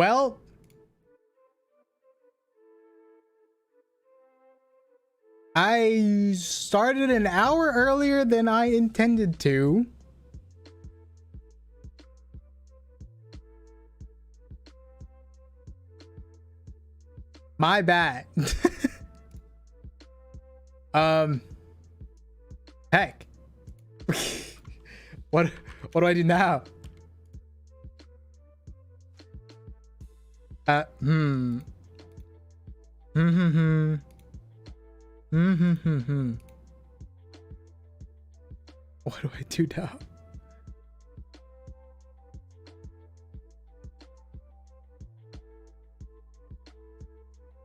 Well, I started an hour earlier than I intended to. My bad. Heck. What do I do now? What do I do now?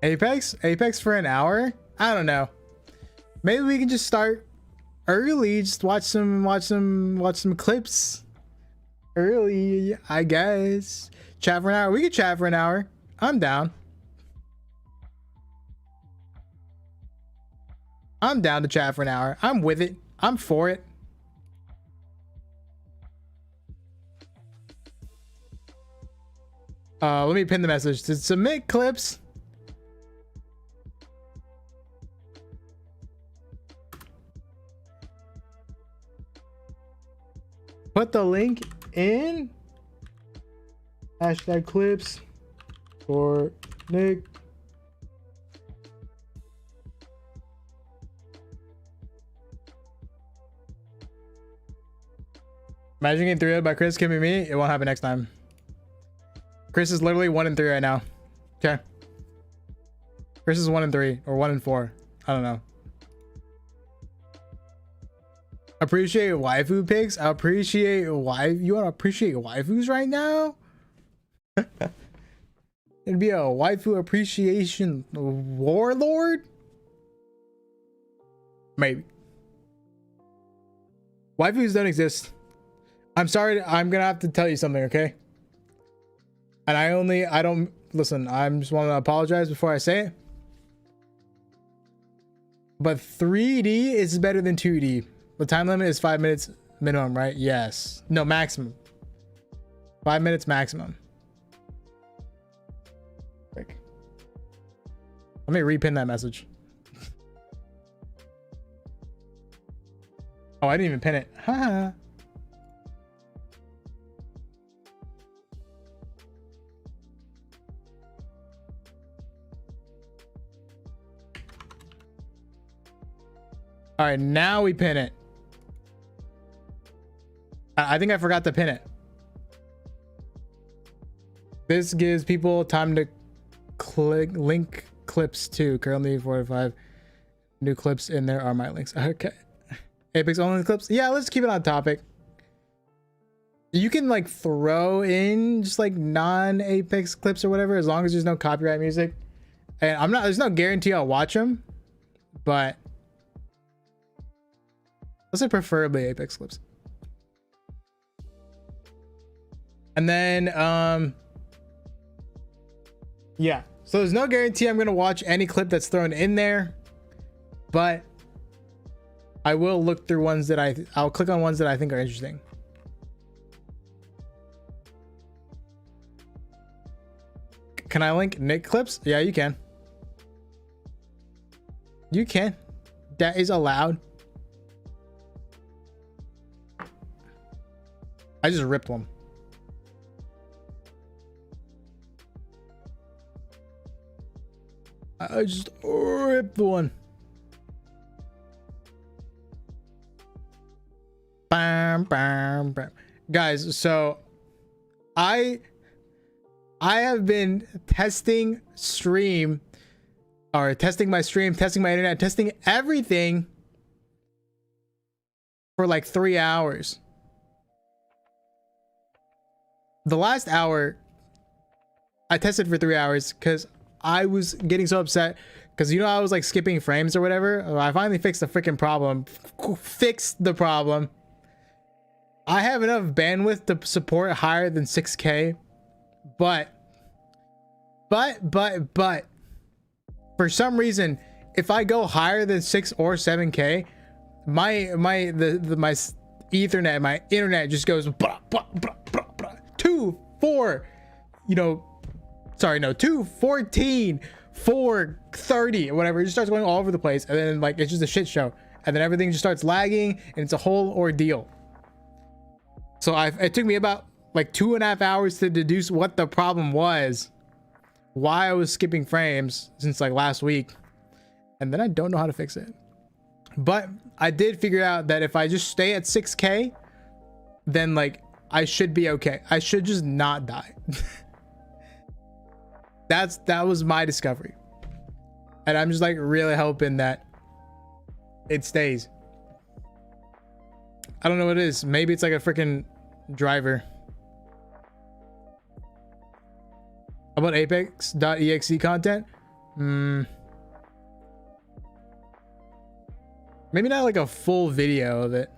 Apex for an hour? I don't know. Maybe we can just start early, just watch some clips early, I guess. Chat for an hour. We could chat for an hour. I'm down. I'm down to chat for an hour. I'm with it. I'm for it. Let me pin the message to submit clips. Put the link in. Hashtag clips for Nick. Imagine getting 3-0 by Chris. Can be me. It won't happen next time. Chris is literally 1-3 right now. Okay. Chris is 1-3 or 1-4. I don't know. Appreciate waifu pics. I appreciate you want to appreciate waifus right now? It'd be a waifu appreciation warlord? Maybe. Waifus don't exist. I'm sorry. I'm gonna have to tell you something, okay? And I don't listen. I just want to apologize before I say it. But 3D is better than 2D. The time limit is 5 minutes minimum, right? Yes. No, maximum. 5 minutes maximum. Frick. Let me repin that message. Oh, I didn't even pin it. Haha. All right, now we pin it. I think I forgot to pin it. This gives people time to link clips too. Currently 45 new clips in there are my links. Okay. Apex only clips. Yeah, let's keep it on topic. You can like throw in just like non-Apex clips or whatever, as long as there's no copyright music. And there's no guarantee I'll watch them, but let's say preferably Apex clips. And then yeah, so there's no guarantee I'm gonna watch any clip that's thrown in there, but I will look through ones that I'll click on ones that I think are interesting. Can I link Nick clips? Yeah, you can. You can. That is allowed. I just ripped one. I just ripped one. Bam, bam, bam. Guys, so I have been testing stream, or testing my stream, testing my internet, testing everything for like 3 hours. The last hour I tested for 3 hours because I was getting so upset because, you know, I was like skipping frames or whatever. I finally fixed the freaking problem. Fixed the problem. I have enough bandwidth to support higher than 6K, but for some reason, if I go higher than 6 or 7K, my Ethernet, my internet just goes 2, 4, you know, Sorry, no, 214, 430, whatever. It just starts going all over the place, and then like it's just a shit show, and then everything just starts lagging, and it's a whole ordeal. So it took me about like 2.5 hours to deduce what the problem was, why I was skipping frames since like last week, and then I don't know how to fix it. But I did figure out that if I just stay at 6K, then like I should be okay. I should just not die. That was my discovery, and I'm just like really hoping that it stays. I don't know what it is. Maybe it's like a freaking driver. How about apex.exe content? Maybe not like a full video of it,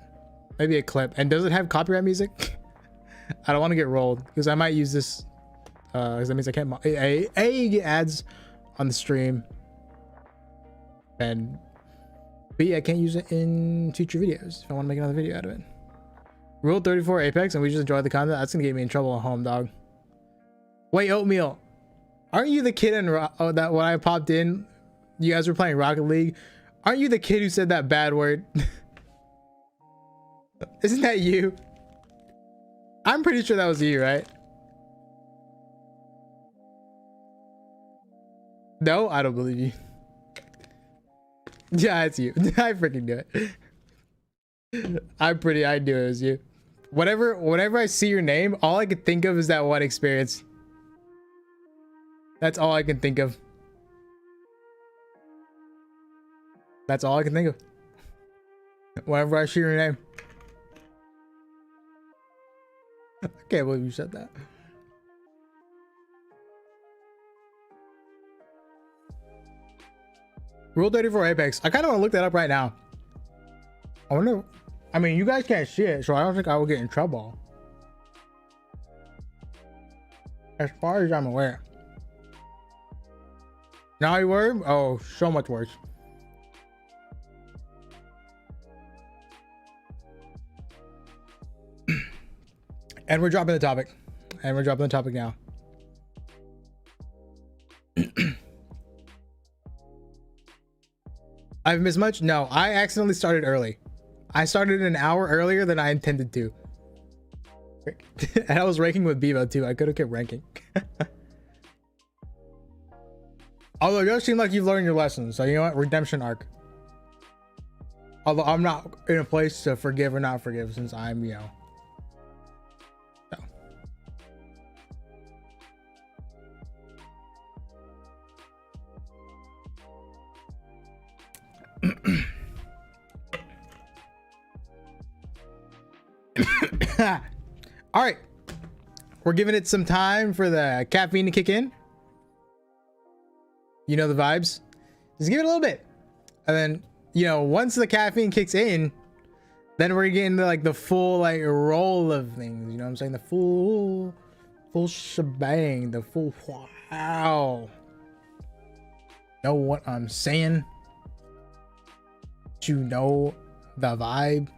maybe a clip. And does it have copyright music? I don't want to get rolled because I might use this because that means I can't get ads on the stream, and B, I can't use it in future videos if I want to make another video out of it. Rule 34 Apex, and we just enjoy the content. That's gonna get me in trouble at home, dog. Wait, Oatmeal, aren't you the kid in that when I popped in, you guys were playing Rocket League? Aren't you the kid who said that bad word? Isn't that you? I'm pretty sure that was you, right? No, I don't believe you. Yeah, it's you. I freaking do it. I knew it was you. Whenever I see your name, all I can think of is that one experience. That's all I can think of. That's all I can think of. Whenever I see your name. I can't believe you said that. Rule 34 Apex. I kind of want to look that up right now. I wonder. I mean, you guys can't see it, so I don't think I will get in trouble. As far as I'm aware. Now you were? Oh, so much worse. And we're dropping the topic. Now. I've missed much? No, I accidentally started early. I started an hour earlier than I intended to. And I was ranking with Bevo too. I could have kept ranking. Although it does seem like you've learned your lessons. So you know what? Redemption arc. Although I'm not in a place to forgive or not forgive since I'm, you know. All right, we're giving it some time for the caffeine to kick in. You know the vibes. Just give it a little bit, and then, you know, once the caffeine kicks in, then we're getting into like the full like roll of things. You know what I'm saying? The full shebang, the full wow. Know what I'm saying? You know the vibe.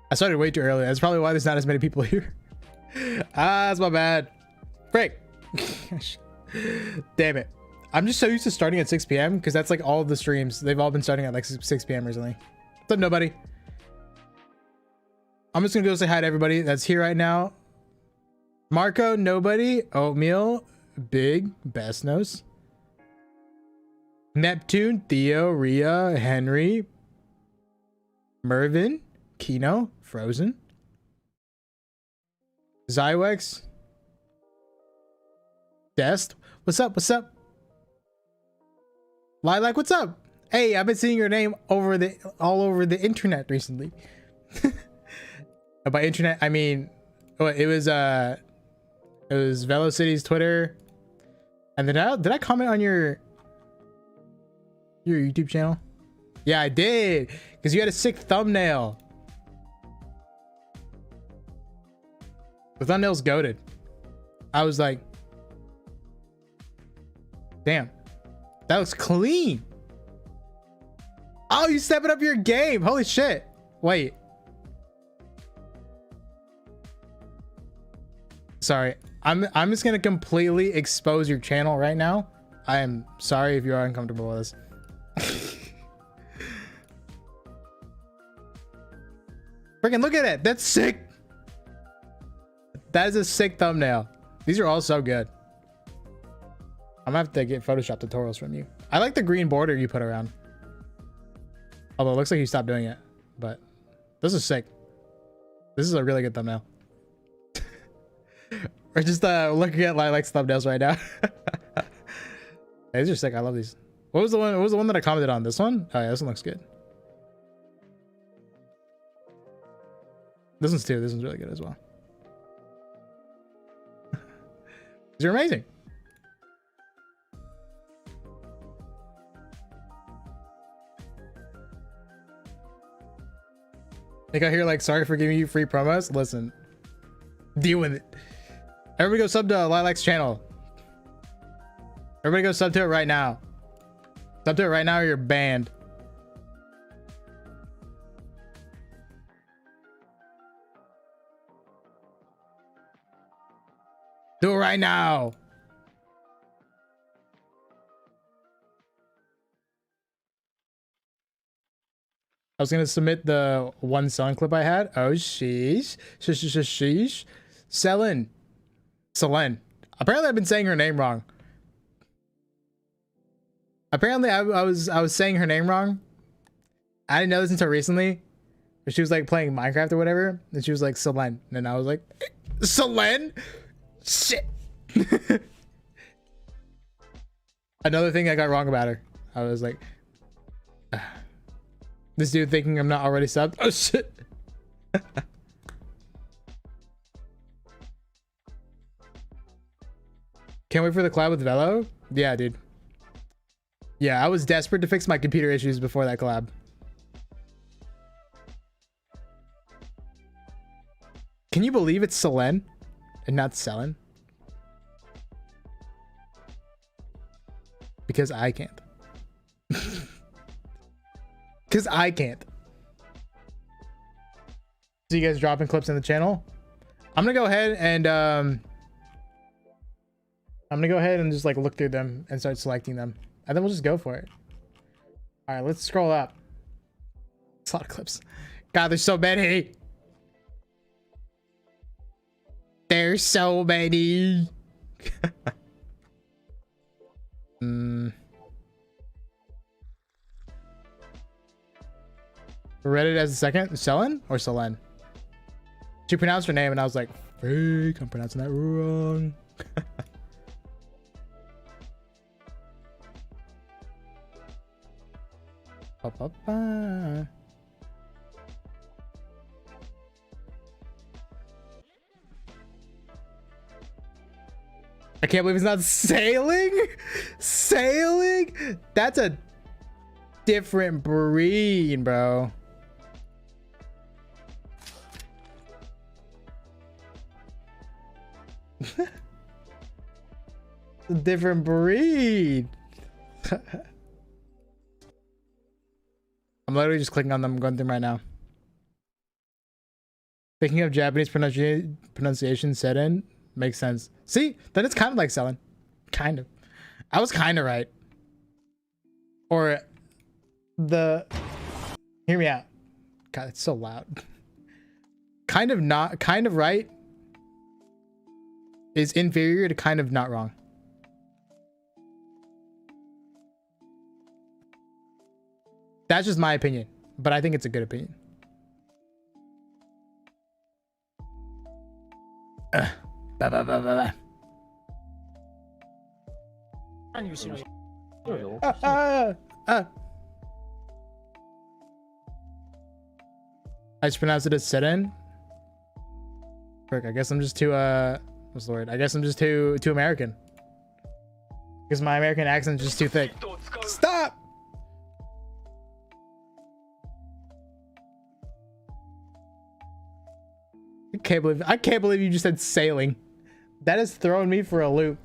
I started way too early. That's probably why there's not as many people here. That's my bad. Frick. Damn it. I'm just so used to starting at 6 p.m. because that's like all of the streams. They've all been starting at like 6 p.m. recently. What's up, nobody? I'm just gonna go say hi to everybody that's here right now. Marco, nobody. Oatmeal, Big, Best Nose, Neptune, Theo, Ria, Henry, Mervin, Kino, Frozen, Zywex, Dest. What's up? What's up? Lilac, what's up? Hey, I've been seeing your name all over the internet recently. By internet, I mean, it was Velocity's Twitter. And then did I comment on your YouTube channel? Yeah, I did, because you had a sick thumbnail. The thumbnail's goated. I was like, damn, that looks clean. Oh, you stepping up your game. Holy shit. Wait. Sorry. I'm just gonna completely expose your channel right now. I am sorry if you are uncomfortable with this. Freaking look at it. That's sick. That is a sick thumbnail. These are all so good. I'm gonna have to get Photoshop tutorials from you. I like the green border you put around. Although it looks like you stopped doing it, but this is sick. This is a really good thumbnail. We're just looking at Lilacs thumbnails right now. Hey, these are sick. I love these. What was the one? What was the one that I commented on? This one? Oh yeah, this one looks good. This one's too. This one's really good as well. These are amazing. Think I hear like, sorry for giving you free promos. Listen, deal with it. Everybody go sub to Lilac's channel. Everybody go sub to it right now. Sub to it right now or you're banned. Do it right now. I was gonna submit the one selling clip I had. Oh sheesh. Sheesh. Selin. Apparently I've been saying her name wrong. Apparently I was saying her name wrong. I didn't know this until recently. But she was like playing Minecraft or whatever. And she was like Selene. And I was like, Selene? Shit. Another thing I got wrong about her. I was like, this dude thinking I'm not already subbed. Oh shit. Can't wait for the collab with Velo. Yeah, dude. Yeah, I was desperate to fix my computer issues before that collab. Can you believe it's Selene and not Selin? Because I can't. Because I can't. See you guys dropping clips in the channel. I'm gonna go ahead and just like look through them and start selecting them, and then we'll just go for it. All right, let's scroll up. It's a lot of clips. God, there's so many. There's so many. Read it as a second. Selene or Selene? She pronounced her name and I was like, freak, I'm pronouncing that wrong. I can't believe it's not sailing. Sailing? That's a different breed, bro. A different breed. I'm literally just clicking on them. I'm going through them right now. Thinking of Japanese pronunciation set in makes sense. See, then it's kind of like Selene. Kind of. I was kind of right. Or the. Hear me out. God, it's so loud. Kind of not. Kind of right is inferior to kind of not wrong. That's just my opinion, but I think it's a good opinion. I just pronounced it as sit-in. Frick, I guess I'm just too what's the word? I guess I'm just too American. Because my American accent's just too thick. Stop! I can't believe you just said sailing. That has thrown me for a loop.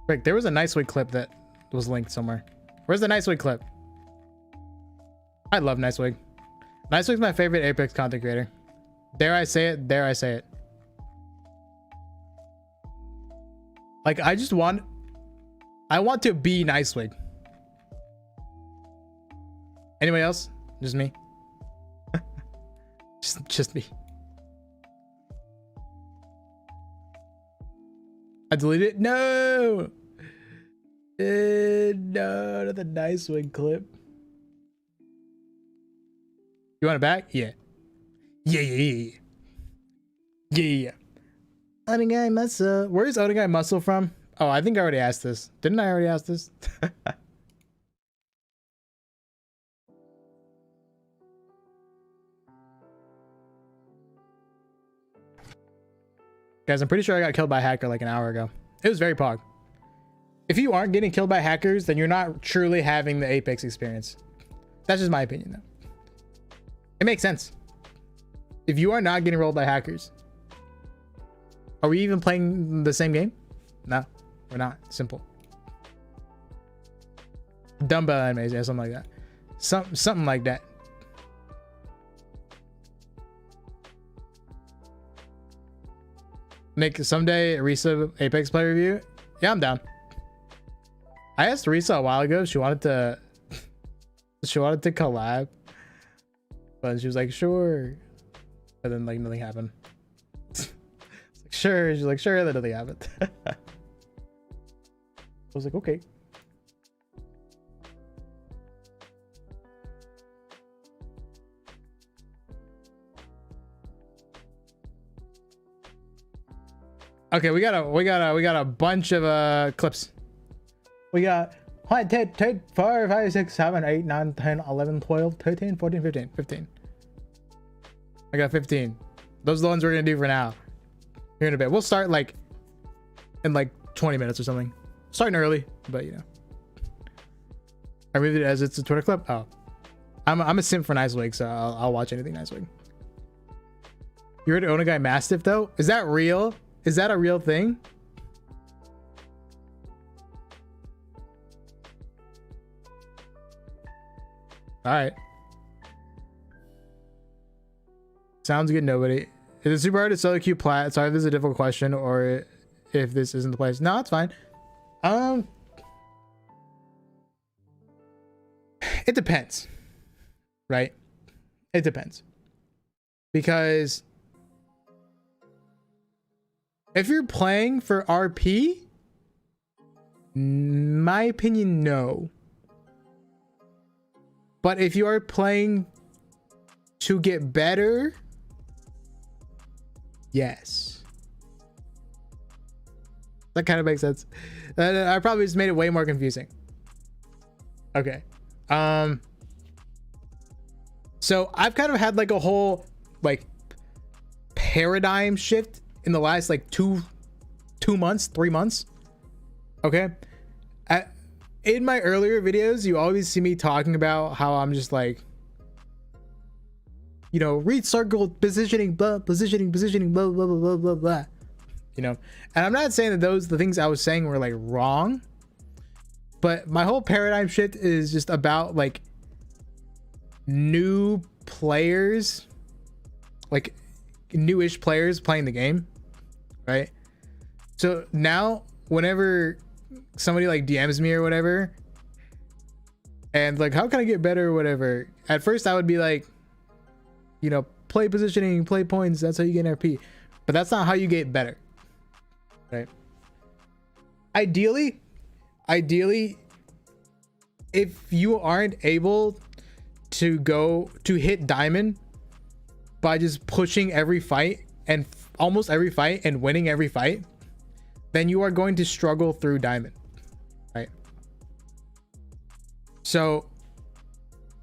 Frick, there was a nice wig clip that was linked somewhere. Where's the Nicewig clip? I love Nicewig. Nicewig's my favorite Apex content creator. Dare I say it? Dare I say it? Like, I want to be Nicewig. Anybody else? Just me. just me. I deleted it. No. No, not the Nicewig clip. You want it back? Yeah. Yeah. Onagai Muscle. Where's Onagai Muscle from? Oh, I think I already asked this. Didn't I already ask this? Guys, I'm pretty sure I got killed by a hacker like an hour ago. It was very pog. If you aren't getting killed by hackers, then you're not truly having the Apex experience. That's just my opinion, though. It makes sense. If you are not getting rolled by hackers, are we even playing the same game? No, we're not. Simple. Dumbbell animes, yeah, something like that. Something like that. Nick, someday Risa Apex play review. Yeah, I'm down. I asked Risa a while ago if she wanted to collab, but she was like, sure. And then like nothing happened. Like, sure. She's like, sure, then nothing happened. I was like, okay. Okay, we got a bunch of clips. We got 1, 2, 3, 4, 5, 6, 7, 8, 9, 10, 11, 12, 13, 14, 15, 15. I got 15. Those are the ones we're gonna do for now. Here in a bit. We'll start like in like 20 minutes or something. Starting early, but you know. I removed it as it's a Twitter clip. Oh, I'm a simp for Nicewig, so I'll watch anything Nicewig. You heard Onagai Mastiff though? Is that real? Is that a real thing? All right. Sounds good. Nobody. Is it super hard to solo queue plat? Sorry if this is a difficult question or if this isn't the place. No, it's fine. It depends, right? It depends. Because if you're playing for RP, my opinion, no. But if you are playing to get better, yes. That kind of makes sense. I probably just made it way more confusing. Okay. So I've kind of had like a whole like paradigm shift in the last like 2 months, 3 months. Okay. In my earlier videos, you always see me talking about how I'm just like, you know, read circle positioning, blah, positioning, blah, blah, blah, blah, blah, blah. You know, and I'm not saying that the things I was saying were like wrong, but my whole paradigm shift is just about like new players, like newish players playing the game, right? So now whenever somebody like DMs me or whatever and like, how can I get better or whatever, at first I would be like, you know, play positioning, play points, that's how you get an RP. But that's not how you get better, right? Ideally, if you aren't able to go to hit diamond by just pushing every fight and almost every fight and winning every fight, then you are going to struggle through diamond, right? So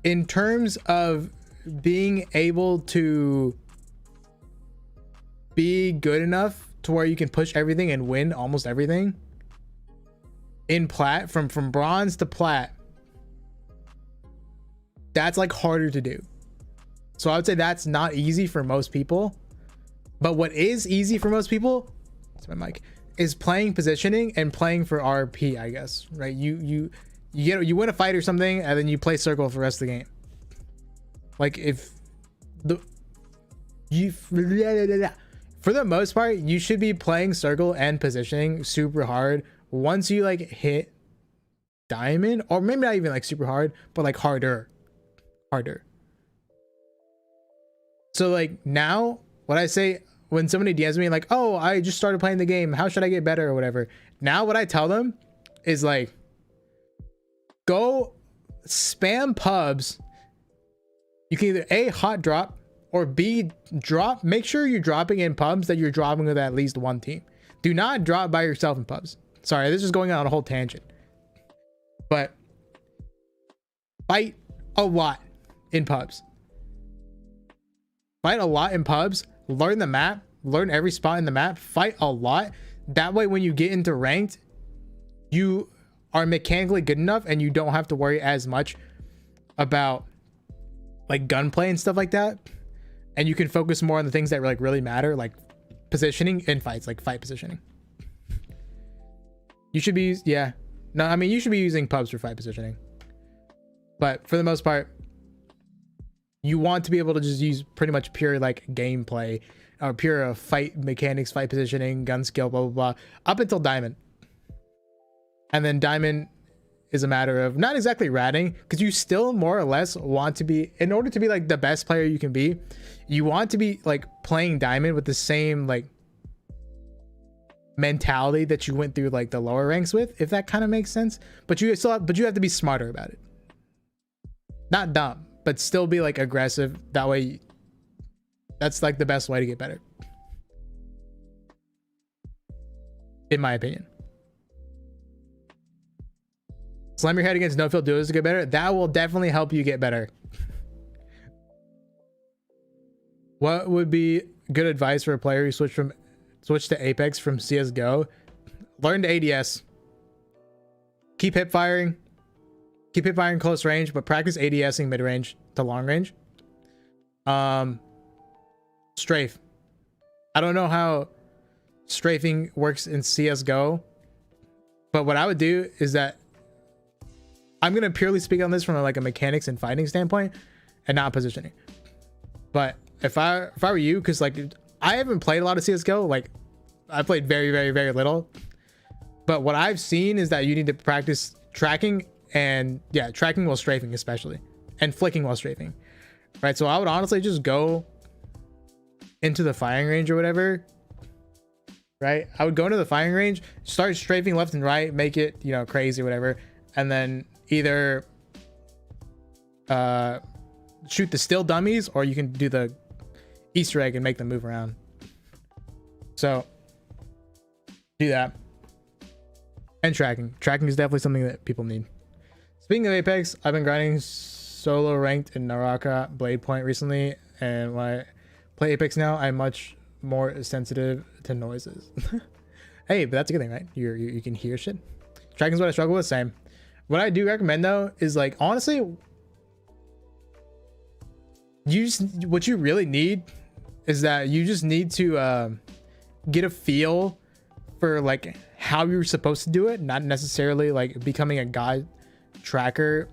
in terms of being able to be good enough to where you can push everything and win almost everything in plat, from bronze to plat, that's like harder to do. So I would say that's not easy for most people, but what is easy for most people, that's my mic, is playing positioning and playing for RP, I guess, right? You win a fight or something, and then you play circle for the rest of the game. Like if for the most part, you should be playing circle and positioning super hard once you like hit diamond, or maybe not even like super hard, but like harder. So like now what I say when somebody DMs me like, oh, I just started playing the game, how should I get better or whatever, now what I tell them is like, go spam pubs. You can either A, hot drop, or B, drop. Make sure you're dropping in pubs that you're dropping with at least one team. Do not drop by yourself in pubs. Sorry, this is going on a whole tangent. But fight a lot in pubs. Fight a lot in pubs. Learn the map. Learn every spot in the map. Fight a lot. That way, when you get into ranked, you are mechanically good enough and you don't have to worry as much about like gunplay and stuff like that. And you can focus more on the things that like really matter, like positioning in fights, like fight positioning. You should be, yeah. No, I mean, you should be using pubs for fight positioning. But for the most part, you want to be able to just use pretty much pure like gameplay or pure fight mechanics, fight positioning, gun skill, blah, blah, blah, up until diamond. And then diamond is a matter of not exactly ratting, because you still more or less want to be, in order to be like the best player you can be, you want to be like playing diamond with the same like mentality that you went through like the lower ranks with, if that kind of makes sense. But you still have, but you have to be smarter about it, not dumb, but still be like aggressive. That way, that's like the best way to get better, in my opinion. Slam your head against no field duos to get better. That will definitely help you get better. What would be good advice for a player who switch to Apex from CSGO? Learn to ADS. Keep hip firing close range, but practice ADSing mid range to long range. Strafe. I don't know how strafing works in CSGO, but what I would do is that I'm gonna purely speak on this from like a mechanics and fighting standpoint and not positioning. But if I were you, because like I haven't played a lot of CSGO, like I played very, very, very little. But what I've seen is that you need to practice tracking, and yeah, tracking while strafing especially, and flicking while strafing. Right. So I would honestly just go into the firing range or whatever. Right. I would go into the firing range, start strafing left and right, make it, you know, crazy or whatever, and then either shoot the still dummies, or you can do the Easter egg and make them move around. So do that. And tracking is definitely something that people need. Speaking of Apex, I've been grinding solo ranked in Naraka Blade Point recently, and when I play Apex now, I'm much more sensitive to noises. Hey, but that's a good thing, right? You can hear shit. Tracking is what I struggle with. Same. What I do recommend though is like, honestly, what you really need is that you just need to get a feel for like how you're supposed to do it, not necessarily like becoming a god tracker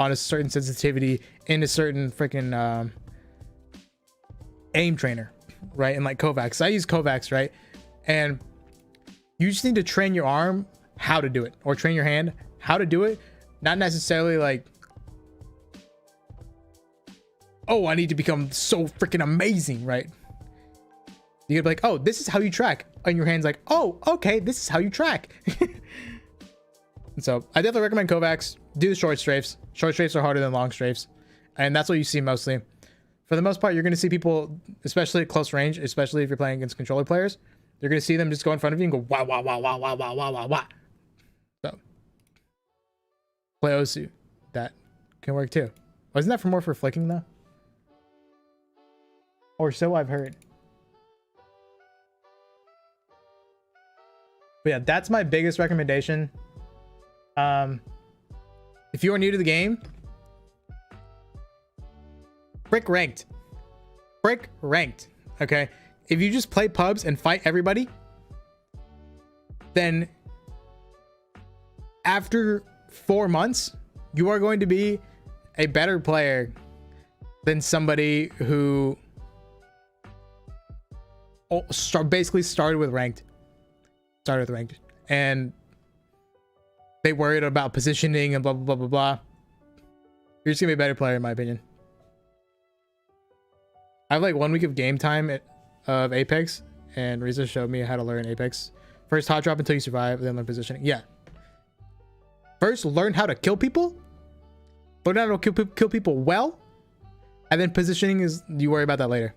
on a certain sensitivity in a certain freaking aim trainer, right? And like Kovacs, I use Kovacs, right? And you just need to train your arm how to do it, or train your hand how to do it, not necessarily like, oh, I need to become so freaking amazing, right? You're gonna be like, oh, this is how you track. And your hand's like, oh, okay, this is how you track. And so I definitely recommend Kovacs. Do the short strafes. Short strafes are harder than long strafes. And that's what you see mostly. For the most part, you're gonna see people, especially at close range, especially if you're playing against controller players, you're gonna see them just go in front of you and go, wah, wah, wah, wah, wah, wah, wah, wah, wah. So play Osu. That can work too. Wasn't that for flicking though? Or so I've heard. But yeah, that's my biggest recommendation. If you are new to the game, brick ranked. Okay, if you just play pubs and fight everybody, then after 4 months, you are going to be a better player than somebody who basically started with ranked. And they worried about positioning and blah, blah, blah, blah, blah. You're just gonna be a better player, in my opinion. I have like 1 week of game time of Apex, and Riza showed me how to learn Apex. First hot drop until you survive, then learn positioning. Yeah. First, learn how to kill people. Learn how to kill people well. And then positioning is, you worry about that later.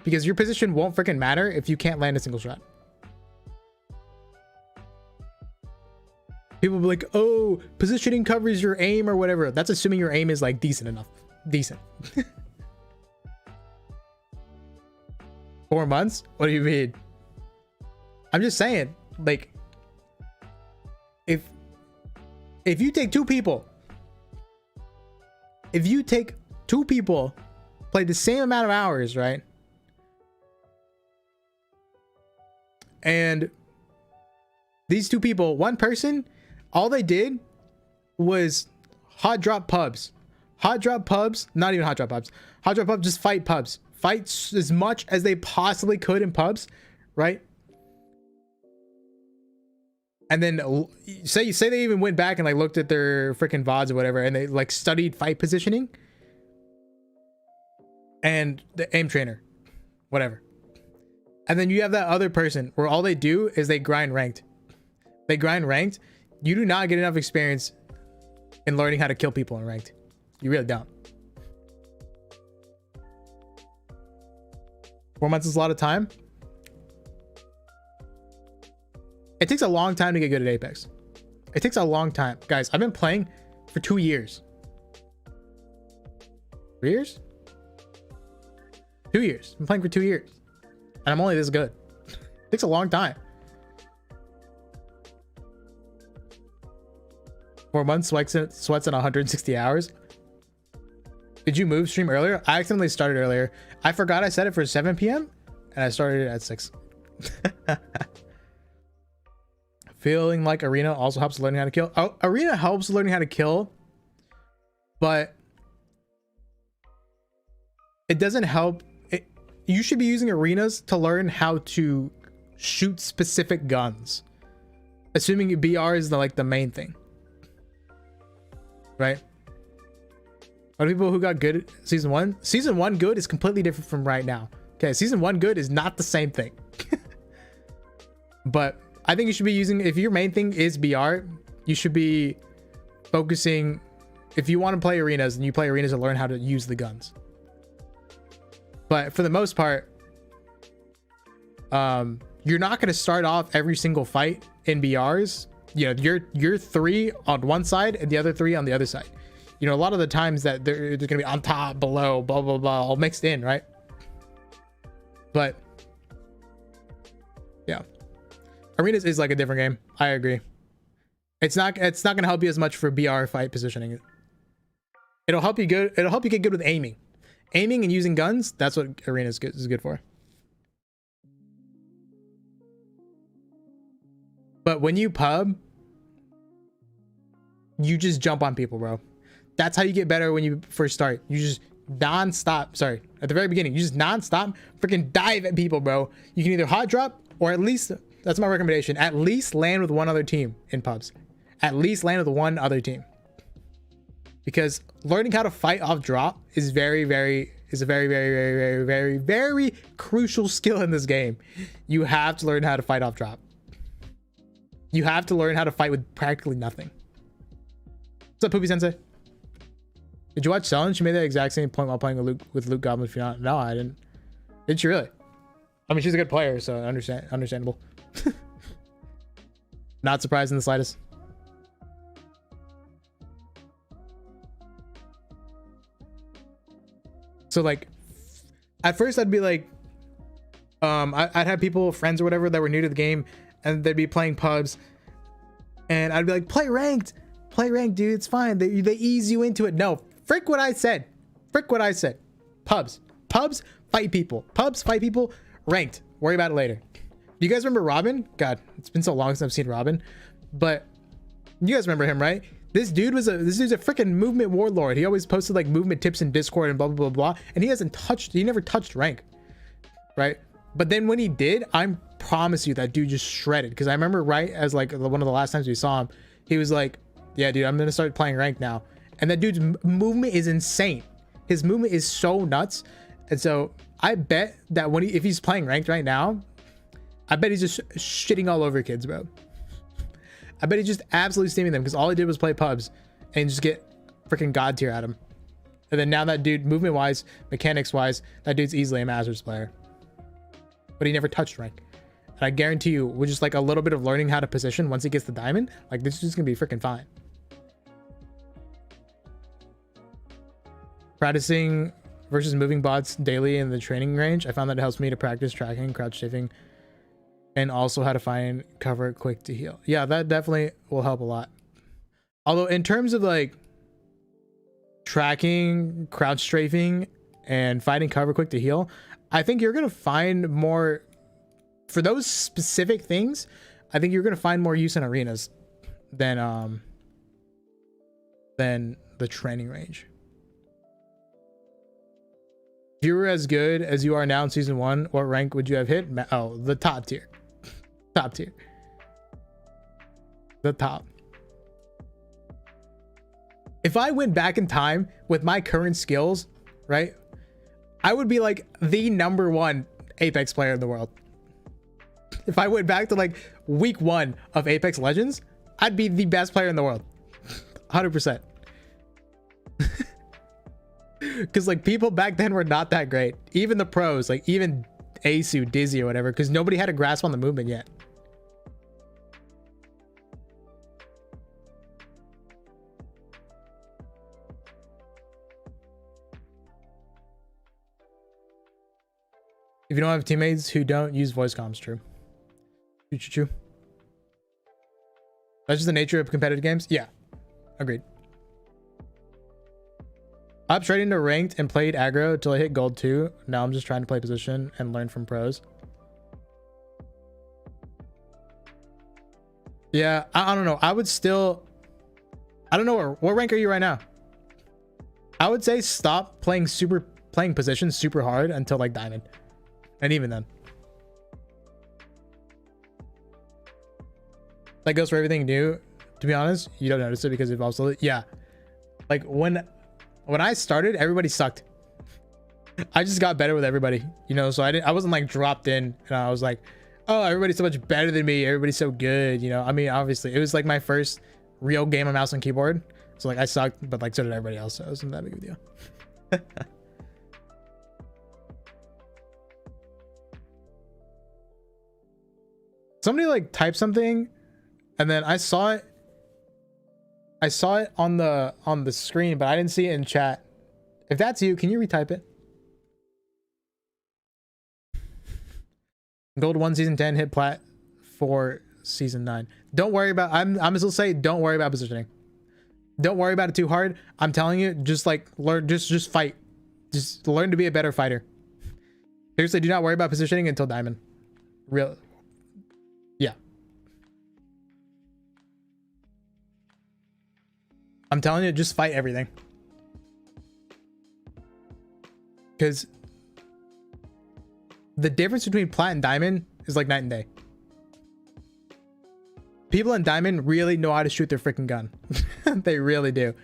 Because your position won't freaking matter if you can't land a single shot. People will be like, oh, positioning covers your aim or whatever. That's assuming your aim is like decent enough. Decent. 4 months? What do you mean? I'm just saying, like, if you take two people, play the same amount of hours, right? And these two people, one person, all they did was hot drop pubs, not even hot drop pubs, just fight pubs, fight as much as they possibly could in pubs, right? And then say they even went back and like looked at their freaking VODs or whatever, and they like studied fight positioning and the aim trainer, whatever. And then you have that other person where all they do is they grind ranked. You do not get enough experience in learning how to kill people in ranked. You really don't. 4 months is a lot of time. It takes a long time to get good at Apex. It takes a long time. Guys, I've been playing for 2 years. 3 years? 2 years. I've been playing for 2 years. And I'm only this good. It takes a long time. 4 months, sweats in 160 hours. Did you move stream earlier? I accidentally started earlier. I forgot I set it for 7 p.m. and I started it at 6. Feeling like Arena also helps learning how to kill. Oh, Arena helps learning how to kill, but it doesn't help. You should be using arenas to learn how to shoot specific guns, assuming BR is the main thing, right? A lot of people who got good at season one good is completely different from right now. Okay, season 1 good is not the same thing. But I think you should be using, if your main thing is BR, you should be focusing, if you want to play arenas, then you play arenas to learn how to use the guns. But for the most part, you're not going to start off every single fight in BRs. You know, you're 3 on one side and the other 3 on the other side. You know, a lot of the times that they're going to be on top, below, blah, blah, blah, all mixed in, right? But yeah, arenas is like a different game. I agree. It's not going to help you as much for BR fight positioning. It'll help you good. It'll help you get good with aiming and using guns. That's what arena is good for. But when you pub, you just jump on people, bro. That's how you get better when you first start. You just non-stop, sorry, at the very beginning, you just non-stop freaking dive at people, bro. You can either hot drop, or at least, that's my recommendation, at least land with one other team in pubs. At least land with one other team. Because learning how to fight off drop is a very, very crucial skill in this game. You have to learn how to fight off drop. You have to learn how to fight with practically nothing. What's up, Poopy Sensei? Did you watch Selin? She made that exact same point while playing with Luke Goblin. If you're not, no, I didn't. Did she really? I mean, she's a good player, so understandable. Not surprised in the slightest. So like, at first I'd be like, I'd have people, friends or whatever, that were new to the game, and they'd be playing pubs, and I'd be like, play ranked, dude, it's fine. They ease you into it. No, frick what I said. Pubs, fight people. Ranked, worry about it later. You guys remember Robin? God, it's been so long since I've seen Robin, but you guys remember him, right? This dude's a freaking movement warlord. He always posted like movement tips in Discord and blah blah blah blah, and he never touched rank, right? But then when he did, I promise you that dude just shredded. Because I remember right as like one of the last times we saw him, he was like, yeah dude, I'm gonna start playing rank now. And that dude's movement is insane. His movement is so nuts. And so I bet that if he's playing ranked right now, I bet he's just shitting all over kids, bro. I bet he's just absolutely steaming them because all he did was play pubs and just get freaking god tier at him. And then now that dude, movement wise, mechanics wise, that dude's easily a Masters player. But he never touched rank. And I guarantee you, with just like a little bit of learning how to position once he gets the diamond, like this is just gonna be freaking fine. Practicing versus moving bots daily in the training range, I found that it helps me to practice tracking, crouch shifting, and also how to find cover quick to heal. Yeah, that definitely will help a lot. Although in terms of like tracking, crouch strafing, and finding cover quick to heal, I think you're gonna find more for those specific things. I think you're gonna find more use in arenas than the training range. If you were as good as you are now in season 1, what rank would you have hit? Oh, the top tier. Top tier. The top. If I went back in time with my current skills, right, I would be like the #1 Apex player in the world. If I went back to like week 1 of Apex Legends, I'd be the best player in the world. 100%. Because like people back then were not that great. Even the pros, like even Asu, Dizzy or whatever, because nobody had a grasp on the movement yet. If you don't have teammates who don't use voice comms, true. True. That's just the nature of competitive games. Yeah, agreed. I've straight into ranked and played aggro until I hit gold 2. Now I'm just trying to play position and learn from pros. Yeah, I don't know. I would still, I don't know what rank are you right now? I would say stop playing position super hard until like diamond. And even then. That goes for everything new. To be honest, you don't notice it because you've also, yeah. Like when I started, everybody sucked. I just got better with everybody, you know, so I wasn't like dropped in and I was like, oh, everybody's so much better than me. Everybody's so good, you know. I mean, obviously it was like my first real game of mouse and keyboard. So like I sucked, but like so did everybody else. So it wasn't that big of a deal. Somebody like typed something and then I saw it on the screen, but I didn't see it in chat. If that's you, can you retype it? Gold 1 season 10, hit plat 4 season 9. Don't worry about, I'm still saying don't worry about positioning. Don't worry about it too hard. I'm telling you, just like learn, just fight. Just learn to be a better fighter. Seriously, do not worry about positioning until diamond. Real. Yeah. I'm telling you, just fight everything. Because the difference between plat and diamond is like night and day. People in diamond really know how to shoot their freaking gun. They really do.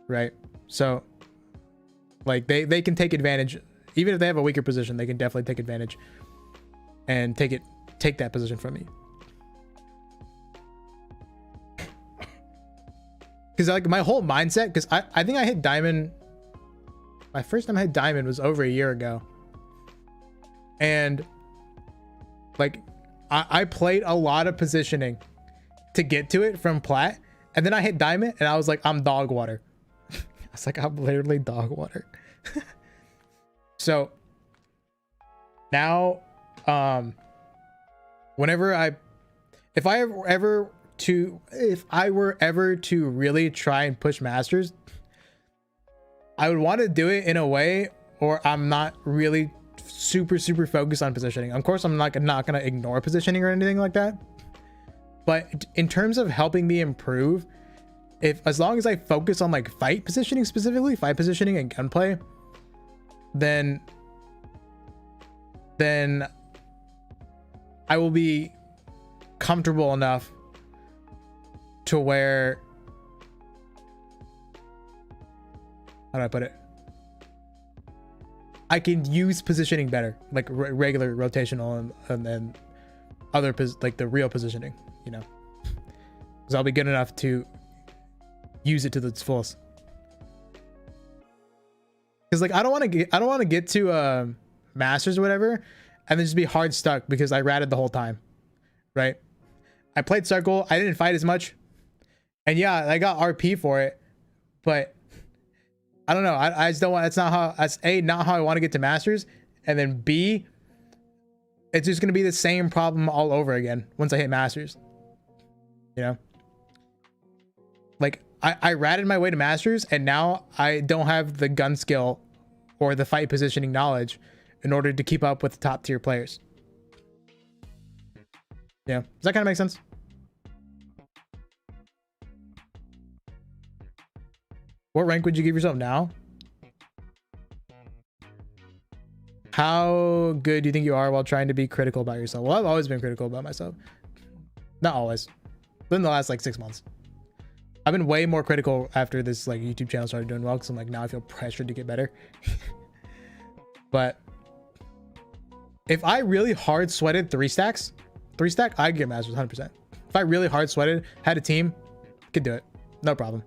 Right? So like they can take advantage. Even if they have a weaker position, they can definitely take advantage and take that position from me. Because like my whole mindset, because I think I hit diamond, my first time I hit diamond was over a year ago. And like I played a lot of positioning to get to it from plat. And then I hit diamond and I was like, I'm dog water. I was like, I'm literally dog water. So now, if I were ever to really try and push masters, I would want to do it in a way or I'm not really super focused on positioning. Of course, I'm not gonna ignore positioning or anything like that, but in terms of helping me improve, as long as I focus on like fight positioning, specifically fight positioning and gunplay, then I will be comfortable enough to where, how do I put it, I can use positioning better, like regular rotational and then other like the real positioning, you know, because I'll be good enough to use it to its fullest. Because like I don't want to get to masters or whatever and then just be hard stuck because I ratted the whole time, right? I played circle, I didn't fight as much, and yeah, I got RP for it, but I don't know. I just don't want. That's A, not how I want to get to masters, and then B, it's just gonna be the same problem all over again once I hit masters. You know, like I ratted my way to masters, and now I don't have the gun skill or the fight positioning knowledge in order to keep up with the top tier players. Yeah, does that kind of make sense? What rank would you give yourself now? How good do you think you are while trying to be critical about yourself? Well, I've always been critical about myself. Not always. But in the last like 6 months. I've been way more critical after this like YouTube channel started doing well, because I'm like, now I feel pressured to get better. But if I really hard sweated 3 stack, I'd get masters 100%. If I really hard sweated, had a team, could do it. No problem.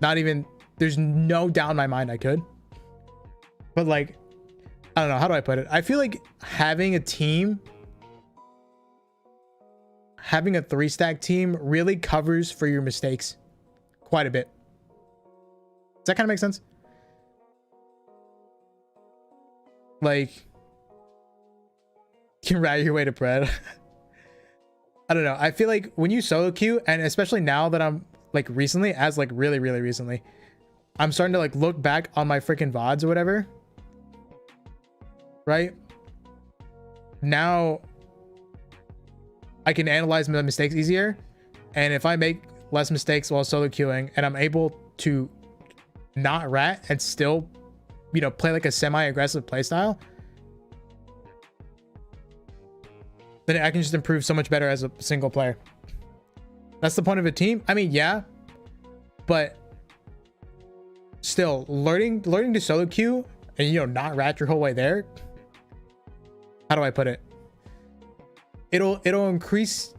Not even, there's no doubt in my mind I could. But like, I don't know, how do I put it? I feel like having a team, having a 3-stack team really covers for your mistakes quite a bit. Does that kind of make sense? Like, you can rat your way to bread. I don't know. I feel like when you solo queue, and especially now that I'm like recently, as like really recently, I'm starting to like look back on my freaking VODs or whatever, right? Now I can analyze my mistakes easier, and if I make less mistakes while solo queuing and I'm able to not rat and still, you know, play like a semi-aggressive playstyle, then I can just improve so much better as a single player. That's the point of a team. I mean, yeah, but still learning to solo queue and, you know, not rat your whole way there. How do I put it? It'll increase,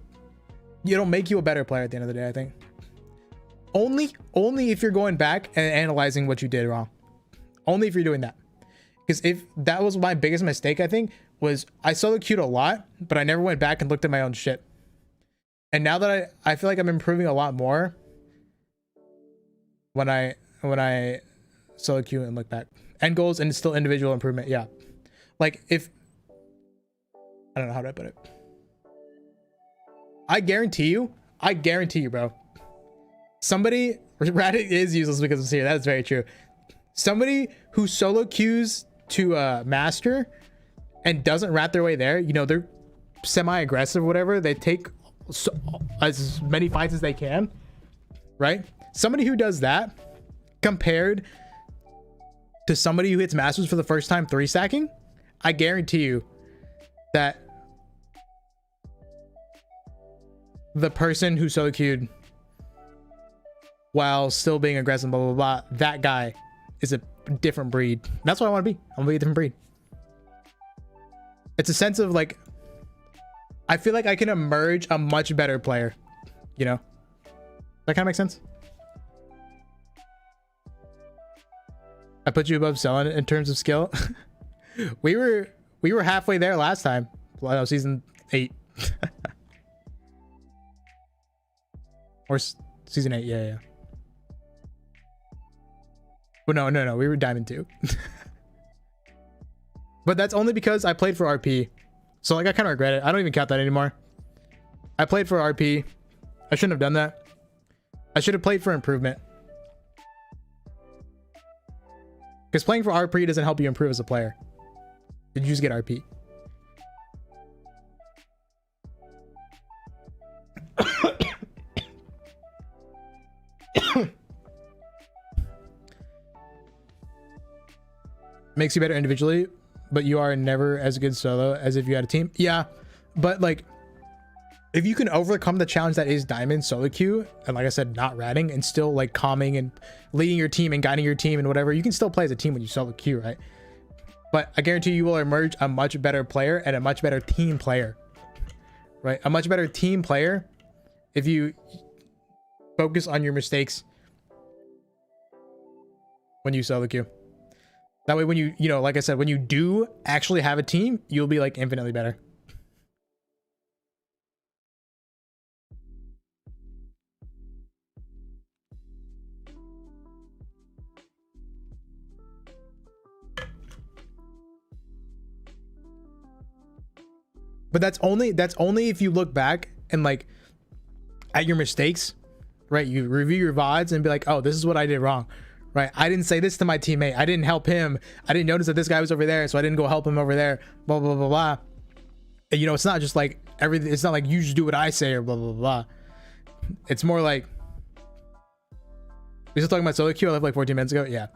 it'll make you a better player at the end of the day, I think. Only if you're going back and analyzing what you did wrong. Only if you're doing that. Because if that was my biggest mistake, I think, was I solo queued a lot, but I never went back and looked at my own shit. And now that I feel like I'm improving a lot more when I solo queue and look back. End goals and still individual improvement, yeah. Like if, I don't know how to put it. I guarantee you, bro. Somebody, Reddit is useless because it's here. That is very true. Somebody who solo queues to master and doesn't rat their way there, you know, they're semi-aggressive or whatever. They take as many fights as they can, right? Somebody who does that compared to somebody who hits masters for the first time 3-stacking, I guarantee you that the person who solo queued while still being aggressive, blah blah blah, that guy is a different breed. That's what I want to be. I want to be a different breed. It's a sense of like, I feel like I can emerge a much better player, you know? That kind of makes sense. I put you above Selling in terms of skill. we were halfway there last time. Well, season 8. Or season 8, yeah. Well, no, we were Diamond 2. But that's only because I played for RP. So like I kind of regret it. I don't even count that anymore. I played for RP. I shouldn't have done that. I should have played for improvement. Because playing for RP doesn't help you improve as a player. Did you just get RP? Makes you better individually, but you are never as good solo as if you had a team. Yeah, but like, if you can overcome the challenge that is diamond solo queue, and like I said, not ratting, and still like calming and leading your team and guiding your team and whatever, you can still play as a team when you solo queue, right? But I guarantee you will emerge a much better player and a much better team player, right? A much better team player if you focus on your mistakes when you solo queue. That way, when you know, like I said, when you do actually have a team, you'll be like infinitely better. But that's only if you look back and like at your mistakes, right? You review your VODs and be like, oh, this is what I did wrong, right? I didn't say this to my teammate. I didn't help him. I didn't notice that this guy was over there, so I didn't go help him over there. Blah blah blah blah. And, you know, it's not just like everything. It's not like you just do what I say or blah blah blah. It's more like, we still talking about solo queue. I left like 14 minutes ago. Yeah.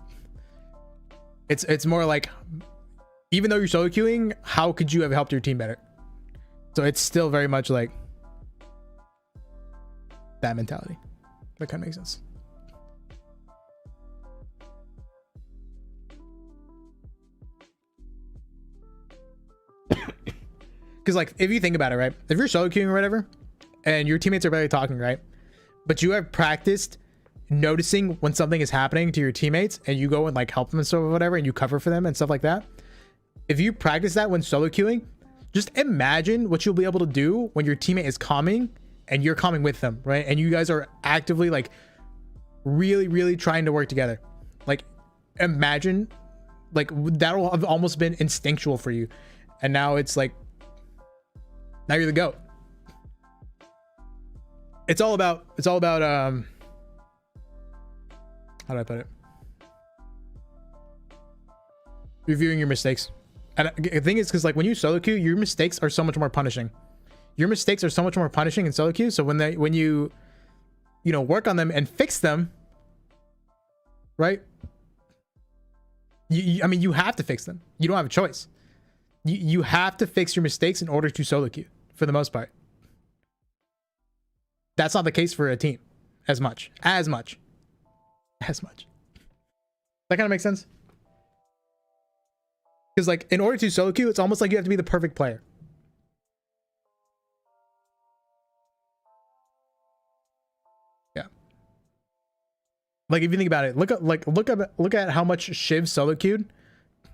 It's more like, even though you're solo queuing, how could you have helped your team better? So it's still very much like that mentality. That kind of makes sense. Because like, if you think about it, right? If you're solo queuing or whatever, and your teammates are barely talking, right? But you have practiced noticing when something is happening to your teammates, and you go and like help them and stuff or whatever, and you cover for them and stuff like that. If you practice that when solo queuing, just imagine what you'll be able to do when your teammate is calming and you're calming with them, right? And you guys are actively like really trying to work together. Like, imagine like that'll have almost been instinctual for you, and now it's like, now you're the GOAT. It's all about how do I put it? Reviewing your mistakes. And the thing is, because like when you solo queue, your mistakes are so much more punishing. Your mistakes are so much more punishing in solo queue. So when you know, work on them and fix them, right? I mean, you have to fix them. You don't have a choice. You have to fix your mistakes in order to solo queue for the most part. That's not the case for a team as much. That kind of makes sense. Because like, in order to solo queue, it's almost like you have to be the perfect player. Yeah. Like, if you think about it, look at how much Shiv solo queued,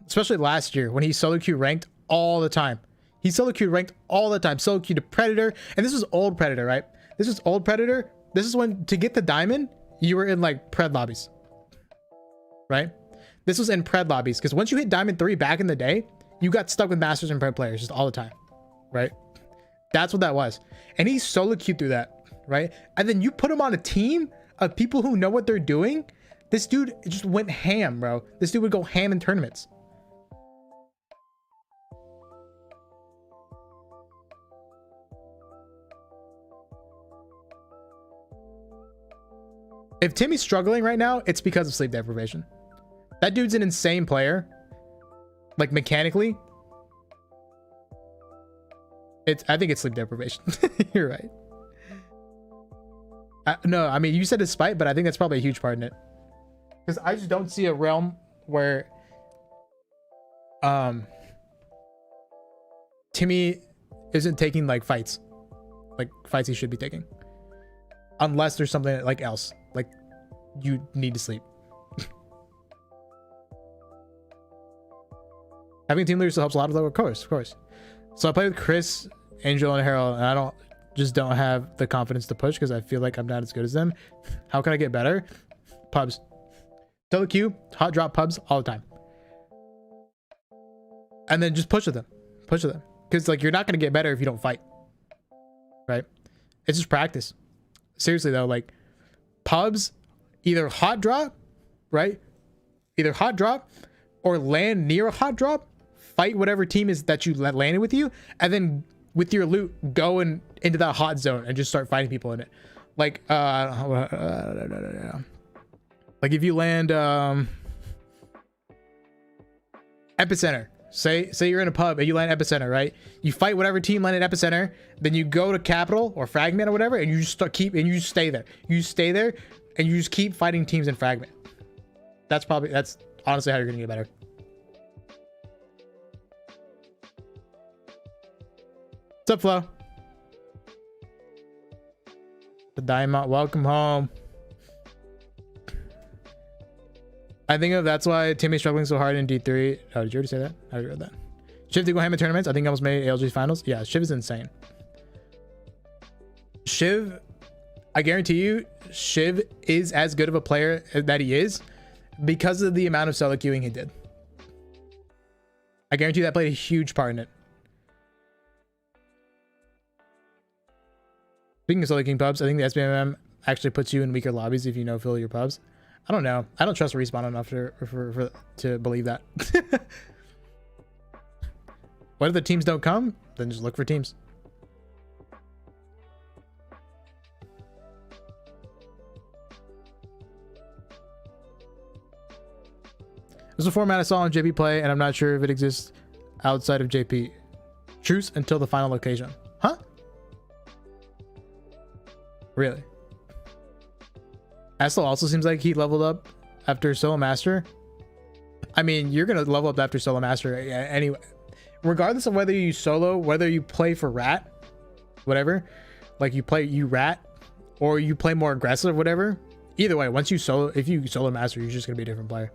especially last year when he solo queue ranked all the time. He solo queued ranked all the time. Solo queued to Predator, and this was old Predator, right? This was old Predator. This is when, to get the diamond, you were in like pred lobbies, right? This was in pred lobbies, because once you hit diamond 3 back in the day, you got stuck with masters and pred players just all the time, right? That's what that was. And he solo queued through that, right? And then you put him on a team of people who know what they're doing. This dude just went ham, bro. This dude would go ham in tournaments. If Timmy's struggling right now, it's because of sleep deprivation. That dude's an insane player. Like, mechanically. I think it's sleep deprivation. You're right. No, I mean, you said it's spite, but I think that's probably a huge part in it. Because I just don't see a realm where Timmy isn't taking like fights he should be taking, unless there's something like else, like you need to sleep. Having a team leader still helps a lot, of course. So I play with Chris, Angel, and Harold, and I don't have the confidence to push because I feel like I'm not as good as them. How can I get better? Pubs. Solo queue, hot drop pubs all the time. And then just push with them. Because like, you're not going to get better if you don't fight. Right? It's just practice. Seriously though, like, pubs, either hot drop, right? Either hot drop or land near a hot drop fight whatever team is that you landed with you, and then with your loot go into that hot zone and just start fighting people in it. Like like if you land epicenter, say you're in a pub and you land epicenter, right? You fight whatever team landed epicenter, then you go to capital or fragment or whatever, and you just you stay there and you just keep fighting teams in fragment. That's honestly how you're gonna get better. What's up, Flo? The diamond, welcome home. I think that's why Timmy's struggling so hard in D3. Oh, did you already say that? I already read that. Shiv to go ham in tournaments. I think I almost made ALG's finals. Yeah, Shiv is insane. Shiv, I guarantee you, Shiv is as good of a player that he is because of the amount of solo queuing he did. I guarantee you that played a huge part in it. Speaking of solo queuing pubs, I think the SBMM actually puts you in weaker lobbies if you no-fill your pubs. I don't know. I don't trust Respawn enough to believe that. What if the teams don't come? Then just look for teams. There's a format I saw on JP play, and I'm not sure if it exists outside of JP. Truce until the final location. Huh? Really? Astel also seems like he leveled up after Solo Master. I mean, you're gonna level up after Solo Master anyway. Regardless of whether you solo, whether you play for rat, whatever, like you rat, or you play more aggressive, whatever. Either way, once you solo, if you solo master, you're just gonna be a different player.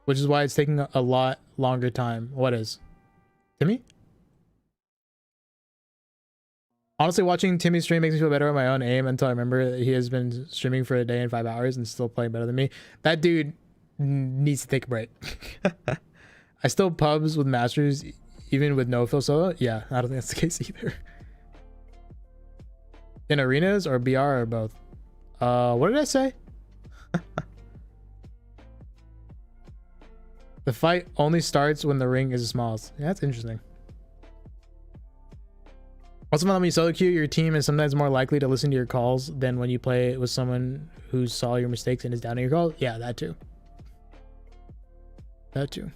Which is why it's taking a lot longer time. What is? Timmy? Honestly, watching Timmy's stream makes me feel better on my own aim until I remember that he has been streaming for a day and 5 hours and still playing better than me. That dude needs to take a break. I still pubs with masters even with no fill solo. Yeah, I don't think that's the case either. In arenas or BR or both? What did I say? The fight only starts when the ring is the smallest. Yeah, that's interesting. Also, when you solo queue, your team is sometimes more likely to listen to your calls than when you play with someone who saw your mistakes and is down to your calls. Yeah, that too. That too.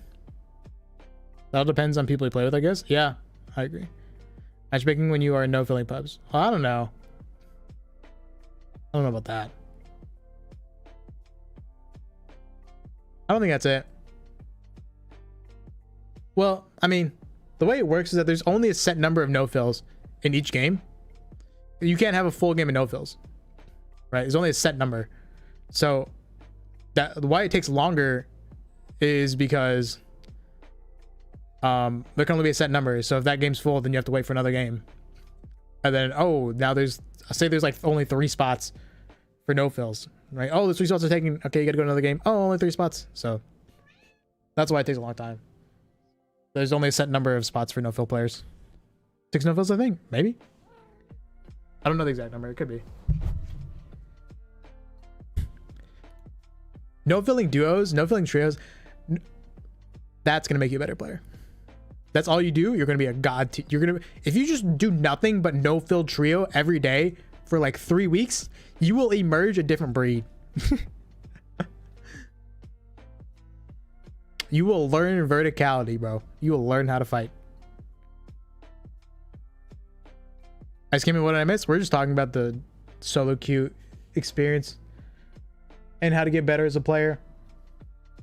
That all depends on people you play with, I guess. Yeah, I agree. Matchmaking when you are no filling pubs. Well, I don't know. I don't know about that. I don't think that's it. Well, I mean, the way it works is that there's only a set number of no-fills in each game. You can't have a full game of no-fills, right? There's only a set number. So that why it takes longer is because there can only be a set number. So if that game's full, then you have to wait for another game. And then, oh, now there's like only 3 spots for no-fills, right? Oh, the 3 spots are taken. Okay, you gotta go to another game. Oh, only 3 spots. So that's why it takes a long time. There's only a set number of spots for no-fill players. 6 no-fills, I think. Maybe. I don't know the exact number. It could be. No-filling duos, no-filling trios. That's gonna make you a better player. That's all you do. You're gonna be a god. If you just do nothing but no-fill trio every day for like 3 weeks, you will emerge a different breed. You will learn verticality, bro. You will learn how to fight. I just came in. What did I miss? We're just talking about the solo queue experience and how to get better as a player.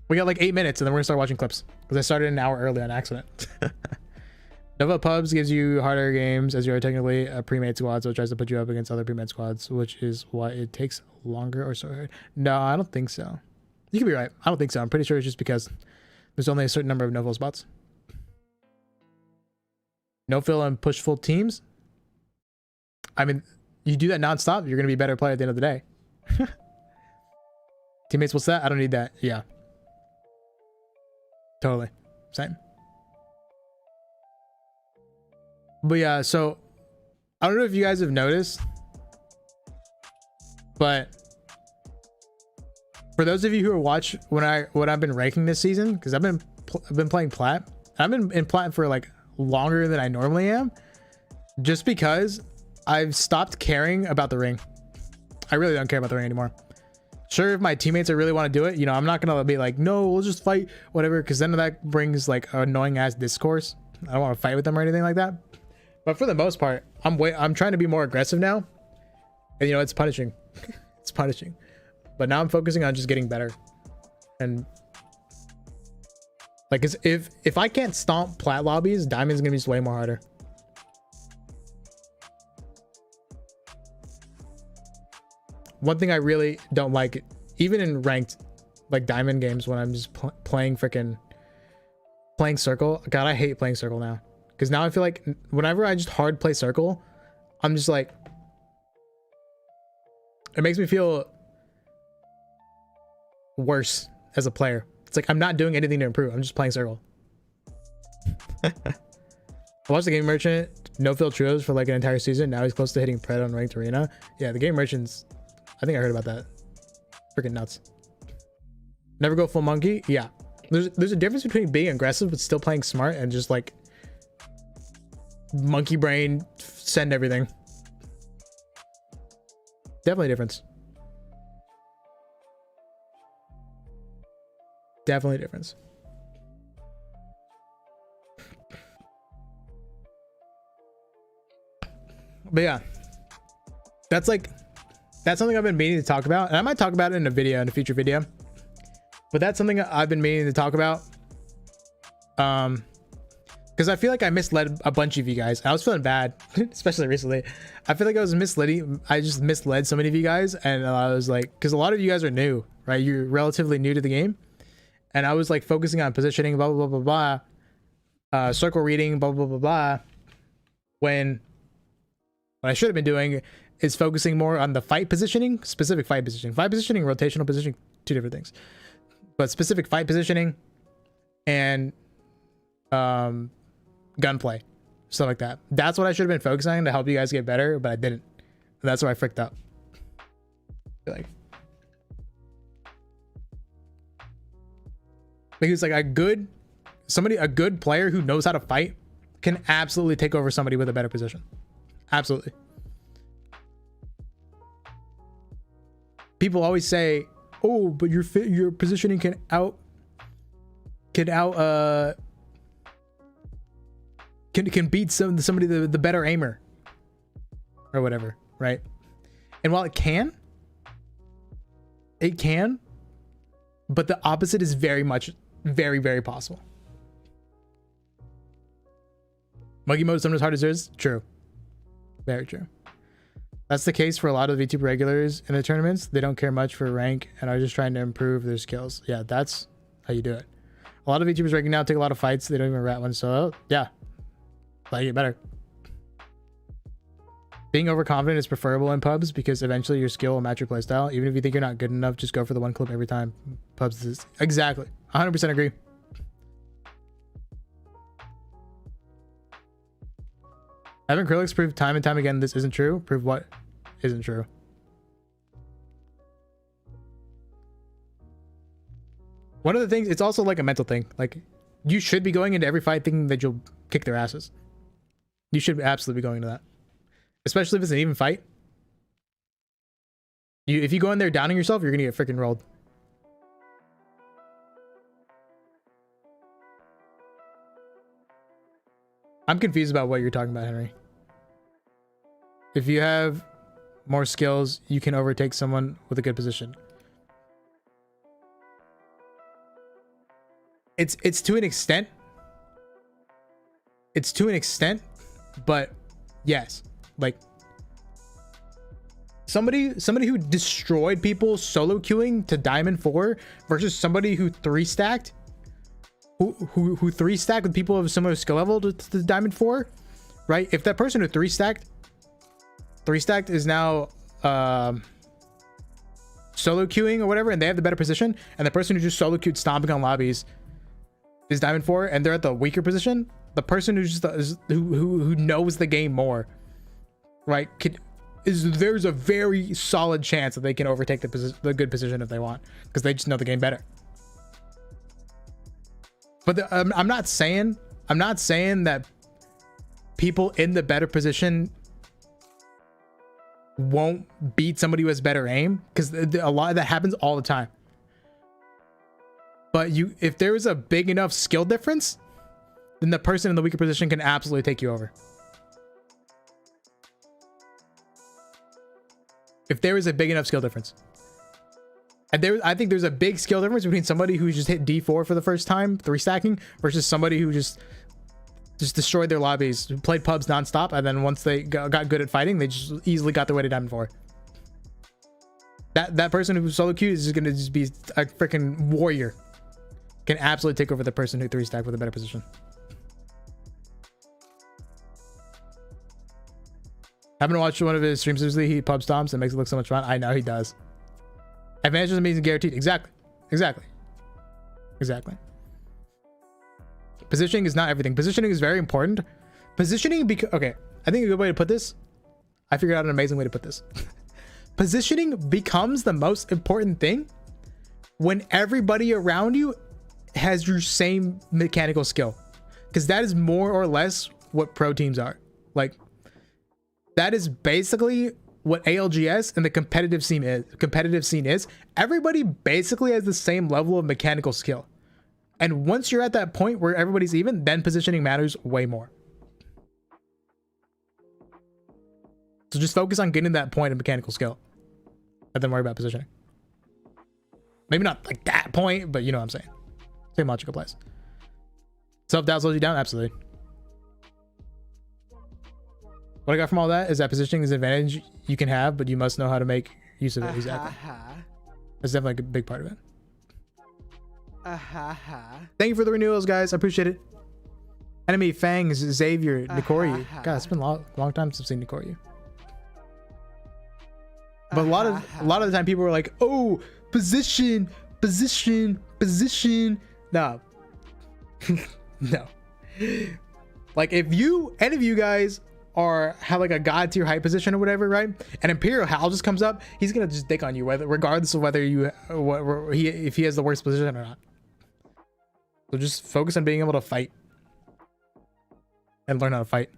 We got like 8 minutes and then we're gonna start watching clips because I started an hour early on accident. Nova Pubs gives you harder games as you are technically a pre-made squad, so it tries to put you up against other pre-made squads, which is why it takes longer or so hard. No, I don't think so. You could be right. I don't think so. I'm pretty sure it's just because there's only a certain number of no-fill spots. No-fill and push-full teams. I mean, you do that non-stop, you're going to be a better player at the end of the day. Teammates, what's that? I don't need that. Yeah. Totally. Same. But yeah, so I don't know if you guys have noticed, But for those of you who are watch when I've been ranking this season, because I've been playing plat. I've been in plat for like longer than I normally am, just because I've stopped caring about the ring. I really don't care about the ring anymore. Sure, if my teammates really want to do it, you know, I'm not gonna be like, no, we'll just fight, whatever, because then that brings like annoying ass discourse. I don't want to fight with them or anything like that. But for the most part, I'm trying to be more aggressive now, and you know, it's punishing. It's punishing. But now I'm focusing on just getting better. And like, if I can't stomp plat lobbies, diamond's gonna be just way more harder. One thing I really don't like, even in ranked like diamond games, when I'm just playing circle. God, I hate playing circle now, because now I feel like whenever I just hard play circle, I'm just like, it makes me feel worse as a player. It's like I'm not doing anything to improve. I'm just playing circle. I watched the game merchant no fill trios for like an entire season. Now he's close to hitting pred on ranked arena. Yeah, the game merchant's, I think I heard about that. Freaking nuts. Never go full monkey. Yeah, there's a difference between being aggressive but still playing smart and just like monkey brain, send everything. Definitely a difference. Definitely a difference. But yeah, that's something I've been meaning to talk about, and I might talk about it in a future video. But that's something I've been meaning to talk about, because I feel like I misled a bunch of you guys. I was feeling bad, especially recently. I feel like I was misleading. I just misled so many of you guys, and I was like, because a lot of you guys are new, right? You're relatively new to the game, and I was like focusing on positioning, blah blah blah blah blah, circle reading, blah blah blah blah. When what I should have been doing is focusing more on the fight positioning, specific fight positioning. Fight positioning, rotational positioning, two different things. But specific fight positioning and gunplay, stuff like that. That's what I should have been focusing on to help you guys get better, but I didn't. And that's why I fricked up. Because like a good player who knows how to fight can absolutely take over somebody with a better position. Absolutely. People always say, oh, but your positioning can beat somebody the better aimer or whatever, right? And while it can, but the opposite is very very possible. Monkey mode is sometimes hard as it is. True. Very true. That's the case for a lot of VTuber regulars in the tournaments. They don't care much for rank and are just trying to improve their skills. Yeah, that's how you do it. A lot of VTubers ranking now take a lot of fights. They don't even rat one solo. Yeah, I get better. Being overconfident is preferable in pubs because eventually your skill will match your playstyle. Even if you think you're not good enough, just go for the one clip every time. Pubs is exactly 100% agree. Haven't Krillix proved time and time again this isn't true? Prove what isn't true? One of the things, it's also like a mental thing. Like, you should be going into every fight thinking that you'll kick their asses. You should absolutely be going to that. Especially if it's an even fight. If you go in there downing yourself, you're gonna get freaking rolled. I'm confused about what you're talking about, Henry. If you have more skills, you can overtake someone with a good position. It's to an extent. It's to an extent, but yes, like somebody who destroyed people solo queuing to Diamond 4 versus somebody who three stacked with people of similar skill level to Diamond 4, right? If that person who three stacked is now solo queuing or whatever, and they have the better position, and the person who just solo queued stomping on lobbies is Diamond 4 and they're at the weaker position, the person who just who knows the game more, right, there's a very solid chance that they can overtake the good position if they want, because they just know the game better. But I'm not saying that people in the better position won't beat somebody who has better aim, because a lot of that happens all the time. But if there is a big enough skill difference, then the person in the weaker position can absolutely take you over. If there is a big enough skill difference. And I think there's a big skill difference between somebody who just hit D4 for the first time, 3 stacking, versus somebody who just destroyed their lobbies, who played pubs nonstop, and then once they got good at fighting, they just easily got their way to Diamond 4. That person who's solo queued is just gonna just be a freaking warrior. Can absolutely take over the person who 3 stacked with a better position. Haven't watched one of his streams recently. He pub stomps and makes it look so much fun. I know he does. Advantage is amazing, guaranteed. Exactly. Positioning is not everything. Positioning is very important. Positioning, okay, I think a good way to put this, I figured out an amazing way to put this. Positioning becomes the most important thing when everybody around you has your same mechanical skill, because that is more or less what pro teams are. Like, that is basically what ALGS and the competitive scene is. Everybody basically has the same level of mechanical skill. And once you're at that point where everybody's even, then positioning matters way more. So just focus on getting that point of mechanical skill, and then worry about positioning. Maybe not like that point, but you know what I'm saying. Same logic applies. Self-doubt slows you down? Absolutely. What I got from all that is that positioning is an advantage you can have, but you must know how to make use of it. Exactly. That's definitely a big part of it. Thank you for the renewals, guys. I appreciate it. Enemy, Fangs, Xavier, Nikoryu. God, it's been a long time since I've seen Nikoryu. But a lot of the time people were like, oh, position. No. No. Like, if any of you guys have like a god tier height position or whatever, right? And Imperial Hal just comes up, he's gonna just dick on you, regardless of whether if he has the worst position or not. So just focus on being able to fight and learn how to fight.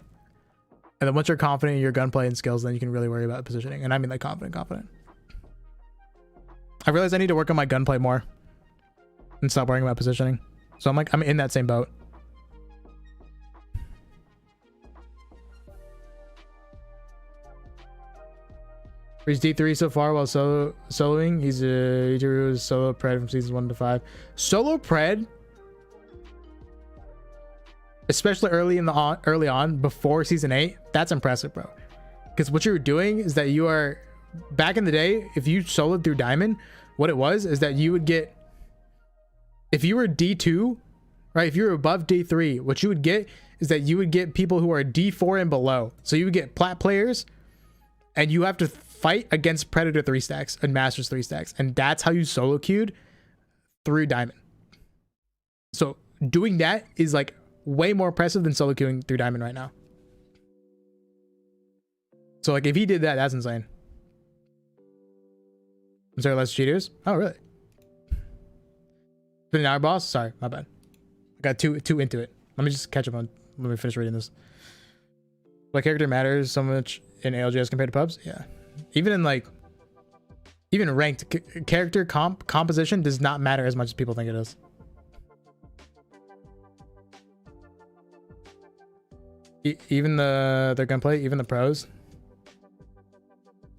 And then once you're confident in your gunplay and skills, then you can really worry about positioning. And I mean like confident. I realized I need to work on my gunplay more and stop worrying about positioning. So I'm in that same boat. He's D3 so far while soloing. He's a solo pred from seasons 1 to 5. Solo pred, especially early on before season 8, that's impressive, bro. Because what you're doing is that you are, back in the day, if you soloed through Diamond, what it was is that you would get, if you were D2, right? If you were above D3, what you would get is that you would get people who are D4 and below. So you would get plat players, and you have to fight against Predator 3 stacks and Masters 3 stacks. And that's how you solo queued through Diamond. So doing that is like way more impressive than solo queuing through Diamond right now. So like if he did that, that's insane. Is there less cheaters? Oh, really? Been an hour, boss? Sorry, my bad. I got too into it. Let me just catch up on, let me finish reading this. What character matters so much in ALGS compared to pubs? Yeah. Even ranked character composition does not matter as much as people think it does. Even their gunplay, even the pros.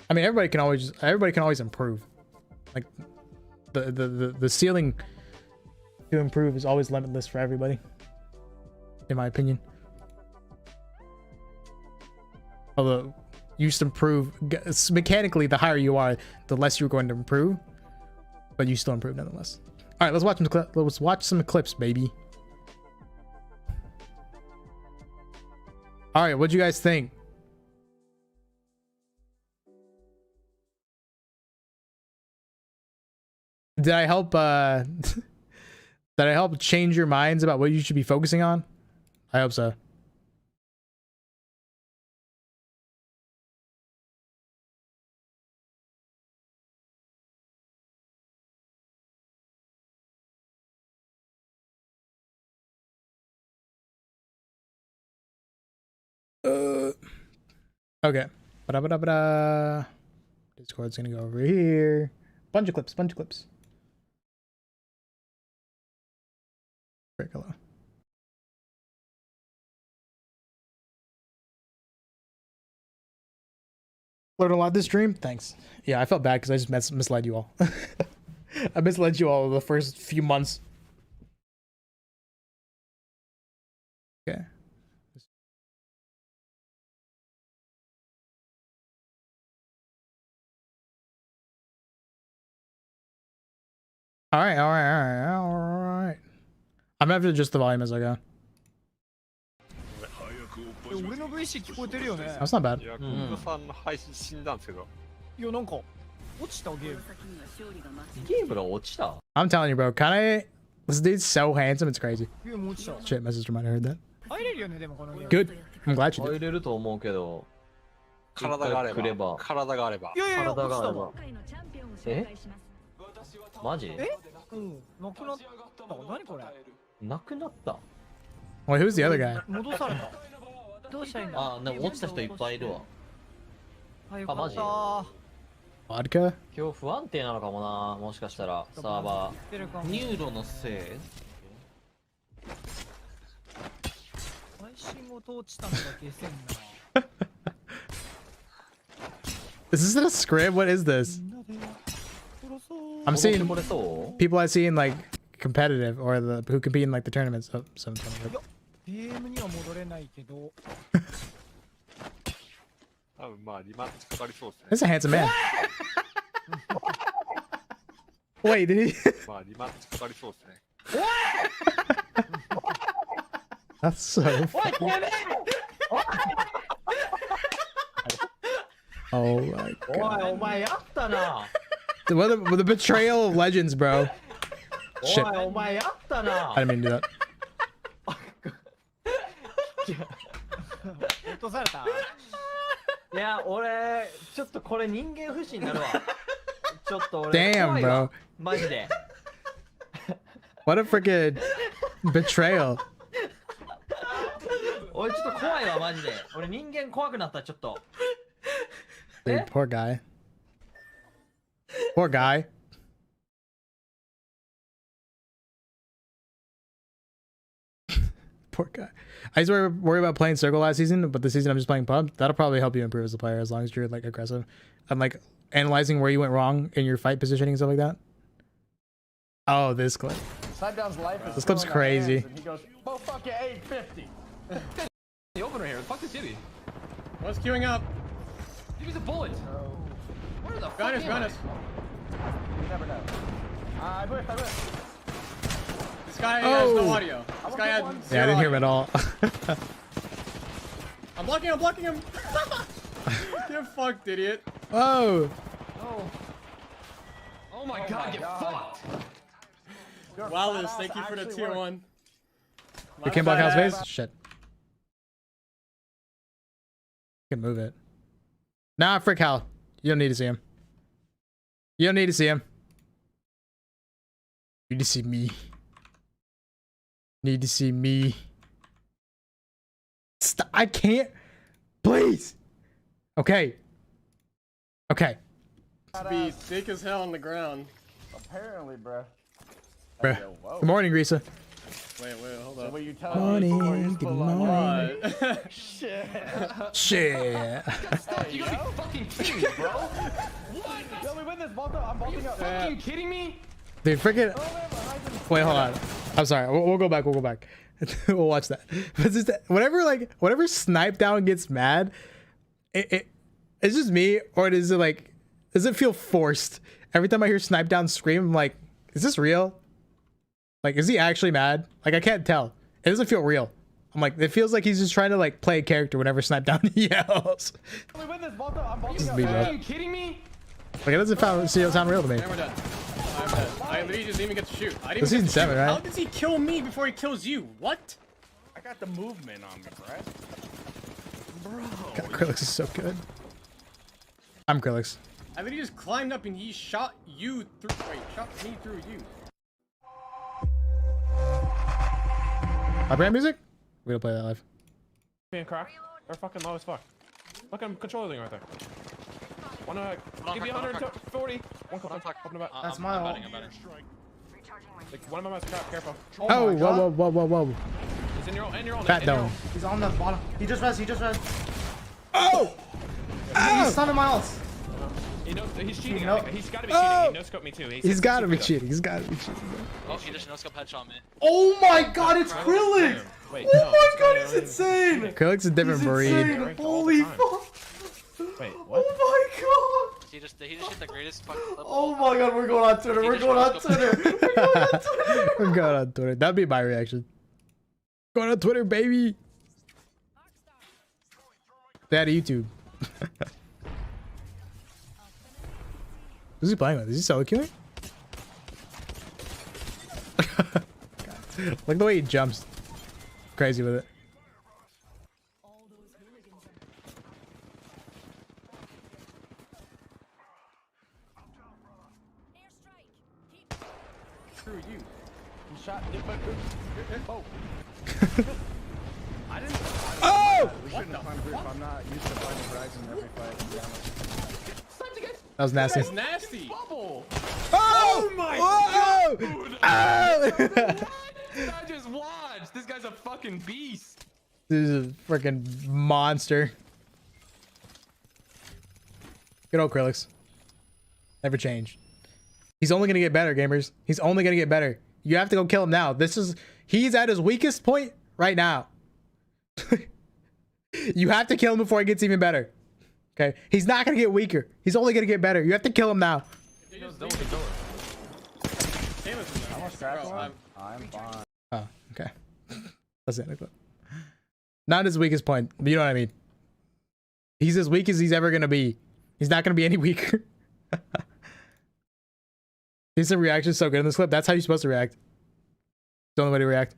I mean, everybody can always improve. Like the ceiling to improve is always limitless for everybody, in my opinion. Although you used to improve mechanically, the higher you are, the less you're going to improve, but you still improve nonetheless. All right, let's watch some clips, baby. All right, what'd you guys think? Did I help did I help change your minds about what you should be focusing on? I hope so. Okay. Ba-da-ba-da-ba-da. Discord's gonna go over here. Bunch of clips. Frick, hello. Learned a lot this stream. Thanks. Yeah, I felt bad because I just misled you all. I misled you all the first few months. Okay. All right. I'm gonna have to adjust the volume as I go. That's not bad. いや、コングさんの配信死んだんですけど。いや、なんか落ちたゲーム。ゲームが落ちた I'm telling you, bro. This dude's so handsome. It's crazy. ゲーム落ちた。 Shit, my sister might have heard that. 入れるよね、でもこのゲーム。 Good. I'm glad you 入 did. れると思うけど体があれ一回来ればば。体があればい。やいや、体があれ落ばえマジちたわ。うん、なくなった。何これ。なくなった Wait, who's the other guy? 戻された。どうしたらいいんだ。あでも落ちた人いっぱいいるわあ、よかマジった。 Vodka? 今日不安定なのかもなもしかしたらサーバ出るかも。ーニューロのせい配信ごと落ちたのが消せんな。 Is this a script? What is this? みんなで殺そう。 I'm seeing 漏れそう people I see in like competitive or who compete in like the tournaments. Oh, 720. ゲームには戻れないけど。多分まあリマッチかかりそうです This ね。is a handsome man. Wait, did he? まあリマッチかかりそうですね。 That's so. おいやべえ Oh my おい god. お前やったな The betrayal of legends, bro. お Shit. いお前やったな I didn't mean to do that. 落とされた。いや俺ちょっとこれ人間不信になるわちょっと俺 Damn, 怖いわ bro. マジで What a freaking betrayal. 俺ちょっと怖いわマジで俺人間怖くなったちょっと Dude, poor guy. Poor guy. Poor guy. I used to worry about playing circle last season, but this season I'm just playing pub. That'll probably help you improve as a player as long as you're like aggressive and like analyzing where you went wrong in your fight positioning and stuff like that. Oh, this clip. This clip's crazy. He goes, "Oh fuck it, 850." The opener here. Fuck this Gibby. What's queuing up? Gibby's a bullet. Where the fuck Gunners, am gunners. I? You never know. I wish. This guy Oh. has no audio. This guy had Yeah, I didn't hear him at all. I'm blocking him. Get fucked, idiot. Whoa. Oh my god, get fucked. Wallace, thank you for the tier 1. You can't block Hal's face? Shit. You can move it. Nah, frick Hal. You don't need to see him. You don't need to see him. You need to see me. Need to see me. Stop. I can't. Please. Okay. Okay. Be thick as hell on the ground. Apparently, bruh. Bruh. Good morning, Grisa. Wait, hold up. What you tell Morning, me before you good spill morning. What? Shit. Shit. You gotta be fucking kidding me, bro. Yo, we win this. Vault up. I'm vaulting up. Fucking kidding me? Dude, freaking. Wait, hold on. I'm sorry. We'll go back. We'll go back. We'll watch that. But just whenever Snipe Down gets mad, it's just me, or does it feel forced? Every time I hear Snipe Down scream, I'm like, is this real? Like, is he actually mad? Like, I can't tell. It doesn't feel real. I'm like, it feels like he's just trying to like play a character whenever Snipe Down yells. We win this. Vault up. I'm vaulting This is up. me, Are bro. you kidding me? Like, it doesn't sound real to me. And we're done. I'm dead. I literally just didn't even get to shoot. I didn't This even is get to seven, shoot. right? How does he kill me before he kills you? What? I got the movement on me, bruh. God, Krillix is so good. I'm Krillix. I literally just climbed up and he shot you through. Wait, shot me through you. My brand music? We don't play that live. Being cracked. are fucking low as fuck. Look, I'm controlling right there. One give me 140. One clip. Open the back. That's my ult. Like, one of my mouse crap, careful. Oh, my God. whoa. He's in your ult, and your ult. Fat dome. He's on the bottom. He just res. Oh! He's stunned my ult. He knows, he's cheating. No. He's gotta be cheating. He no-scoped me too. He's gotta be cheating. He's gotta be cheating. Oh, he just no-scope headshot me. Oh my God, it's Krillin! Wait, Oh no, my this God, guy he's only- insane! Krillix a different He's breed. insane. Holy fuck! Wait, what? Oh my God! He just hit the greatest fucking clip. Oh my God, we're going on Twitter. We're going on Twitter. We're going on Twitter. We're going on Twitter. That'd be my reaction. Going on Twitter, baby. They had a YouTube. Who's he playing with? Is he solo queuing? Look the way he jumps. Crazy with it. Screw you. You shot it, but oh. I didn't. Oh! We shouldn't have climbed group. I'm not used to fighting Horizon every fight. to be honest. That was nasty. That's nasty. Bubble. Oh my God! I just watched. This guy's a fucking beast. This is a freaking monster. Good old Krillix. Never change. He's only gonna get better, gamers. He's only gonna get better. You have to go kill him now. He's at his weakest point right now. You have to kill him before he gets even better. Okay? He's not gonna get weaker. He's only gonna get better. You have to kill him now. I'm a scratch one. I'm fine. Oh, okay. That's it. Not his weakest point, but you know what I mean. He's as weak as he's ever gonna be. He's not gonna be any weaker. His reaction is so good in this clip. That's how you're supposed to react. The only way to react.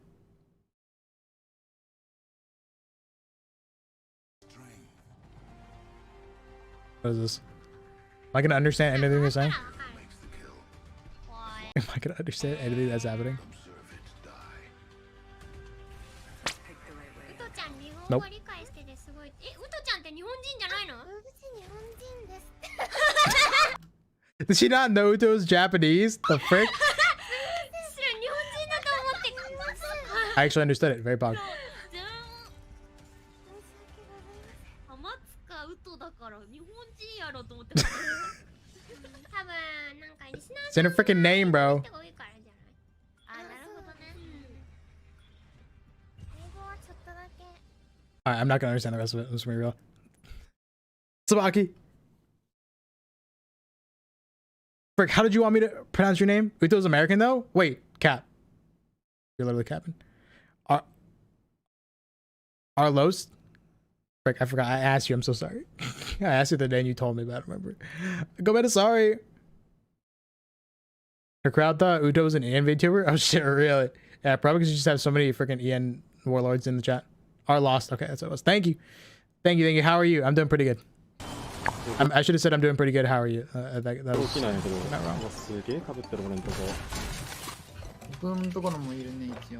What is this? Am I gonna understand anything you're saying? Am I gonna understand anything that's happening? Nope. Did she not know Uto's Japanese? The frick? I actually understood it. Very pog. It's in her freaking name, bro. Alright, I'm not gonna understand the rest of it. I'm just gonna be real. Tsubaki. Frick, how did you want me to pronounce your name? Uto's American though? Wait, Cap. You're literally capping. Arlos? Frick, I forgot. I asked you. I'm so sorry. I asked you the day and you told me, but I don't remember. Go better, sorry. The crowd thought Uto was an EN VTuber? Oh shit, really? Yeah, probably because you just have so many freaking EN warlords in the chat. Are lost. Okay, that's what it was. Thank you. Thank you. How are you? I'm doing pretty good. I should have said I'm doing pretty good. How are you? That was not wrong. すげえ被ってる俺のとこ。僕のところもいるね一応。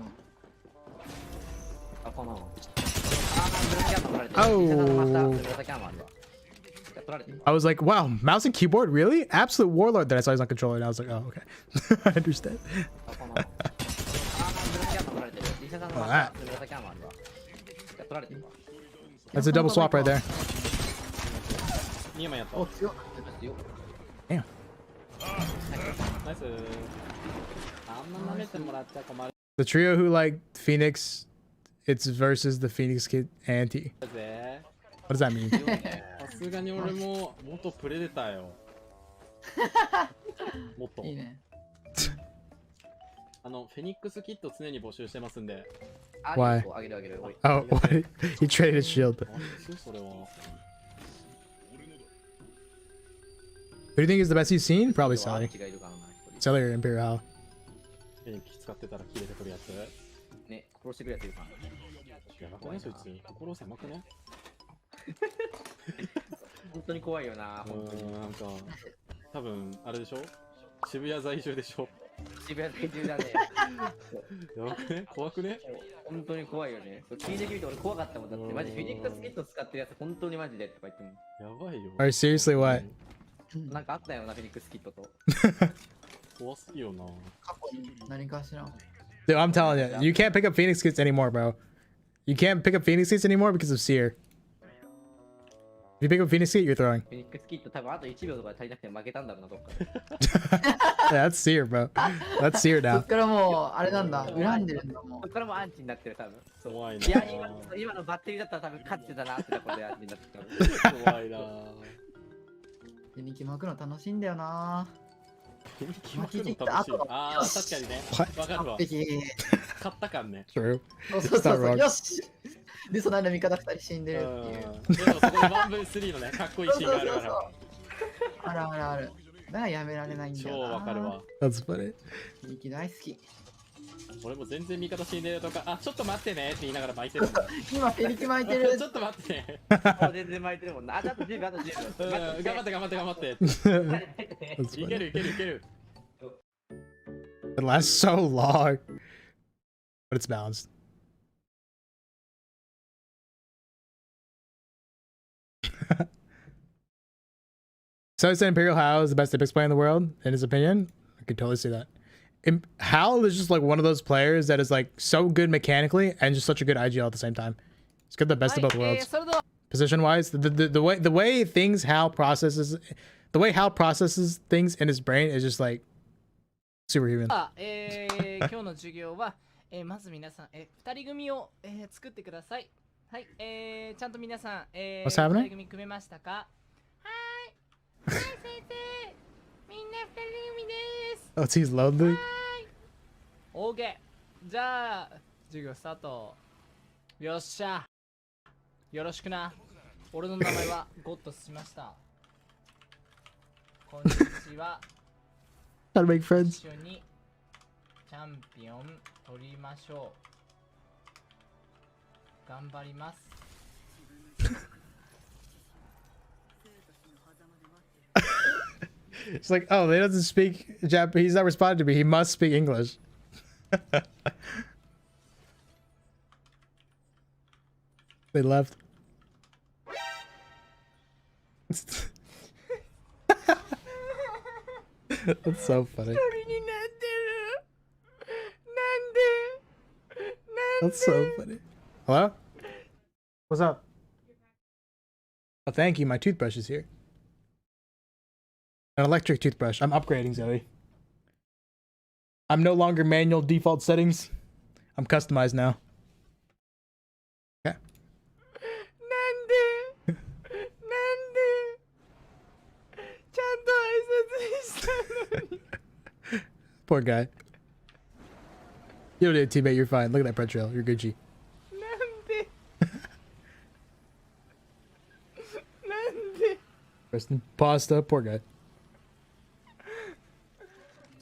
Oh. I was like, wow, mouse and keyboard? Really? Absolute warlord. Then I saw he's on controller and I was like, oh, okay. I understand. Oh, that. That's a double swap right there. Damn. The trio who like Phoenix, it's versus the Phoenix Kid anti. What does that mean? さすがに俺も元プレデターよ。元。いいね。フェニックスキット常に募集してますんで。Why? Oh, he traded his shield. それは。Who do you think is the best you've seen? Probably Sally. Sally or Imperial. フェニックス使ってたら切れてくるやつ。ね、殺してくれっていうか。やばくないそいつ。心狭くね。本当に怖いよな。本当に。なんか多分あれでしょ。渋谷在住でしょ。渋谷在住だね。やばくね怖くね本当に怖いよね。そう聞いてみて俺怖かったもんだって。マジフィニックスキット使ってるやつ本当にマジでとか言っても。やばいよ。 Are you seriously what? なんかあったよな、フィニックスキットと。怖すぎよな。過去に何かしら。 Dude, I'm telling you, you can't pick up Phoenix kits anymore, bro. You can't pick up Phoenix kits anymore because of Seer. If you pick up Phoenix kit, you're throwing. フィニックスキット多分あと1秒とか足りなくて負けたんだろうな、どっか。Yeah, that's Seer, bro. That's Seer そ now. っからもう、あれなんだ。恨んでるんだもんそ。っからもうアンチになってる、多分。怖いな。いや、今のバッテリーだったら多分勝ってたなってところでアンチになってる。怖いな。手に気巻くの楽しいんだよな。手に気巻くの楽しい。ああ、確かにね。わかるわ。完璧。勝った感ね。 True. そうそうそう It's not そう。 wrong. よしで、その間味方2人死んでるっていう。でもそこで 1v3 のね、かっこいいシーンがあるから。あるあるある。だからやめられないんだよ超な。わかるわ。 That's funny. ミキ大好き。俺も全然味方死んでるとか、あ、ちょっと待ってねって言いながら巻いてる。今、ペリキ巻いてるち。ょっと待ってね。もう全然巻いてるもんな。あと10秒、あと10秒。頑張って頑張って頑張って。 That's いけ funny. るいけるいける。 It lasts so long, but it's balanced. So it's Imperial Hao is the best Apex player in the world, in his opinion. I could totally see that. Hao is just like one of those players that is like so good mechanically and just such a good IGL at the same time. He's got the best of both worlds. Position wise, the way things Hao processes, the way Hao processes things in his brain is just like superhuman. 今日の授業は、まず皆さん、2人組を、作ってください。はい、ちゃんと皆さん、What's happening? 2人組組めましたか？はーい。はい、先生。みんな2人組です。 Oh, he's lonely. OK。じゃあ、授業スタート。よっしゃ。よろしくな。俺の名前はゴッドしました。こんにちは。 How to make friends. 一緒にチャンピオン取りましょう。頑張ります。It's like, oh, he doesn't speak Japanese. He's not responding to me. He must speak English. They left. That's so funny. That's so funny. Hello? What's up? Oh, thank you. My toothbrush is here. An electric toothbrush. I'm upgrading, Zoe. I'm no longer manual default settings. I'm customized now. Okay. Poor guy. You don't need a teammate, you're fine. Look at that bread trail. You're Gucci. Preston. Pasta. Poor guy.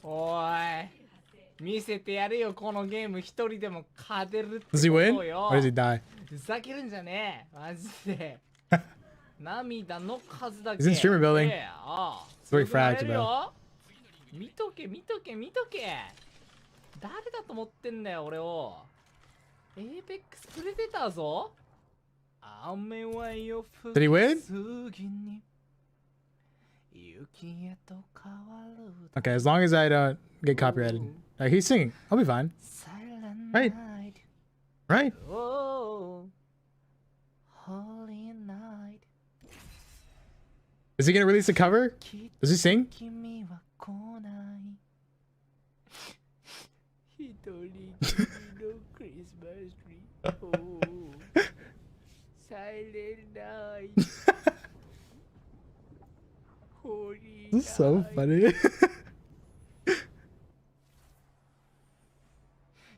おい、見せてやるよ、このゲーム一人でも勝てるってこ Does he と win? よ。 Or does he die? ふざけるんじゃねえ、マジで。涙の数だけ。 He's in streamer building. ああ、 It's very 強くなれ fracked, るよ。見とけ、見とけ、見とけ。誰だと思ってんだよ、俺を。エーペックスプレデターぞ。雨は夜 Did he win? 過ぎに雪へと変わる。 Okay, as long as I don't get copyrighted. Like, he's singing. I'll be fine. Right. Right? Oh, holy night. Is he gonna release a cover? Does he sing? 君は来ない一人きりのクリスマスツリー。サイレンナイト。This is so funny.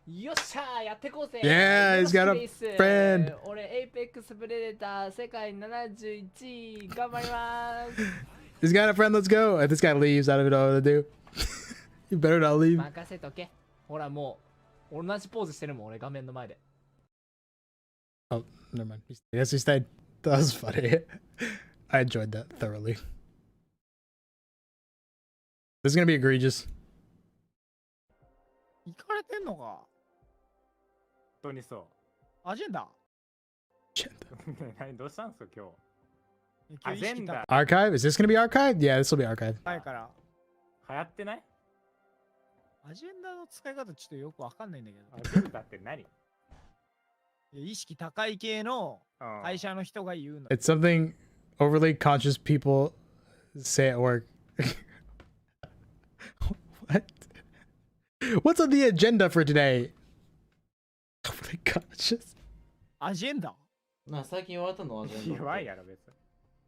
よっしゃー、やってこうぜ。 Yeah, he's got a friend. 俺、エイペックスプレデター世界71位。頑張ります。 He's got a friend. Let's go. If this guy leaves, I don't know what to do. You better not leave. 任せとけ。ほら、もう、同じポーズしてるもん、俺、画面の前で。 Oh, never mind. Yes, he stayed. That was funny. I enjoyed that thoroughly. This is gonna be egregious. 行かれてんのか。当にそアジェンダ。う。何どうしたんすか今日。今日意識アジェンダ Archive? Is this gonna be archived? Yeah, this will be archived. 高いから。流行ってない？アジェンダの使い方ちょっとよくわかんないんだけど。アジェンダって何？いや意識高い系のうん会社の人が言うの。 It's something overly conscious people say at work. What? What's on the agenda for today? Overly conscious. アジェンダ。なあ最近言われたのは弱いやろ別に。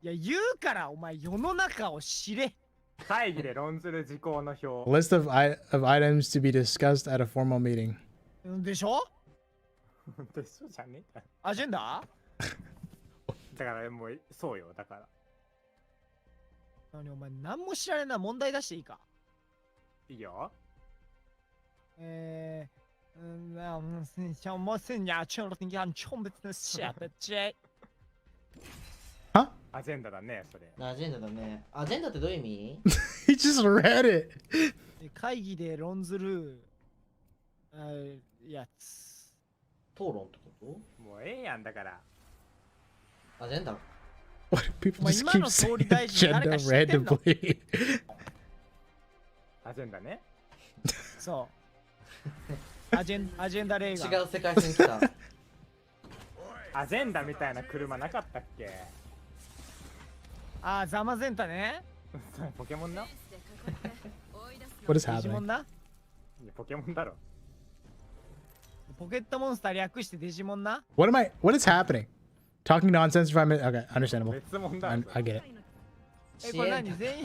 いや言うからお前世の中を知れ。会議で論ずる事項の表。 List of items to be discussed at a formal meeting. でしょ？でしょじゃねえか。アジェンダ？だからもうそうよだから。何お前何も知られない問題出していいか。いいよ。那我们像我是nhà圈了，你看冲的那下的 J。アジェンダだねそれ。アジェンダだね。アジェンダってどういう意味？ He just read it. 会議で論ずるやつ。討論ってこもうええやんだから。と？アジェンダ。 Why do people Well, just you keep might saying as well die, agenda誰か知ってんの？ randomly? アジェンダね。そう。アジェンダレーガン。違う世界線来た。アジェンダみたいな車なかったっけ？あー、ザマゼンタね。ポケモンな？い What is デジモ happening? ンな。やポケモンだろ。ポケットモンスター略してデジモンな。 What is happening? Talking nonsense for a minute? Okay, understandable. 別物だ I, ろ。 I get it. これ何全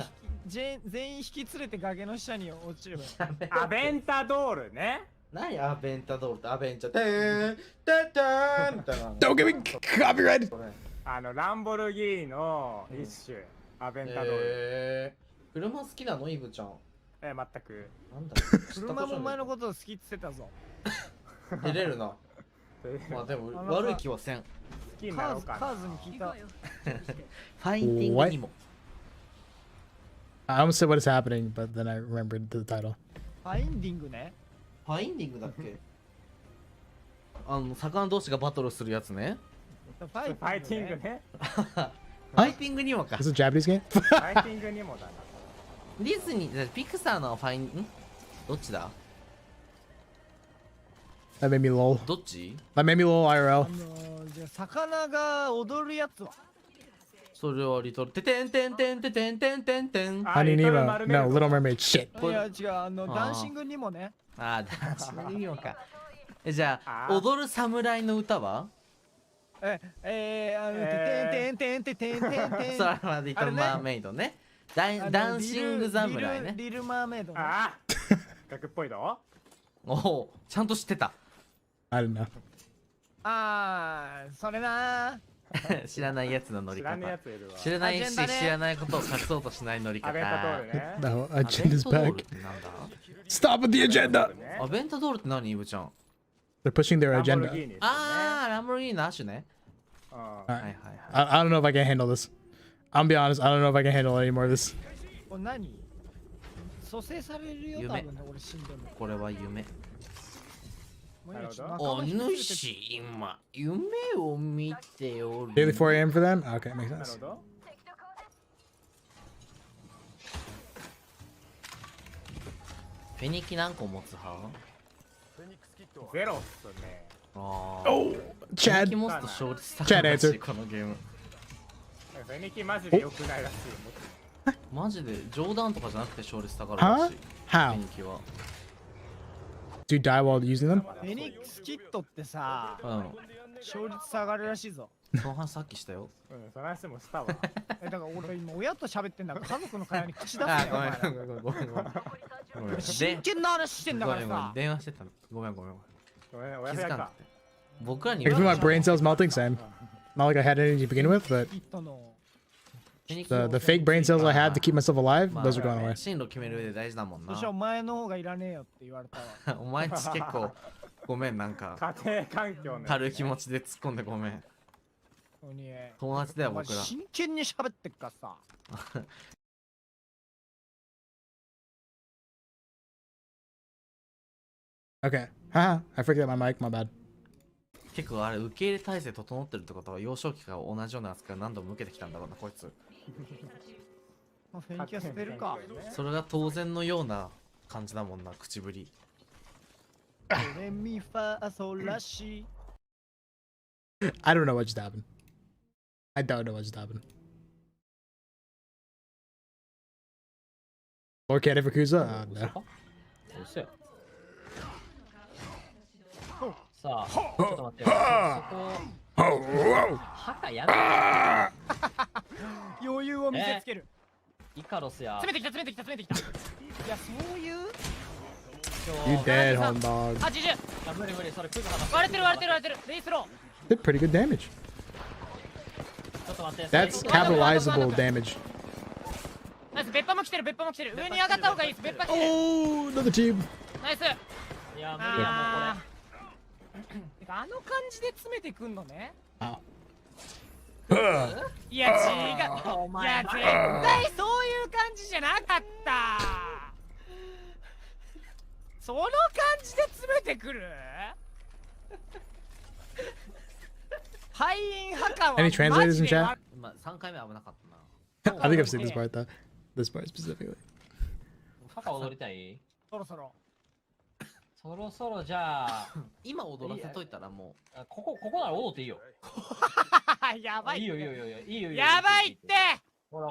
員引き連れて崖の下に落ちればいい。アベンタドールね。何アベンタドールってアベンチャー。てーんてってーんみたいな。 Don't give me copyright. これランボルギーニの一種、アベンタドール。車好きなのイブちゃん。全く。なんだ車もお前のことを好きって言ってたぞ。出れるな。好まあでも悪い気はせん。きになろうかな。カーズに聞いた。ファインディングにも。 I almost said what is happening, but then I remembered the title. ファインディングね。ファインディングだっけ？魚同士がバトルするやつね。フファイティングね。ファイティングにもか。 Is it a Japanese game? ファイティングにもだな。ディズニー、ピクサーのファイン、どっちだ？ That made me lol. どっち？ That made me lol IRL. じゃあ魚が踊るやつは。それはリトルててんてんてんてんてんてんてんてん。Honey Nemo. No, Little Mermaid. Shit. いや違うダンシングにもね。ああ、ダンシングにもか。じゃあ、あー踊る侍の歌は？てんてんてんてんてんてんてん。それはリトルマーメイドね。ダンシング侍ね。リルマーメイドね。ああ学っぽいの？おお、ちゃんと知ってた。I don't know. あー、それな知らないやつの乗り方知らねえや。ついるわ。知らないし、アジェンダね知らないことを隠そうとしない乗り方。アベンタドールね。 No, アベン agenda's タドール back. ってなんだ？ Stop with the agenda. ねアベンタドールって何イブちゃん？ They're pushing their ランボルギー agenda. ニですよね。ああ、ランボルギーニの亜種ね。うんはいはいはい。 I don't know if I can handle this. I'm be honest. I don't know if I can handle any more of this. これ何蘇生されるよ、多夢分ね、俺死んでも。これは夢。もう今ちょっとなる仲お間引き連れて主、今、夢を見ておる。 Daily 4 a.m. for them? Okay, makes なる sense. ほど。フェニキ何個持つ派？ゼロっすね。ああ。 Oh, フェニ Chad. キ持つと勝率高 Chad いらしい answer. このゲーム。フェニキマジで良くないらしい。マジで冗談とかじゃなくて勝率高いら Huh? しい。フェ How? ニキは。 Do you die while using them? フェニックスキットってさ、うん。勝率下がるらしいぞ。その話さっきしたよ。うん、その話もしたわ。だから俺今親と喋ってんだから家族の会話に口出すあなよ。お前らごめんごめんごめんごめん。ごめん真剣な話してんだごめんごめんからさ。電話してたの。ごめんごめん。ごめん、お気やすやかづかなく。て。僕らに Maybe my brain cells melting, same. Not like I had any to begin with, but キットの。 the fake brain cells I had to keep myself alive, まあ those are going away. 進路決める上で大事だもんなそした。らお前の方がいらねえよって言われたわ。お前んち結構ごめんなんか家庭環境の。軽い気持ちで突っ込んでごめん。本当に友達だよお前僕ら。真剣に喋ってっからさ。Okay. Haha. I forget my mic. My bad. 結構あれ受け入れ体制整ってるってことは幼少期から同じような扱いを何度も受けてきたんだろうなこいつ。フェンキャスペルか。それが当然のような感じだもんな口ぶり。レミファソラシ。I don't know what just happened. I don't know what just happened. Lord Cat Yakuza? No. うせさあ、ちょっと待ってよ。そこ、墓やめ余裕を見せつける。イカロスや。詰めてきた。いや、そういう。You dead, home dog. 80。いや無理無理、それクイズ話割れてる。レイスロー。 Did pretty good damage. ちょっと待って。 That's capitalizable damage. ナイス、別班も来てる。上に上がった方がいいです。別班来てる。 Oh, another team. ナイス。いや、無理や、もうこれ。てかあの感じで詰めてくんのね。あいや違う。いや絶対そういう感じじゃなかった。その感じで詰めてくる。敗因墓は Any translators in chat? まあ3回目危なかったな。 I think I've seen this part though. This part specifically. 墓踊りたい？そろそろじゃあ、今踊らせといたらもここなら踊っていいよ。やばい。いいよ。やばいって。ほら。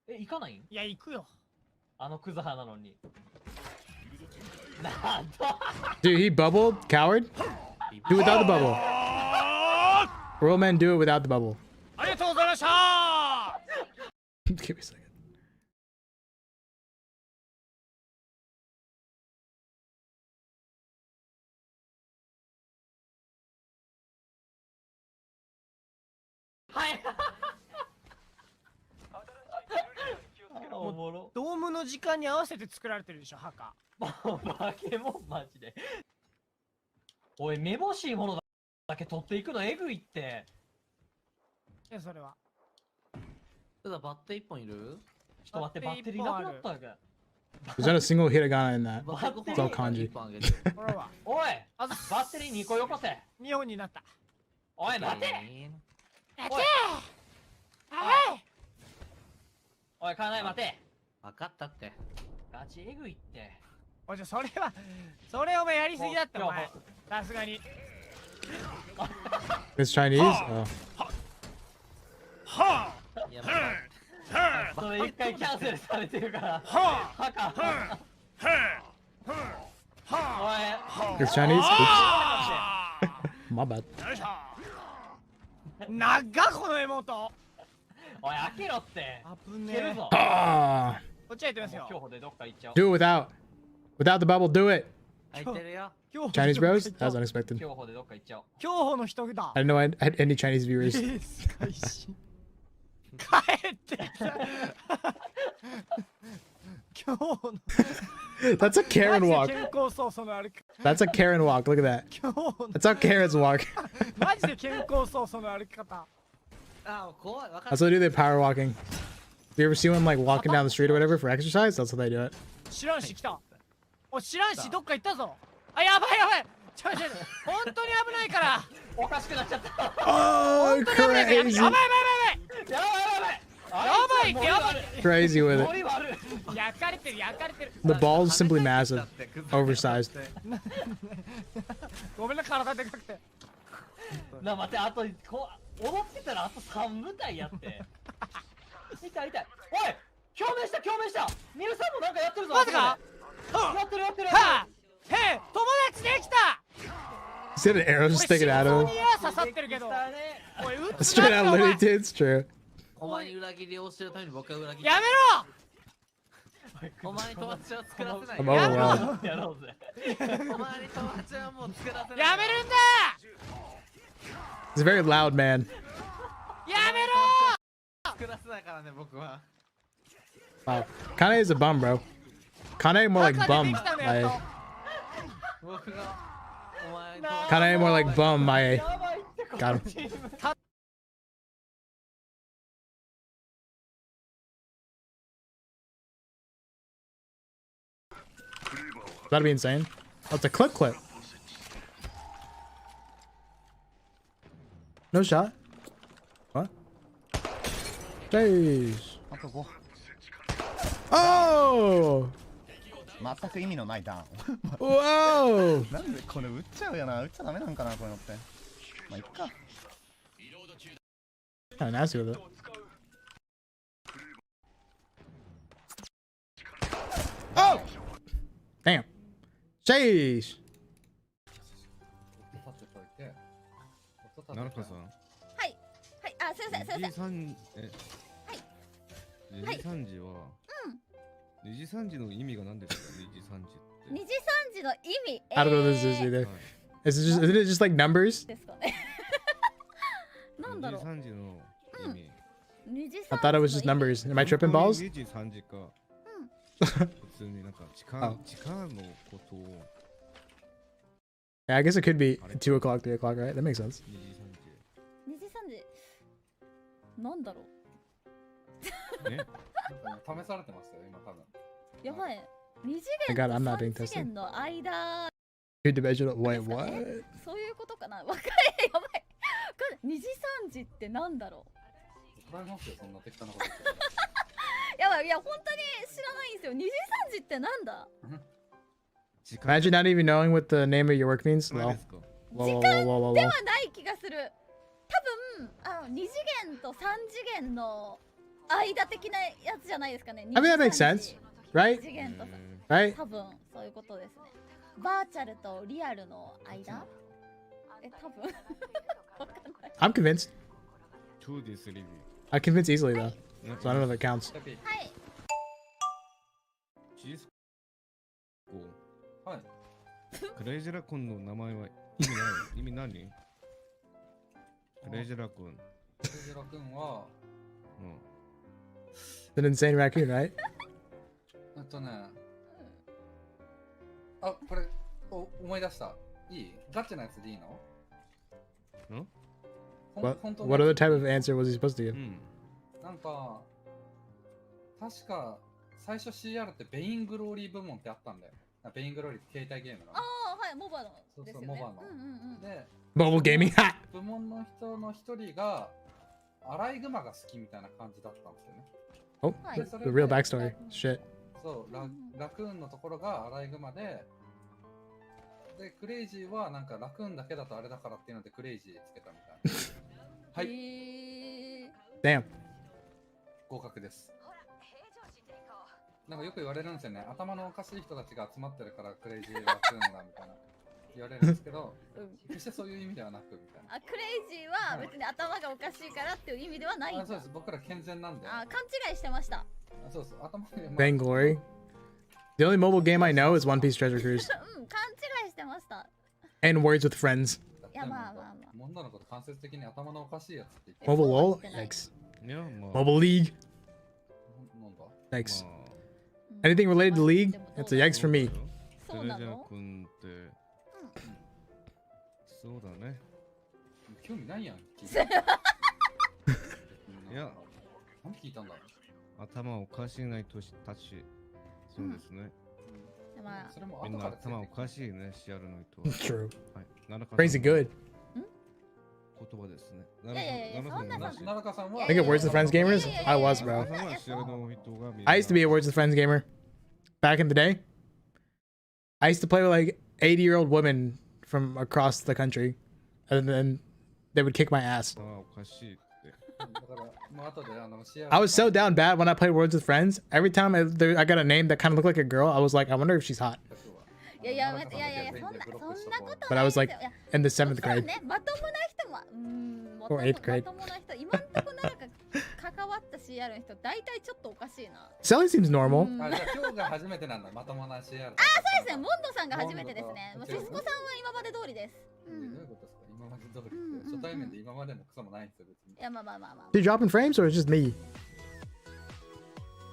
行かないん？いや行くよ。あのクズ派なのに。なんと。 Dude, he bubbled. Coward. Do it without the bubble. Real men do it without the bubble. ありがとうございました。Give me a second. はいおもろ。ドームの時間に合わせて作られてるでしょ墓。バケモンマジで。おい、めぼしいものだけ取っていくのえぐいって。いやそれは。ただバッテ1本いる？ちょっと待って、バッテリーなくなったわけ。 There's not a single hiragana in that. バッテ It's all kanji. 1本あげるよ。これは。おい、バッテリー2個よこせ。2本になった。おい、待て。待て。おい、かなえ待て。分かったって。ガチえぐいって。おい、それお前やりすぎだったお前。さすがに。 It's Chinese? Oh. いやまあそれ一回キャンセルされてるから。墓。おい。 It's Chinese? Oops. My bad. 長っこの妹。おい、開けろって。危ねえ蹴るぞ。 Ah. こっちは行ってますよ。競歩でどっか行っちゃおう。 Do it without the bubble. Do it. 開いてるよ。 Chinese bros? That was unexpected. 競歩でどっか行っちゃおう。競歩の人だ。 I didn't know I had any Chinese viewers. 開始。帰ってきた。競歩の。 That's a Karen マジ walk. で健康操作の歩き。 That's a Karen walk. Look at that. 競歩の。 That's how Karens walk. マジで健康操作の歩き方。あ、怖い。分かっ That's what they do. They power walking. You ever see them like walking down the street or whatever for exercise? That's what they do it. 知らんし来た。お知らんしどっか行ったぞ。あ、やばい。ちょ本当に危ないから。おかしくなっちゃった。 Oh, やばい。 crazy. やばいってやばい。 Crazy with it. 焼かれてる。 The ball's simply massive. Oversized. ごめんな体でかくて。な、待って、あと踊ってたらあと3舞台やって。痛い。おい、共鳴したミルさんもなんかやってるぞ。マジか。やってる。はあ、へえ、友達できた。 See the arrows sticking out of に him? 矢刺さってるけど。おい、撃つ Straight な out お前 Looney Tunes. True. お前に裏切りをしてるために僕は裏切り。やめろ。お前に友達は作らせない。 I'm overwhelmed. やろうぜ。お前に友達はもう作らせない。やめるんだ。 He's a very loud man. やめろ。作らせないからね、僕は。 Wow. Kane is a bum, bro. Kane more like 中 bum. でできたのやっ My 僕がお前に Kane more like bum. My やばいってこ got の him. チーム。 That'd be insane. Oh, it's a clip. No shot. What? Jeez. あと5 Oh! 全く意味のないダウン Whoa! なんでこれ打っちゃうよな打っちゃダメなんかなこういうのってまあいっか Kinda nasty with it. Oh! Damn. Jeez. なるかさん。はいはいあすいませんすいません2時3時は、2時3時の意味が何ですか？2時3時って。2時3時の意味 I don't know what this is either. Isn't it just like numbers? ですかねなんだろう2時3時の意味。 2時 I thought it was just numbers. Am I tripping balls? 2時3時か。普通になんか時間のことを。 Yeah, I guess it could be 2 o'clock, 3 o'clock, right? That makes sense. 2時3時なんだろうえ？試されてましたよ今多分。やばい2次 My 元 God, と I'm not 3 being 次 tested. 元の間 Two-dimensional. Wait, what? そういうことかなわかんないやばい2時3時ってなんだろう怒られますよそんな適当なこと言って。やばいいや本当に知らないんですよ2時3時ってなんだ Imagine not even knowing what the name of your work means. 何 Lol. ですか？ Whoa, whoa, whoa, whoa, で whoa, は whoa. ない気がする多分2次元と3次元の間的なやつじゃないですかね I mean, that makes sense, right? 2次元と Right? 多分そういうことですねバーチャルとリアルの間多分わかんない I'm convinced. 2ですリビ I'm convinced easily though. So I don't know if it counts. はいチーズコはい。クレイジラ君の名前は意味何？クレイジラ君。クレイジラ君はAn insane raccoon, right? あこれ思い出したいいガチなやつでいいの？ What 本当 what other type of answer was he supposed to give? なんか確か最初 CR ってベイングローリー部門ってあったんだよ。ベイングローリーって携帯ゲームの。ああはいモバのそうですよねモバの。うんうんうんで Mobile gaming. Ha! 部門の人の一人がアライグマが好きみたいな感じだったんですよね。 Oh, the real backstory. Shit. そうラクーンのところがアライグマでクレイジーはなんかラクーンだけだとあれだからっていうのでクレイジーつけたみたいな。はい。Damn. 合格です。なんかよく言われるんですよね。頭のおかしい人たちが集まってるからクレイジーラクーンだみたいな言われるんですけど、決してそういう意味ではなくみたいな。あクレイジーは別に頭がおかしいからっていう意味ではないんだ。そうです。僕ら健全なんで。あ勘違いしてました。そうです。頭で。Vainglory. The only mobile game I know is One Piece Treasure Cruise うん勘違いしてました。 and Words with Friends. いやまあまあまあ。モンダのこと間接的に頭のおかしいやつって言って。 Mobile LOL. Yikes. いやまあ Mobile League. なんだ Yikes. Anything related to League? It's a yikes for me. クレイジラ君ってそうだね。興味ないやん。いや何聞いたんだろう。頭おかしいない年たちそうですね。まあそれもみんな後から頭おかしいねシアルの人は。 True. はい。Crazy good. 言葉ですね。いやいやいやそんな奈良さんは I think at Words with Friends gamers? I was, bro. I used to be a Words with Friends gamer back in the day. I used to play with like 80-year-old women from across the country, and then they would kick my ass. おかしいって。 I was so down bad when I played Words with Friends. Every time I got a name that kind of looked like a girl, I was like, I wonder if she's hot. いやいやいやいやそんなこと But I was like in the 7th そう grade ねまともな人もor 8th grade. まともな人今んとこなんか関わった CR の人大体ちょっとおかしいな。 Sally seems normal. あじゃあ今日が初めてなんだ。まともな CR。あそうですねモンドさんが初めてですね。もうシスコさんは今まで通りです。どういうことですか今まで通りって初対面で今までもクソもないんですよ別に。いやまあまあまあまあ。 Do you drop in frames or is it just me?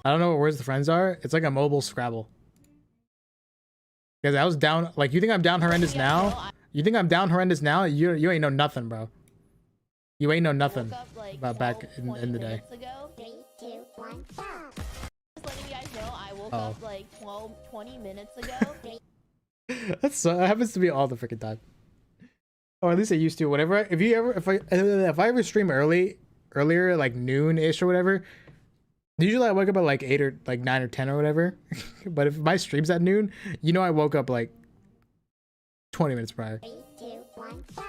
I don't know what Words with Friends are. It's like a mobile Scrabble. Because I was down, like, you think I'm down horrendous now? You think I'm down horrendous now? You ain't know nothing, bro. You ain't know nothing about back in the day. 3, 2, 1, stop. Just letting you guys know, I woke Oh. up like 20 minutes ago. That happens to me all the freaking time. Or at least I used to. Whenever if I ever stream earlier, like noon-ish or whatever, usually I wake up at like 8 or like 9 or 10 or whatever. But if my stream's at noon, you know I woke up like 20 minutes prior. 3, 2, 1, go.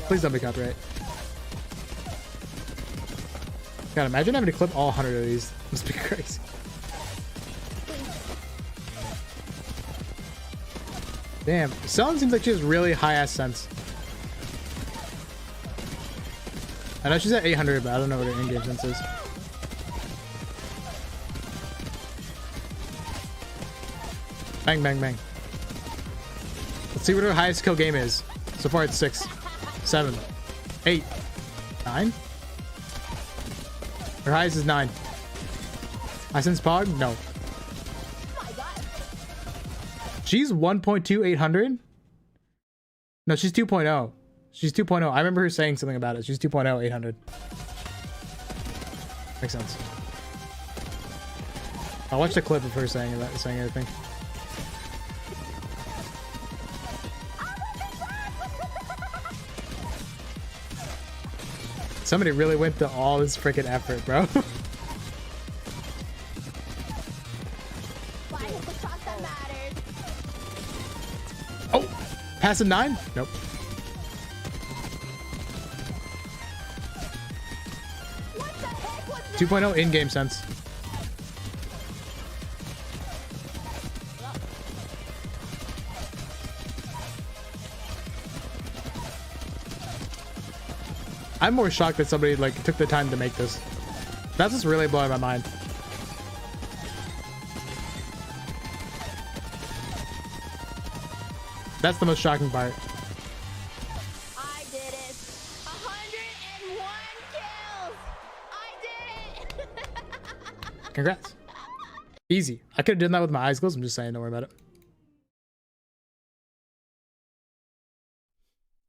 Please don't be copyright. God, imagine having to clip all 100 of these. Must be crazy. Damn, Selene seems like she has really high-ass sense. I know she's at 800, but I don't know what her in-game sense is. Bang, bang, bang. Let's see what her highest kill game is. So far it's 6, 7, 8, 9. Her highest is 9. I sense Pog? No. She's 1.2 800? No, she's 2.0. She's 2.0. I remember her saying something about it. She's 2.0 800. Makes sense. I'll watch the clip of her saying everything. Somebody really went to all this freaking effort, bro. Oh, passive 9? Nope. What 2.0 in-game sense. I'm more shocked that somebody like took the time to make this. That's just really blowing my mind. That's the most shocking part. I did it. 101 kills. I did it. Congrats. Easy. I could have done that with my eyes closed. I'm just saying, don't worry about it.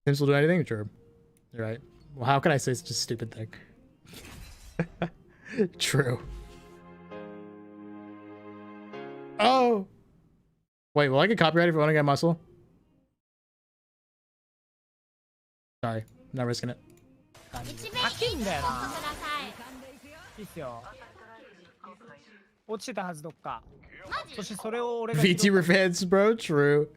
Sims will do anything? True. You're right. Well, how can I say such a stupid thing? True. Oh! Wait, will I get copyrighted if I want to get muscle? Sorry, I'm not risking it. 高いんだよな。いいっすよ。落ちてたはずどっか。そしてそれを俺が VTuber fans, bro, true.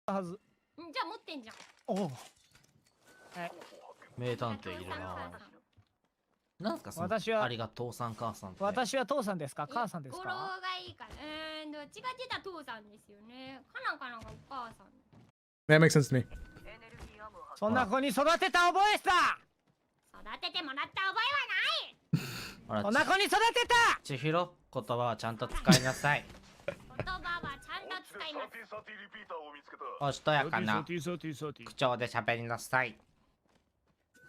はず。じゃあ持ってんじゃん。おお。名探偵いるな。なんすかその私はありが父さん母さんって。私は父さんですか母さんです語呂か。がいいから。どっちが出た父さんですよね。かなかながお母さん。That makes sense to me. そんな子に育てた覚えさ。育ててもらった覚えはない。ほらそんな子に育てた。千尋、言葉はちゃんと使いなさい。言葉はちゃんと使います。おしとやかな口調で喋りなさい。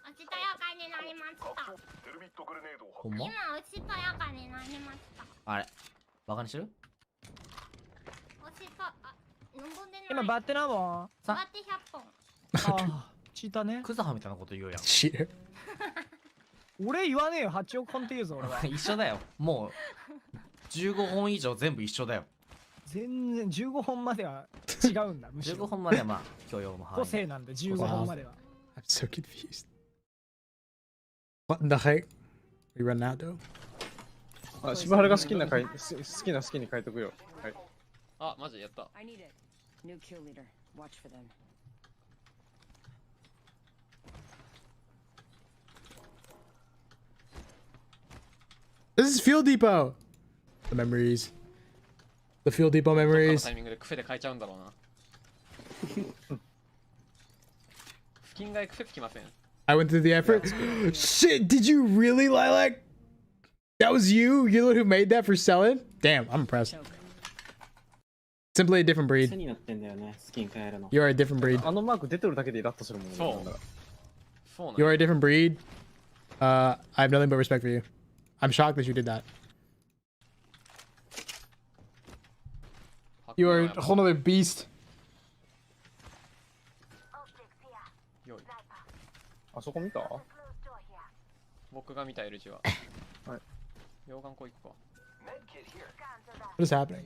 おしとやかになりました。ほんま？今おしとやかになりました。あれ、バカにしてる？おしと登んでない。今バッテナもバッテ100本。ああ、チータね。クザハみたいなこと言うやん。Cheater. 俺言わねえよ。8億本って言うぞ俺は。一緒だよ。もう15本以上全部一緒だよ。全然15本までは違うんだ。むしろ15本まではまあ許容の範囲。個性なんで15本までは。I'm so confused. What the heck? We run out though. あ、柴原が好きな好きに書いとくよ。はい。あ、マジやった。I need it. New kill leader. Watch for them. This is Fuel Depot. The memories. The Fuel Depot どっかの memories. タイミングでクフェで変えちゃうんだろうな。付近外クフェつきません。I went through the effort. Shit, did you really, Lilac? That was you? You're the one who made that for selling? Damn, I'm impressed. Simply a different breed. You are a different breed. あのマーク出てるだけでイラッとするもんね。そうなん You are a different breed. I have nothing but respect for you. I'm shocked that you did that. You are a whole nother beast. あそこ見た？僕が見た L 字は。はい。溶岩湖行くか。 What is happening?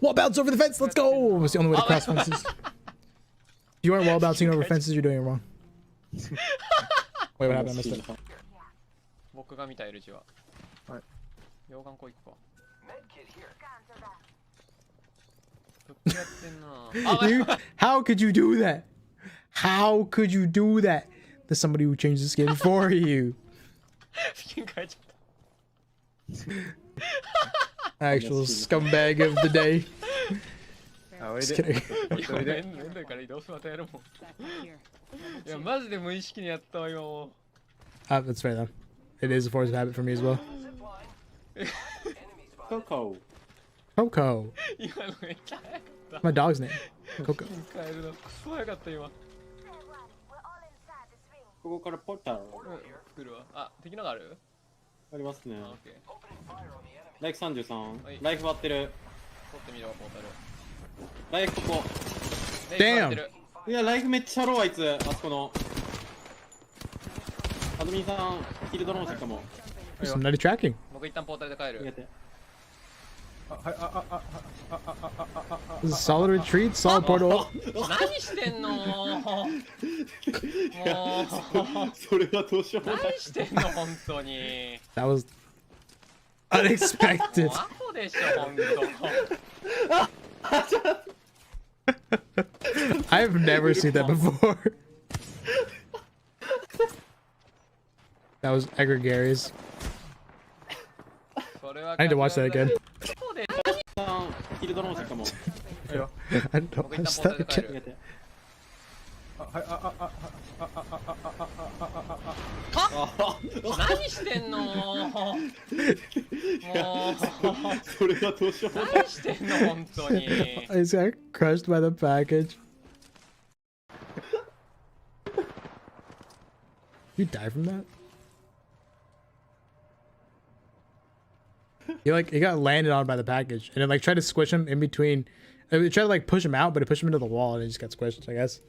Wall bounce over the fence. Let's go. It's the only way to cross fences. If you aren't wall bouncing over fences, you're doing it wrong. Wait, what happened? I missed it. 僕が見た L 字は。はい。溶岩湖行くか。フックやってんな。You, how could you do that? How could you do that? There's somebody who changed the skin for you. スキン変えちゃった。 Actual scumbag of the day. Just kidding. めんどいから移動すまたやるもん。いや、マジで無意識にやったわ、今もう。 That's fair though. It is a force of habit for me as well. Coco. Coco. 今のめっちゃ早かった。 My dog's name. Coco. 変えるのクソ早かった今。ここからポータル作るわ。あ、敵のがある？ありますね。あ、オッケー。ライフ33、はい、ライフ割ってる。取ってみろ、ポータル。ライフここ。Damn! いや、ライフめっちゃローあいつ、あそこの。アドミンさん、ヒルドローンしてかも。Some nutty tracking. 僕一旦ポータルで帰る。This is a solid retreat, solid portal. 何してんのもう。それはどうしようもない。何してんの本当に。That was unexpected. アホでしょ本当。I've never seen that before. That was egregious. I need to watch that again. I need to watch that again. 何してんのもう。それはどうしようもない。何してんの本当に。I just got crushed by the package. You die from that? He got landed on by the package and it like tried to squish him in between. It tried to like push him out, but it pushed him into the wall and he just got squished, I guess.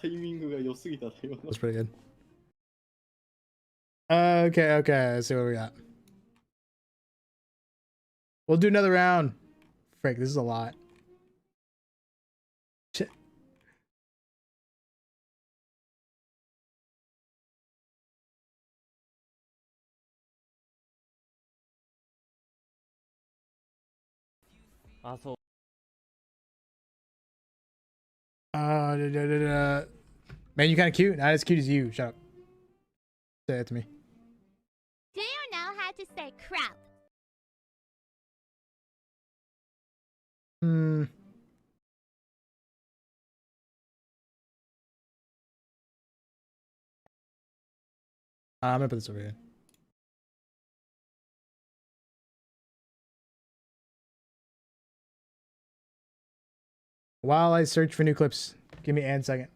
That's pretty good. Okay, let's see what we got. We'll do another round. Frick, this is a lot. Shit. Man, you kind of cute. Not as cute as you. Shut up. Say that to me. Do you know how to say crap? I'm gonna put this over here. While I search for new clips, give me a second.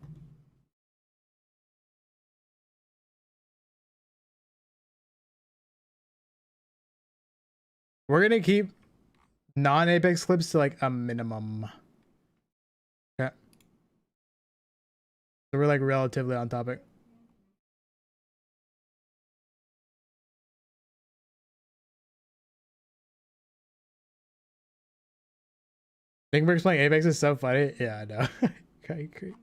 We're gonna keep non-Apex clips to like a minimum. Okay. So we're like relatively on topic. Thinkberg's playing Apex is so funny. Yeah, I know. Okay, great.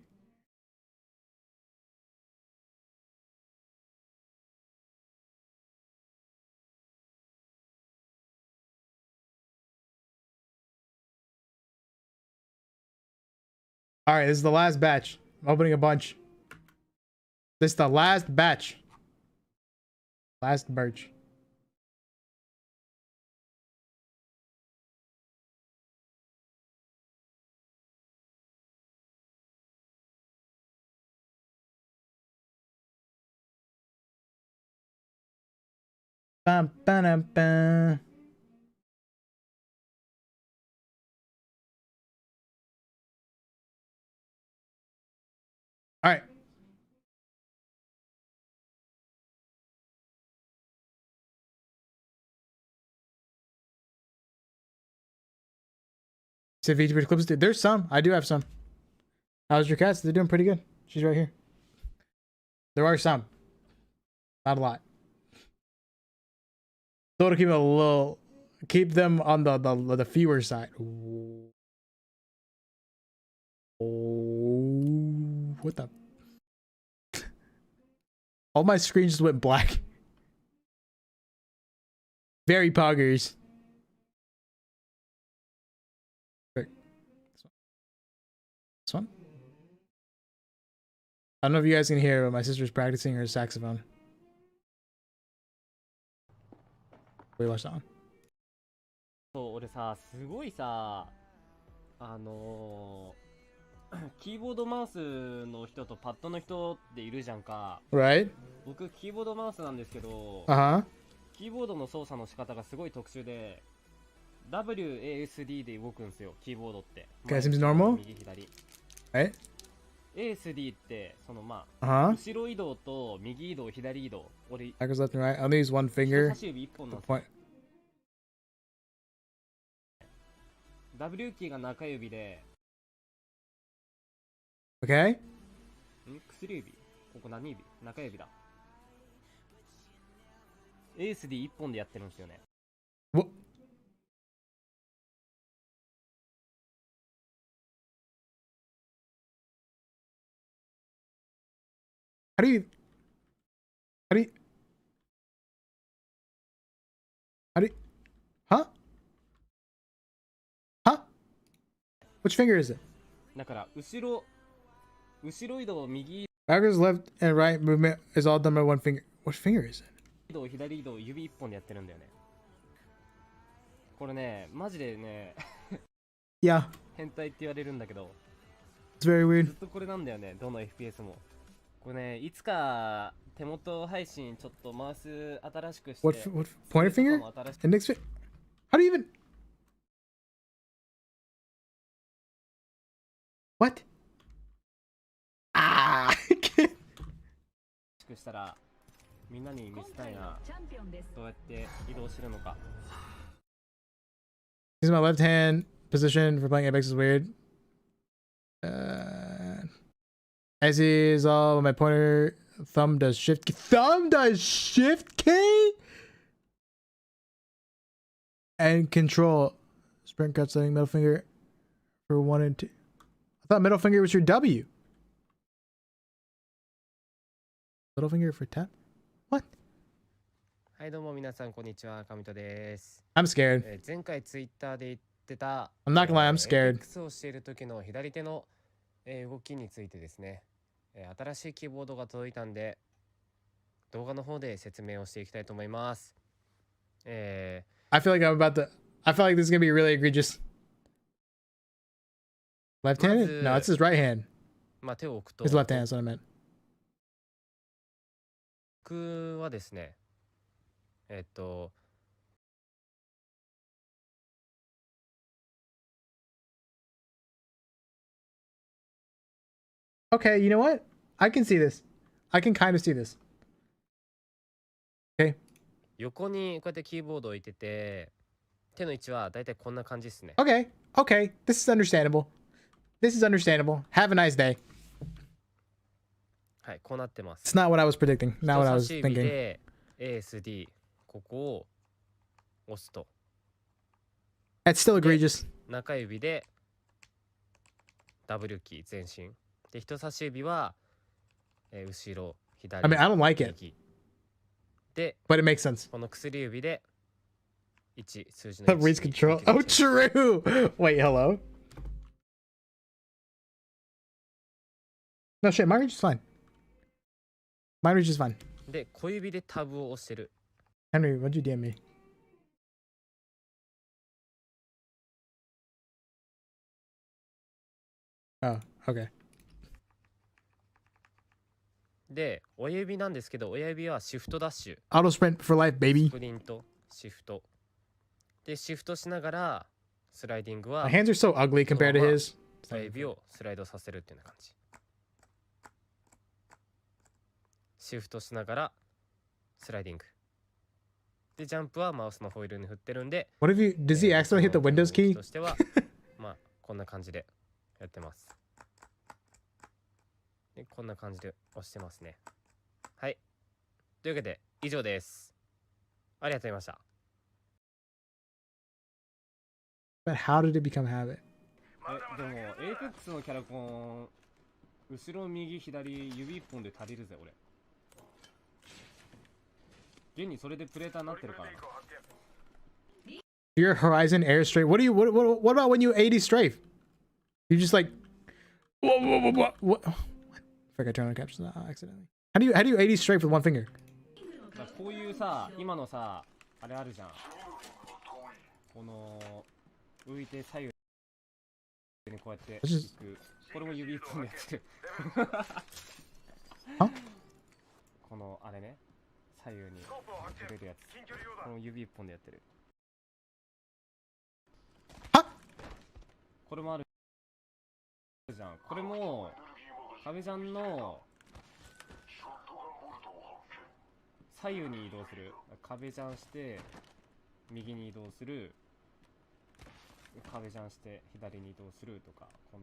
All right, this is the last batch. I'm opening a bunch. This is the last batch. Last batch. Bum, ba-dum, bum. All right. Said VTuber clips. There's some. I do have some. How's your cats? They're doing pretty good. She's right here. There are some. Not a lot. So to keep it a little, keep them on the fewer side. Oh, what the? All my screens just went black. Very poggers. This one. I don't know if you guys can hear, but my sister's practicing her saxophone. We watch that one. そう、俺さ、すごいさ、キーボードマウスの人とパッドの人っているじゃんか。Right? 僕、キーボードマウスなんですけど、Uh-huh. キーボードの操作の仕方がすごい特殊で、WASD で動くんですよ、キーボードって。Okay, seems normal. 右左。Right? ASD って、そのまあ、Uh-huh. 後ろ移動と右移動、左移動。俺、 Backwards, left, and right. I'll use one finger. 人差し指一本なんですよ。W キーが中指で、Okay? 薬指ここ何指中指だ。ASD 一本でやってるんですよね。What? How do you... How do you... How do you... Huh? Huh? Which finger is it? だから後ろ移動右 Backwards, left, and right movement is all done by one finger. What finger is it? 移動左移動指一本でやってるんだよね。これねマジでね Yeah. 変態って言われるんだけど It's very ず weird. っとこれなんだよね。どの FPS もこれねいつか手元配信ちょっとマウス新しくして What pointer それ finger? とかも新しく Index finger? How do you even... What? Ah! I can't. したらみんなに見せたいな。どうやって移動するのか。Using my left hand position for playing Apex is weird. As is all my pointer thumb does shift key and control sprint cut setting middle finger for 1 and 2. I thought middle finger was your W. Middle finger for tap. What? はいどうも皆さんこんにちは、かみとです。 I'm scared. 前回ツイッターで言ってた I'm not gonna lie, I'm scared. X をしている時の左手の動きについてですね、新しいキーボードが届いたんで動画の方で説明をしていきたいと思います。I feel like I'm about to... I feel like this is gonna be really egregious. Left-handed? No, it's his right hand. まあ手を置くと His left hand, that's what I meant. 僕はですねOkay, you know what? I can see this. I can kind of see this. Okay. 横にこうやってキーボードを置いてて手の位置はだいたいこんな感じですね。 Okay. Okay. This is understandable. This is understandable. Have a nice day. はい、こうなってます。 It's not what I was predicting. Not what I was 人差し指 thinking. で ASD ここを押すと That's still egregious. 中指で W キー前進で人差し指は、後ろ左 I mean, I don't like it, 右で but it makes sense. この薬指で1数字の That reads control. Oh, true. Wait, hello. No shit. Mine reach is fine. Mine reach is fine. で小指でタブを押してる。 Henry, what'd you DM me? Oh, okay. で親指なんですけど親指はシフトダッシュ Auto sprint for life, baby. スプリントシフトでシフトしながらスライディングは My hands are so ugly compared to his. 親指をスライドさせるっていうような感じ。シフトしながらスライディングでジャンプはマウスのホイールに振ってるんで What if you... Does he accidentally hit the Windows key? としてはまあこんな感じでやってます。でこんな感じで押してますね。はいというわけで以上です。ありがとうございました。But how did it become habit? でもエイペックスのキャラコン後ろ右左指一本で足りるぜ俺。現にそれでプレーターになってるから。Your Horizon air strafe. What about when you 80 strafe? You just like what? I think I turned on captions accidentally. How do you 80 strafe with one finger? こういうさ今のさあれあるじゃん。この浮いて左右にこうやっていく。これも指一本でやってる。このあれね左右に出るやつ。この指一本でやってる。これもあるじゃん。これも壁ジャンの左右に移動する。壁ジャンして右に移動する。壁ジャンして左に移動するとか。こ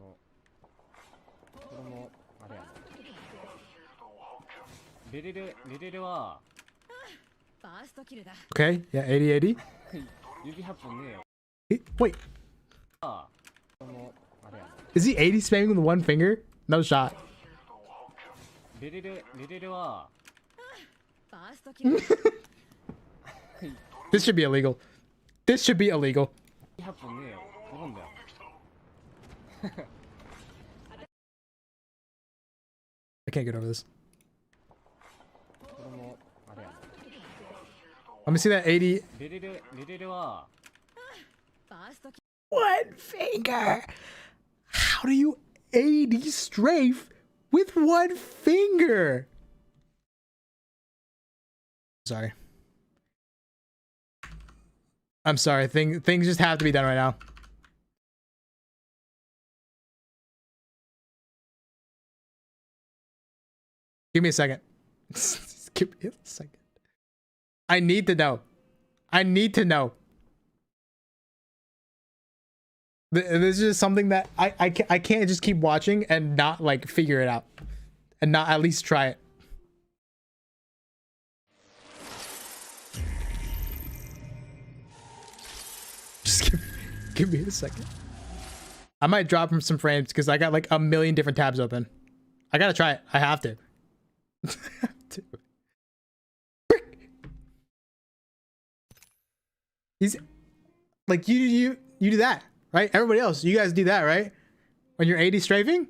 れもあれやね。レレは Okay, yeah, 80. 指8本ねえよ。Wait. Is he 80 spamming with one finger? No shot. レレは This should be illegal. This should be illegal. 8本ねえよ。なんだよ。I can't get over this. これもあれやね。Let me see that 80. レレは One finger. How do you 80 strafe with one finger? Sorry. I'm sorry. Things just have to be done right now. Give me a second. Give me a second. I need to know. I need to know. This is just something that I can't just keep watching and not like figure it out and not at least try it. Just give me a second. I might drop from some frames because I got like a million different tabs open. I gotta try it. I have to. I have to. He's like you do that. Right? Everybody else, you guys do that, right? When you're 80 strafing?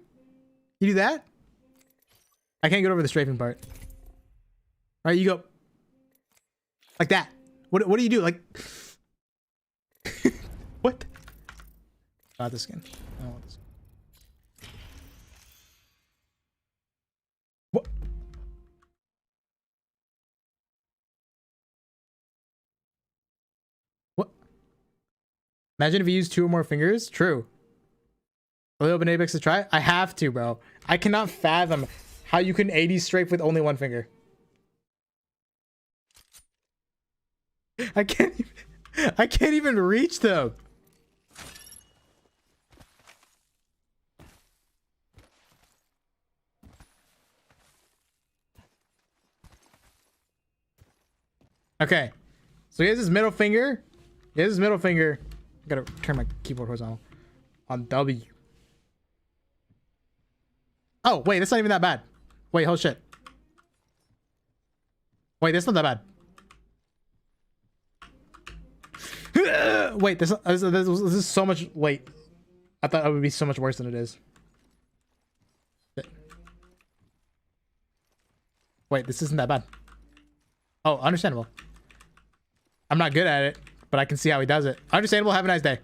You do that? I can't get over the strafing part. Right, you go like that. What do you do? Like what? Not this skin. I don't want this. What? What? Imagine if you use 2 or more fingers. True. Will you open Apex to try? I have to, bro. I cannot fathom how you can 80 strafe with only one finger. I can't even reach them. Okay. So he has his middle finger. He has his middle finger. I gotta turn my keyboard horizontal. On W. Oh, wait, that's not even that bad. Wait, oh shit. Wait, that's not that bad. Wait, this is so much. Wait, I thought it would be so much worse than it is. Wait, this isn't that bad. Oh, understandable. I'm not good at it, but I can see how he does it. Understandable. Have a nice day.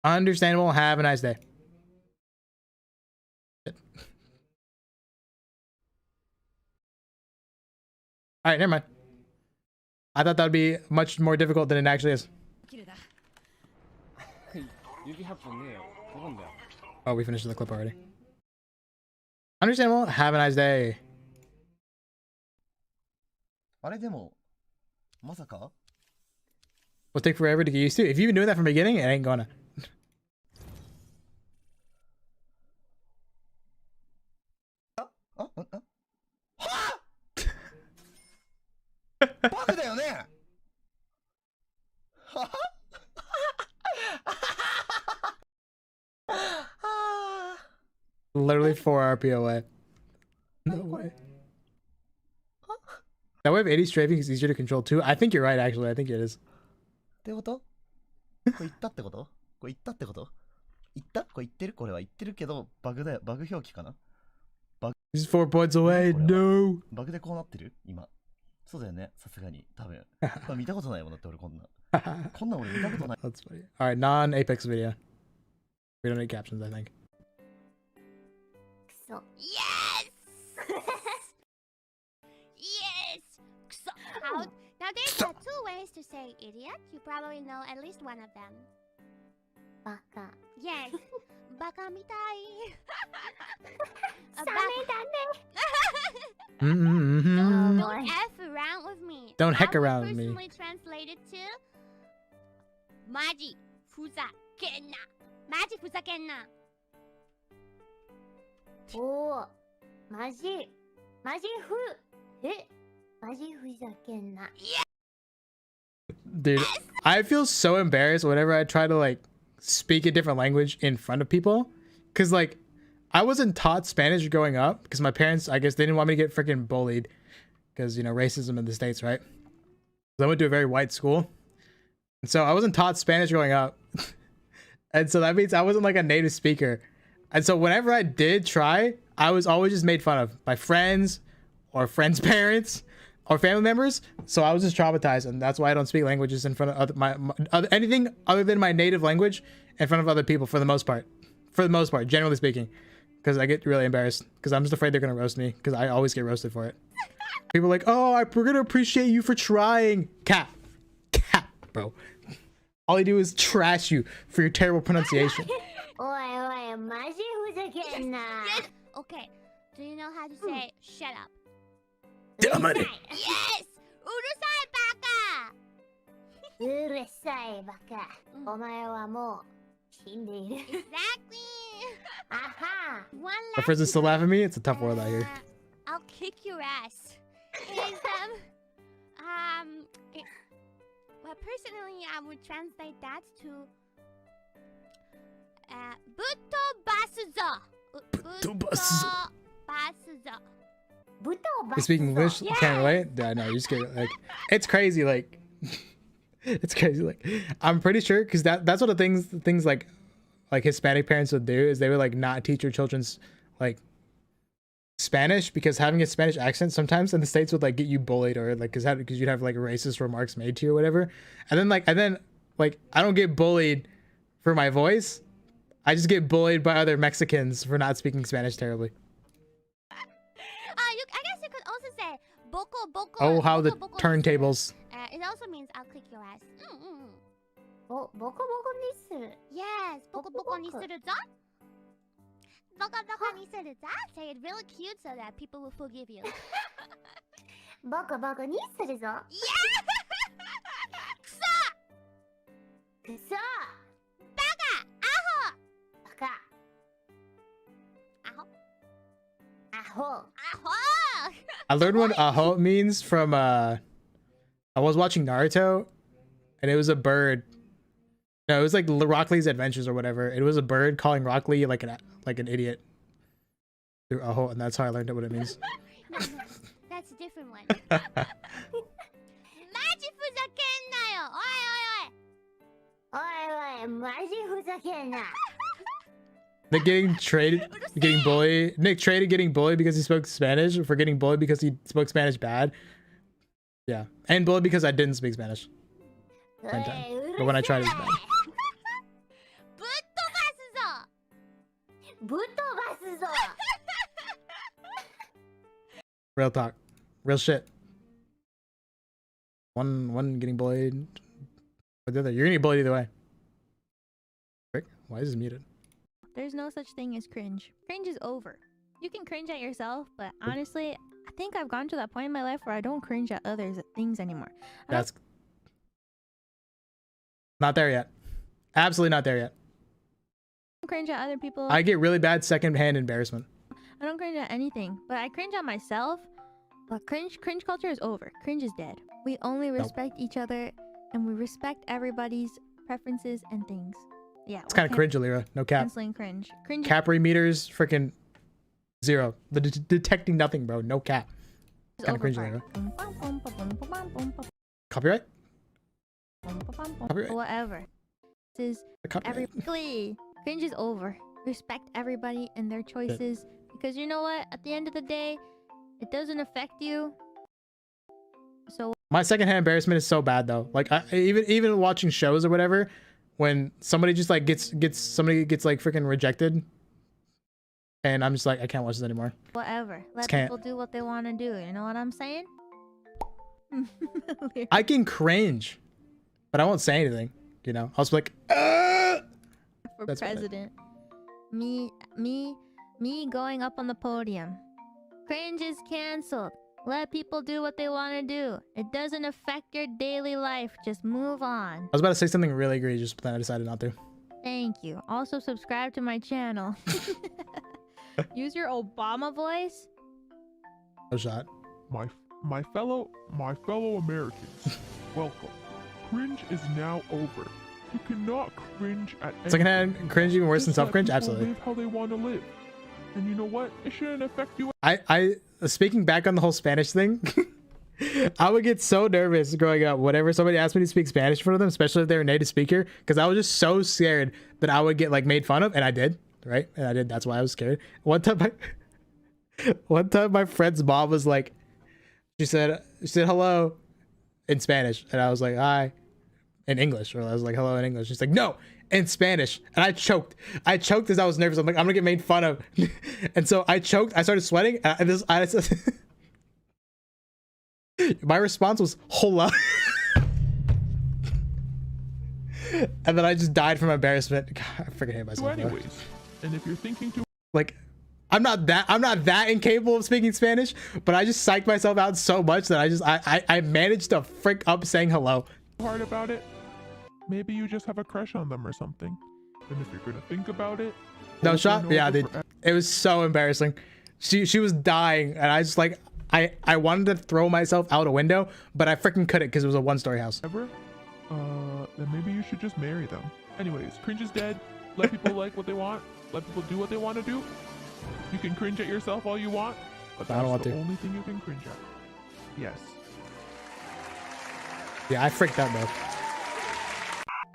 Understandable. Have a nice day. All right, never mind. I thought that would be much more difficult than it actually is. Oh, we finished the clip already. Understandable. Have a nice day. あれでもまさか Will take forever to get used to. If you've been doing that from the beginning, it ain't gonna. バグだよね。Literally 4 RP away. No way. That way of 80 strafing is easier to control too. I think you're right, actually. I think it is. ってこと？これ言ったってこと？これ言ったってこと？言った？これ言ってる？これは言ってるけど、バグだよ。バグ表記かな？ He's 4 points away. No. バグでこうなってる？今。そうだよね。さすがに。多分。これ見たことないもんだって俺こんな。こんな俺見たことない。 That's funny. Alright, non-Apex video. We don't need captions, I think. So yes. Yes. So how? Now there's two ways to say idiot. You probably know at least one of them. Baka. Yes. Baka mitai. Don't F around with me. Don't heck around with me. Personally translated to Maji fuzakenna. Maji fuzakenna. Oh, Maji. Maji fu. Maji fuzakenna. Yeah. Dude, I feel so embarrassed whenever I try to like speak a different language in front of people. Cause like I wasn't taught Spanish growing up because my parents, I guess they didn't want me to get freaking bullied because, you know, racism in the States, right? So I went to a very white school. And so I wasn't taught Spanish growing up. And so that means I wasn't like a native speaker. And so whenever I did try, I was always just made fun of by friends or friends' parents or family members. So I was just traumatized, and that's why I don't speak languages in front of anything other than my native language in front of other people for the most part. For the most part, generally speaking, because I get really embarrassed because I'm just afraid they're gonna roast me because I always get roasted for it. People are like, oh, we're gonna appreciate you for trying. Cap, bro. All you do is trash you for your terrible pronunciation. Yes. Okay. Do you know how to say shut up? Damn it. Yes. Urusai baka. Urusai baka. Omae wa mou shindeiru. Exactly. Aha. One My friends are still laughing at me. It's a tough world out here. I'll kick your ass. Well, personally, I would translate that to Butto basuzo. You speak English? You can't relate? Yeah, no, you just get like, it's crazy. Like, it's crazy. Like, I'm pretty sure because that's what the things like Hispanic parents would do is they would like not teach your children's like Spanish because having a Spanish accent sometimes in the States would like get you bullied or like because you'd have like racist remarks made to you or whatever. And then I don't get bullied for my voice. I just get bullied by other Mexicans for not speaking Spanish terribly. I guess you could also say boko boko. Oh, how the boko turntables. It also means I'll kick your ass. Boko boko ni suru. Yes, boko boko ni suru zo. Boko boko ni suru zo. Say it really cute so that people will forgive you. Boko boko ni suru zo. Yeah! Kuso! Kuso! Baka! Aho! Baka. Aho. Aho. Aho! I learned what aho means from I was watching Naruto and it was a bird. No, it was like Rock Lee's Adventures or whatever. It was a bird calling Rock Lee like an idiot through aho, and that's how I learned what it means. No, that's a different one. Maji fuzakenna yo. Oi oi oi. Oi oi, maji fuzakenna. Nick getting bullied. Nick traded getting bullied because he spoke Spanish for getting bullied because he spoke Spanish bad. Yeah, and bullied because I didn't speak Spanish. Same time. But when I tried, it was bad. Real talk, real shit. One getting bullied, or the other. You're gonna get bullied either way. Rick, why is this muted? There's no such thing as cringe. Cringe is over. You can cringe at yourself, but honestly, I think I've gone to that point in my life where I don't cringe at others' things anymore. That's not there yet. Absolutely not there yet. I don't cringe at other people. I get really bad secondhand embarrassment. I don't cringe at anything, but I cringe at myself But cringe culture is over. Cringe is dead. We only respect each other, and we respect everybody's preferences and things. Yeah, It's kind of cringe, Alira. No cap. Canceling cringe. Cringe. Capri meters, freaking 0. Detecting nothing, bro. No cap. Kind of cringe, Alira. Copyright? Copyright? Whatever. This is everybody. Cringe is over. Respect everybody and their choices, because you know what? At the end of the day, it doesn't affect you. So My secondhand embarrassment is so bad though. Like even watching shows or whatever, when somebody just like gets like freaking rejected, and I'm just like, I can't watch this anymore. whatever. Let can't. people do what they want to do. You know what I'm saying? I can cringe, but I won't say anything. You know, I'll just be like, For That's what I- president. Me going up on the podium. Cringe is canceled. Let people do what they want to do. It doesn't affect your daily life. Just move on. I was about to say something really egregious, but then I decided not to. Thank you. Also subscribe to my channel. Use your Obama voice. No shot. My fellow Americans, welcome. Cringe is now over. You cannot cringe at Secondhand cringe even worse than Just let self-cringe? people Absolutely. Live how they want to live. And you know what? It shouldn't affect you. I speaking back on the whole Spanish thing, I would get so nervous growing up whenever somebody asked me to speak Spanish in front of them, especially if they're a native speaker, because I was just so scared that I would get like made fun of, and I did, right? And I did. That's why I was scared. One time my friend's mom was like, she said hello in Spanish, and I was like, hi in English, or I was like, hello in English. She's like, no, in Spanish. And I choked as I was nervous. I'm like, I'm gonna get made fun of. And so I choked, I started sweating, and my response was hola. And then I just died from embarrassment. God, I freaking hate myself. Anyways, and if you're thinking to Like, I'm not that incapable of speaking Spanish, but I just psyched myself out so much that I managed to frick up saying hello. hard about it, maybe you just have a crush on them or something. And if you're gonna think about it, No over shot? and Yeah, over it was so embarrassing. She was dying, and I just like I wanted to throw myself out a window, but I freaking couldn't because it was a one-story house. forever, then maybe you should just marry them. Anyways, cringe is dead. Let people like what they want. Let people do what they want to do. You can cringe at yourself all you want, but I don't that's want the to. only thing you can cringe at. Yes. Yeah, I freaked out though.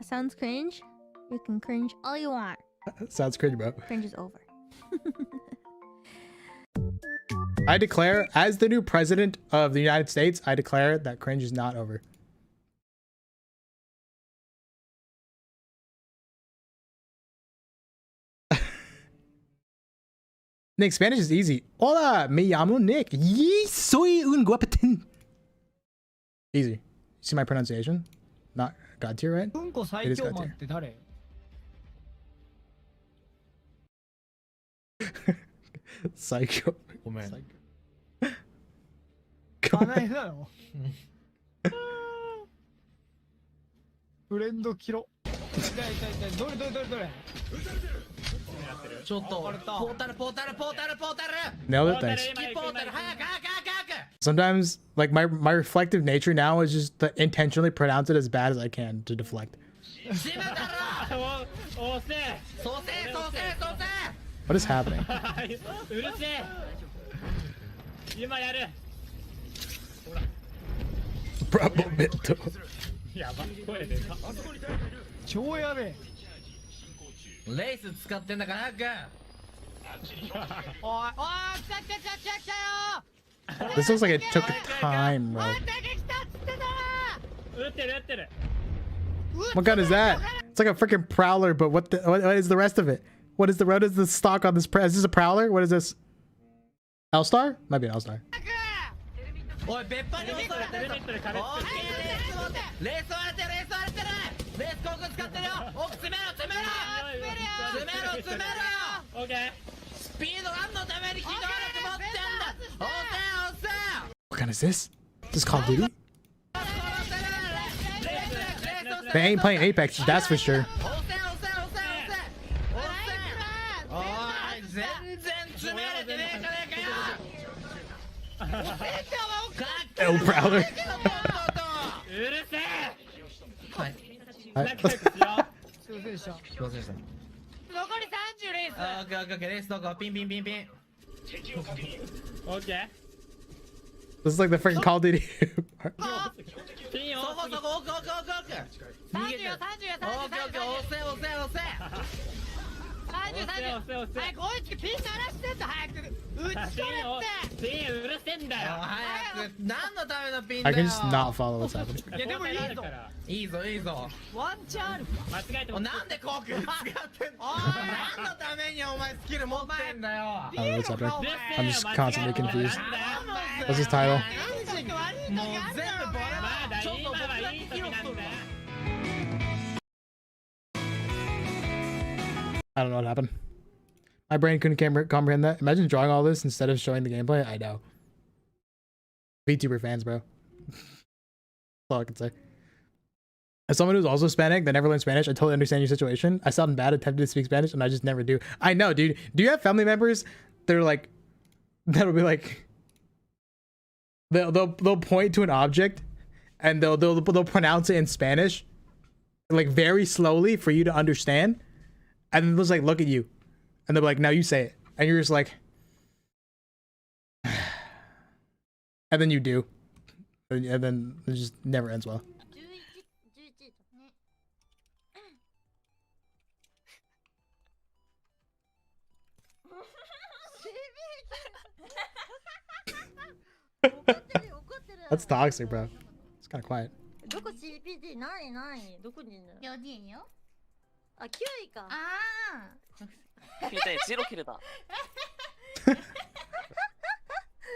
Sounds cringe. You can cringe all you want. Sounds cringe, bro. Cringe is over. I declare, as the new president of the United States, I declare that cringe is not over. Nick, Spanish is easy. Hola, me llamo Nick. Y soy un guapetín. Easy. You see my pronunciation? Not God tier, right? It is God tier. Psycho. ごめん。フレンドキロ。どれちょっとポータル Nailed it, thanks. ポータル早く Sometimes, like my reflective nature now is just to intentionally pronounce it as bad as I can to deflect. What is happening? うるせえ。今やる。 Bravo, やばい声でか。超やべえ。レース使ってんだから早く。おい、来たよ。 This looks like it took time, bro. 撃ってる。 What gun is that? It's like a freaking prowler, but what is the rest of it? What is the stock on this? Is this a prowler? What is this? L-Star? Might be an L-Star. おい別班に襲われてるぞ。レース割れてる。レースコーク使ってるよ。奥詰めろ。オッケー。スピードガンのために機動力持ってんだ。押せ。 What gun is this? Is this Call of Duty? They ain't playing Apex, that's for sure. おい全然詰めれてねえじゃねえかよ。El Prowler. うるせえはいはいすいませんでしたすいませんでした残り30レースオッケーオッケーオッケーレースどこピンピンピンピンオッケー This is like the freaking Call of Duty. ピンをそこそこ奥奥奥奥逃げてるオッケーオッケー押せ押せ押せ早く追いつけピン鳴らしてんだ早く打ち取れってピンうるせえんだよ早く何のためのピン I だよ can just not follow what's happening. いやでもいいぞいいぞいいぞワンチャンある間違えてもなんでコーク使ってんの何のためにお前スキル持ってんだよ I don't know what's happening. I'm just constantly confused. What's his title? もう全部バラちょっと僕だけヒロする I don't know what happened. My brain couldn't comprehend that. Imagine drawing all this instead of showing the gameplay. I know. VTuber fans, bro. That's all I can say. As someone who's also Hispanic that never learned Spanish, I totally understand your situation. I sound bad attempting to speak Spanish, and I just never do. I know, dude. Do you have family members that are like, that'll be like, they'll point to an object, and they'll pronounce it in Spanish, like very slowly for you to understand, and then they'll just like look at you, and they'll be like, now you say it, and you're just like, and then you do, and then it just never ends well. That's toxic, bro. It's kind of quiet. どこ CPT 何何どこにいるの4人よあ、9位かあ切れた0切れた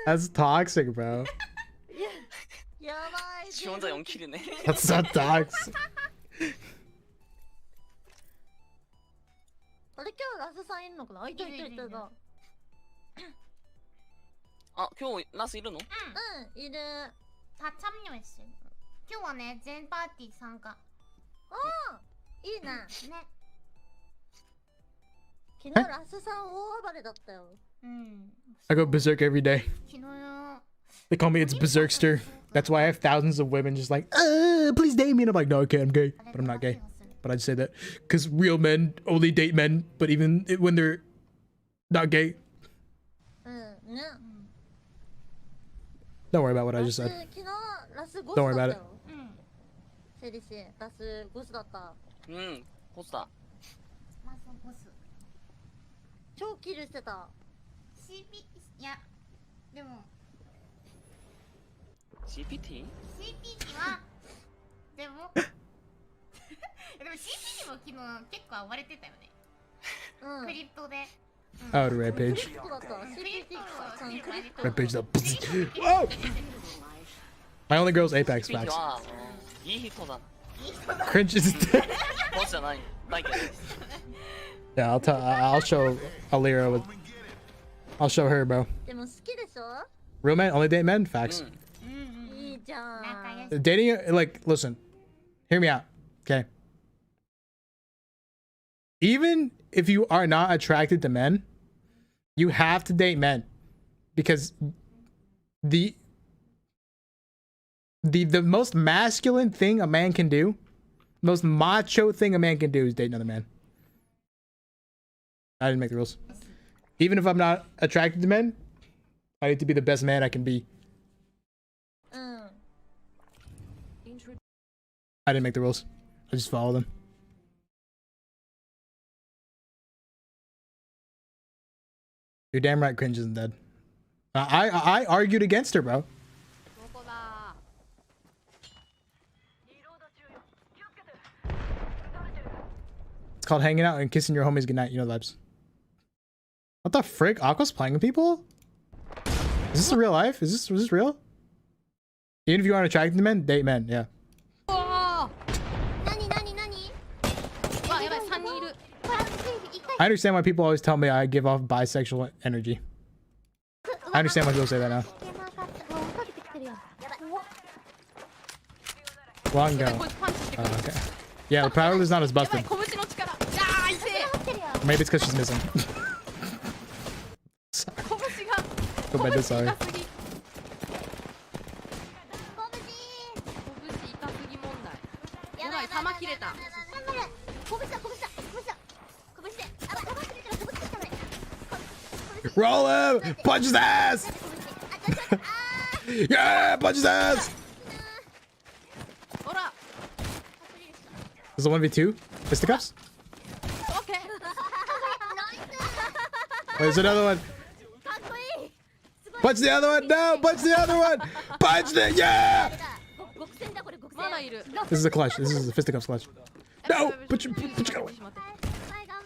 That's toxic, bro. やばい自分じゃ4切れね That's not toxic. あれ今日ラスさんいるのかなあ、いたいたいたいたあ、今日ラスいるのうん、いる다 참여했어今日はね全パーティー参加ああ、いいなね昨日ラスさん大暴れだったようん I go berserk every day. 昨日の They call me it's berserkster. That's why I have thousands of women just like, please date me. And I'm like, no, okay, I'm gay, but I'm not gay. But I just say that because real men only date men, but even when they're not gay. うんね Don't worry about what I just said. 昨日ラス5 Don't worry about it. セリシラス5だったうんコスタマスボス超キルしてた CP いやでも CPT? CP はでもでも CP も昨日結構暴れてたよねクリプトで Oh, the red page. クリプトだった CPT さんクリプト Red page though. Whoa! My only girl's Apex CPT Max. はいい人だ Cringe is dead. ボスじゃないないけど Yeah, I'll show Alira with. I'll show her, bro. でも好きでしょ Real men only date men. Facts. いいじゃん Dating, like, listen, hear me out, okay? Even if you are not attracted to men, you have to date men because the most masculine thing a man can do, most macho thing a man can do is date another man. I didn't make the rules. Even if I'm not attracted to men, I need to be the best man I can be. I didn't make the rules. I just follow them. You're damn right Cringe isn't dead. I argued against her, bro. It's called hanging out and kissing your homies goodnight. You know that. What the frick? Aqua's playing with people? Is this real life? Was this real? Even if you aren't attracted to men, date men. Yeah. 何何何わやばい3人いる I understand why people always tell me I give off bisexual energy. I understand why people say that now. Well, I can go. Oh, okay. Yeah, the power is not as busted. 拳の力あー痛い Maybe it's because she's missing. 拳が Go bed, sorry. い弾切れた。頑張れ。拳だ。拳で。あ、弾切れたら拳しかない。Roll him! Punch his ass! Yeah, punch his ass! ほら。 This is a 1v2? Fisticuffs? Okay. Wait, there's another one. Punch the other one! No! Punch the other one! Punch the... Yeah! まだいる。 This is a clutch. This is a fisticuffs clutch. No! Put your gun away.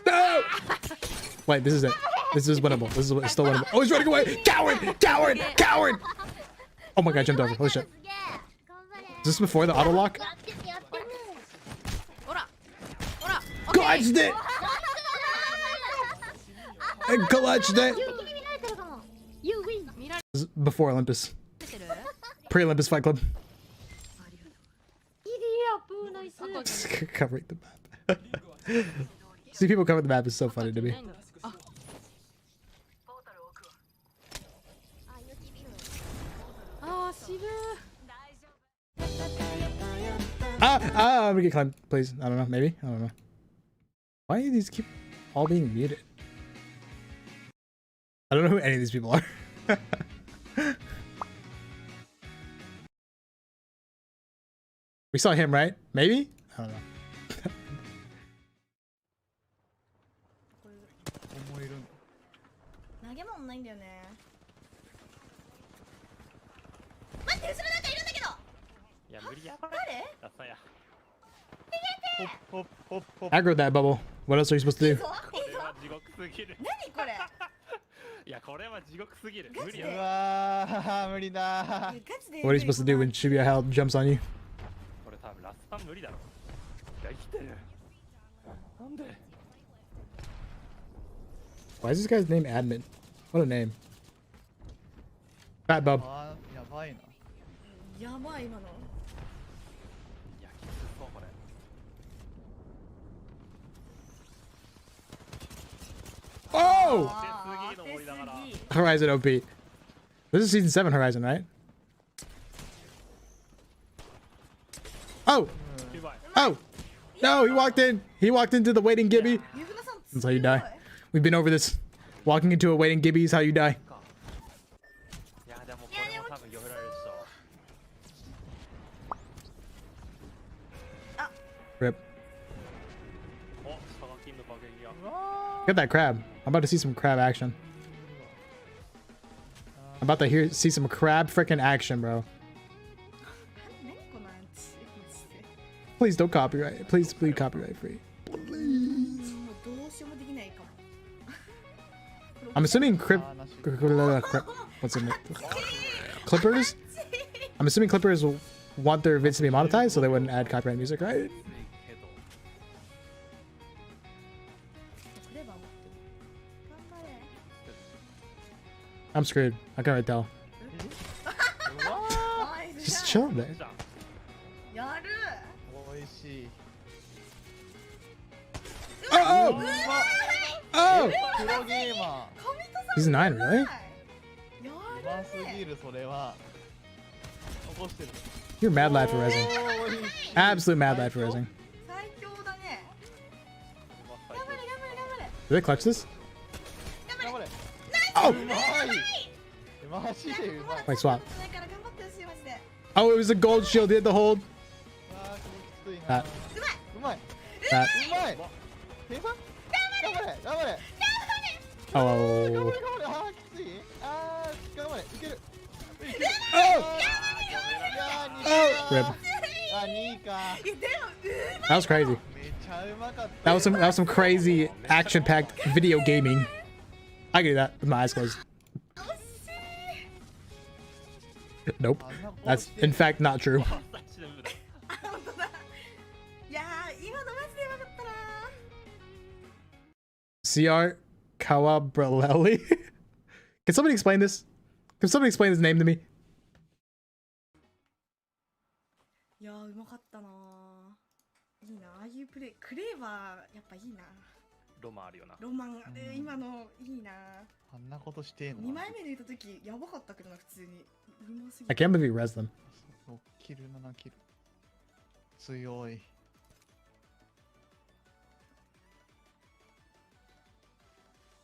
No! Wait, this is it. This is winnable. This is still winnable. Oh, he's running away! Coward! Coward! Coward! Oh my god, I jumped over. Holy shit. Is this before the auto lock? ほら。ほら。Clutched it! I clutched it! You win. This is before Olympus. Pre-Olympus Fight Club. Covering the map. See people cover the map is so funny to me. I'm gonna get climbed, please. I don't know, maybe? I don't know. Why do these keep all being muted? I don't know who any of these people are. We saw him, right? Maybe? I don't know. 投げ物ないんだよね。待って、後ろなんかいるんだけど。いや、無理や。誰？ダサや。 Aggro that bubble. What else are you supposed to do? これは地獄すぎる。何これ？いや、これは地獄すぎる。無理や。うわー、無理だ。 What are you supposed to do when Shibuya Hell jumps on you? これ多分ラスパン無理だろ。いや、生きてる。なんで？ Why is this guy's name Admin? What a name. Fat Bub. やばいな。やばい今の。 いや、きつそうこれ。 Oh! 当てすぎの森だから。 Horizon OP. This is season 7 Horizon, right? Oh! Oh! No, he walked in. He walked into the waiting Gibby. That's how you die. We've been over this. Walking into a waiting Gibby is how you die. いや、でもこれも多分避けられるでしょ。 Rip. お、サガキンの爆撃が。 Get that crab. I'm about to see some crab action. I'm about to see some crab freaking action, bro. Please don't copyright. Please copyright free. I'm assuming what's it? Clippers? I'm assuming Clippers will want their vids to be monetized, so they wouldn't add copyright music, right? I'm screwed. I can't really tell. Just chill there. やる。 美味しい。 Oh! Oh! プロゲーマー。 Season 9, really? うますぎるそれは。起こしてる。 You're mad lad for resin. Absolute mad lad for resin. 最強だね。頑張れ頑張れ頑張れ。 Did they clutch this? 頑張れ。 Oh! うまい。マジでうまい。 Wait, swap. だから頑張ってほしいマジで。 Oh, it was a gold shield. He had the hold. あー、すごいきついな。 That. うまい。 That. うまい。天才？頑張れ頑張れ。 Oh. 頑張れ頑張れ。あー、きつい。あー、頑張れ。いける。 Oh! いやー、 Rip. あ、2位か。 That was crazy. めちゃうまかった。 That was some crazy action-packed video gaming. I can do that with my eyes closed. Nope. That's in fact not true. いやー今のマジでやばかったな。 CR Kawabreleli? Can somebody explain this? Can somebody explain his name to me? いやーうまかったな。いいなああいうプレイクレーバーやっぱいいな。ロマンあるよな。ロマン今のいいな。あんなことしてんの。 2枚目で言った時やばかったけどな普通に。うますぎ I can't believe he res them. 6キル7キル。強い。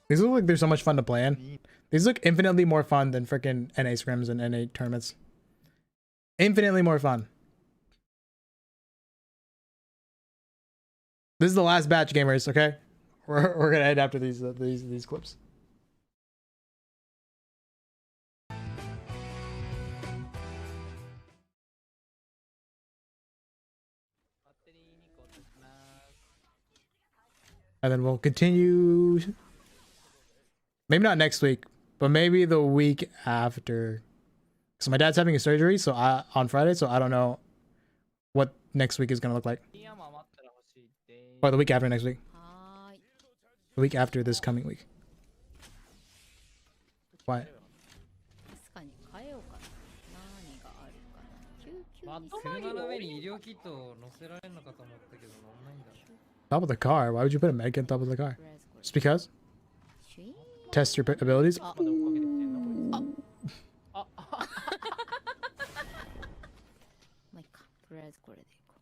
These look like they're so much fun to play in. These look infinitely more fun than freaking NA scrims and NA tournaments. Infinitely more fun. This is the last batch, gamers. Okay, we're gonna head after these clips. And then we'll continue. Maybe not next week, but maybe the week after. So my dad's having a surgery, so on Friday, so I don't know what next week is gonna look like. Or the week after next week. The week after this coming week. Why? 車の上に医療キットを乗せられるのかと思ったけど乗んないんだ。 Top of the car? Why would you put a medkit on top of the car? Just because? Test your abilities? とりあえずこれでいこう。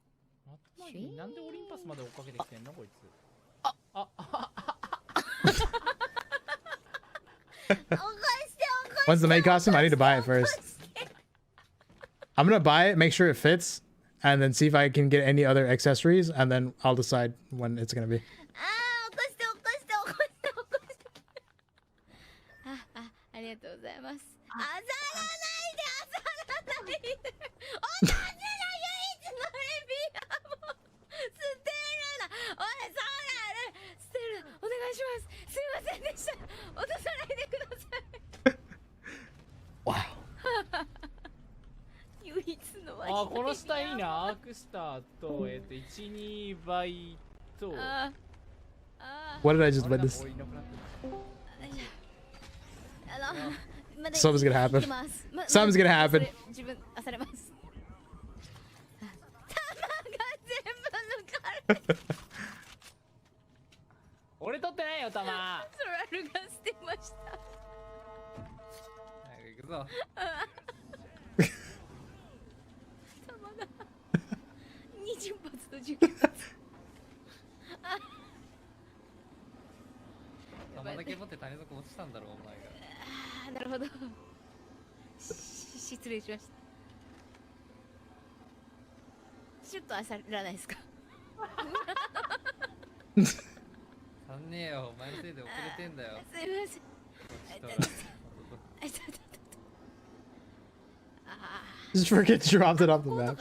なんでオリンパスまで追っかけてきてんのこいつ。When's the maid costume? I need to buy it first. I'm gonna buy it, make sure it fits, and then see if I can get any other accessories, and then I'll decide when it's gonna be. ありがとうございます。あ、この下いいな。アークスターと12倍と。 What did I just witness? Something's gonna happen. Something's gonna happen. 俺取ってないよ、弾。ソラルが捨てました。行くぞ。弾が20発と19発。弾だけ持って谷底落ちたんだろう、お前が。ああ、なるほど。失礼しました。ちょっと焦らないですか。足んねえよ、お前のせいで遅れてんだよ。すいません。Just forget dropped it off the map.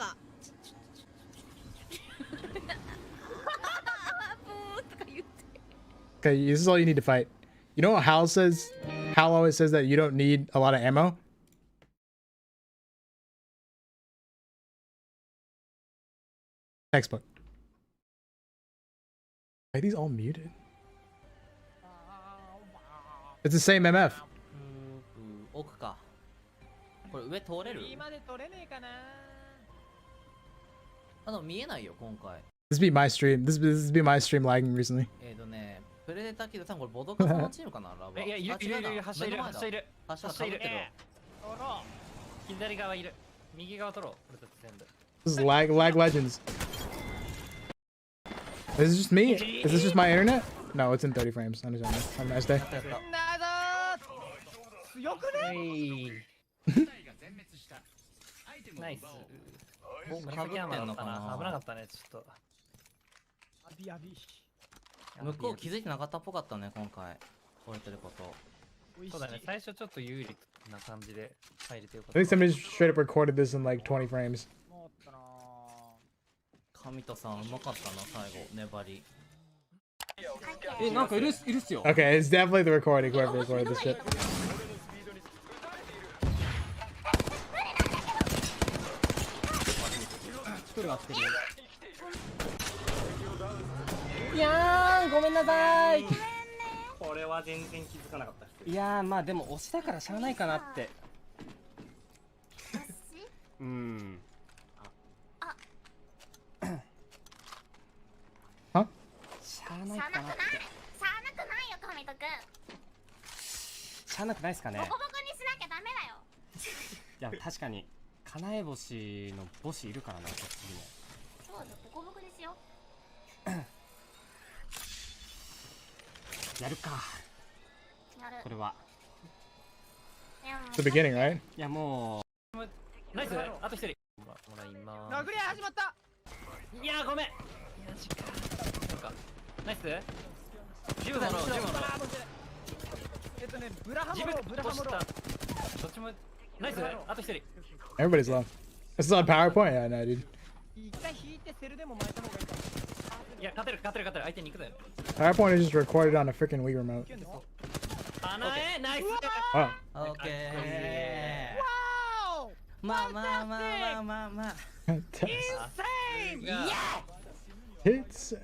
Okay, this is all you need to fight. You know what Hal says? Hal always says that you don't need a lot of ammo. Textbook. Why are these all muted? It's the same MF. 奥か。これ上通れる？今で取れねえかな。見えないよ今回。This be my stream. This be my stream lagging recently. プレデターキドさんこれボドカさんのチームかなラバー。いやいる走ってる走ってる走ってる。取ろう。左側いる。右側取ろう。これだって全部。This is lag legends. Is this just me? Is this just my internet? No, it's in 30 frames. Understand. Have a nice day. 強くね。ナイス。かぶってんのかな。危なかったねちょっと。向こう気づいてなかったっぽかったね今回。超えてること。そうだね。最初ちょっと有利な感じで入れてよかった。 I think somebody straight up recorded this in like 20 frames. 神田さんうまかったな最後粘り。なんかいるっすよ。 Okay, it's definitely the recording. Whoever recorded this shit. いやーごめんなさい。これは全然気づかなかった。いやーまあでも押したからしゃあないかなって。うん。は？しゃあないかなって。しゃあなくないよ神戸くん。しゃあなくないですかね。ボコボコにしなきゃダメだよ。いや確かにかなえ星のボシいるからなこっちにも。そうだボコボコにしよう。やるか。これは。 The beginning, right? いやもう。ナイス。あと一人。もらいます。殴り合い始まった。いやごめん。いやマジか。ナイス。ジムだろ。ジムだろ。ブラハムロブラハムロ。どっちもナイス。あと一人。 Everybody's low. This is on PowerPoint? Yeah, no, dude. 一回引いてセルでも巻いた方がいいか。いや勝てる勝てる勝てる。相手に行くだよ。 PowerPoint is just recorded on a freaking Wii remote. 花江ナイス。 Oh. オッケー。わお。まあまあまあまあまあまあ。インセイン。イエー。 It's や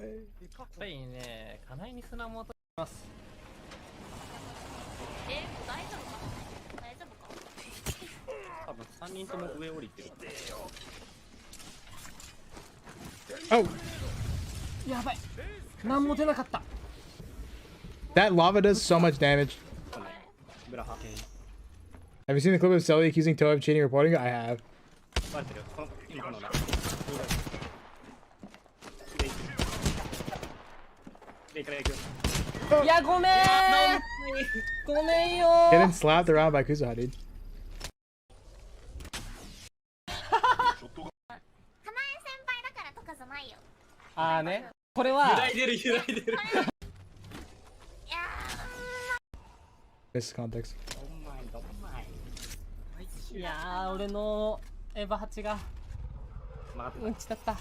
っぱりね、金井に砂も落とします。大丈夫か大丈夫か多分3人とも上降りてる。 Oh! やばい。何も出なかった。 That lava does so much damage. Have you seen the clip of Selly accusing Toe of cheating or reporting it? I have. バレてる。今のだ。いやごめん。ごめんよ。 Getting slapped around by Kuzuha, dude. あーね。これは。揺らいでる揺らいでる。 This context. いやー俺のエヴァ8がうんちだった。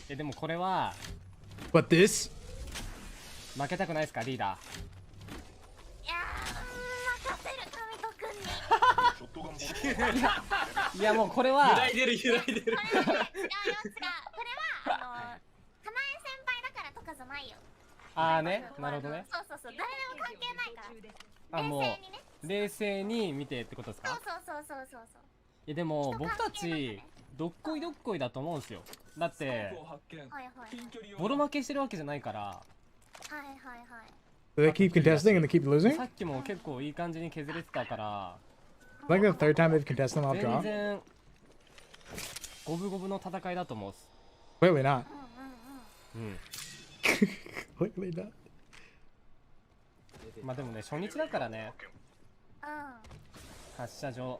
でもこれは But this? 負けたくないですかリーダー。いやもうこれは揺らいでる揺らいでる。これはかなえ先輩だからとかじゃないよ。あーね、なるほどね。そうそうそう、誰でも関係ないから。あ、もう冷静に見てってことですか。そうそうそうそうそう。いやでも僕たちどっこいどっこいだと思うんですよ。だってボロ負けしてるわけじゃないから。はいはいはい。 Do they keep contesting and they keep losing? さっきも結構いい感じに削れてたから。 Like the third time they've contested them off 全 draw? 然五分五分の戦いだと思うっす。 Clearly not. うん。 Clearly not. まあでもね初日だからね。発射場。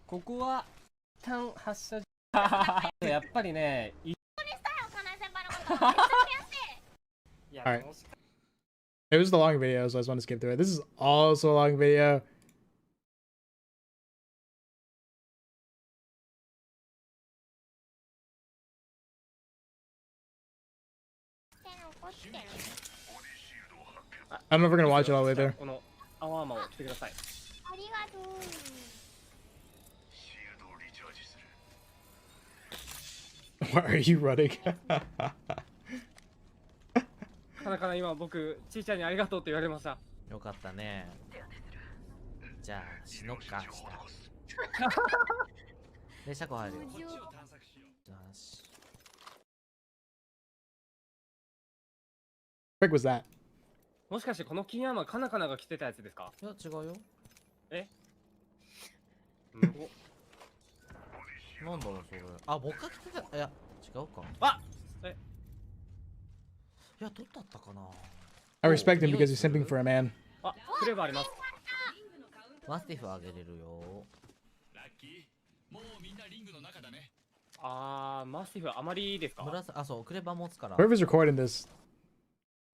ここは一旦発射場。やっぱりね。Alright. It was the long video, so I just want to skip through it. This is also a long video. I don't know if we're gonna watch it all the way there. この青アーマーを着てください。ありがとう。 Why are you running? かなかな今僕ちいちゃんにありがとうって言われました。よかったね。じゃあ死のっか。で車庫入るよ。よし。 What was that? もしかしてこの金アーマーかなかなが着てたやつですか。いや違うよ。え？なんだろうそれ。あ僕が着てた。いや違うか。あえ。いやどうだったかな。 I respect him because he's simping for a man. あクレーバーあります。マスティフあげれるよ。あーマスティフあまりいいですか。あそうクレーバー持つから。 Whoever's recording this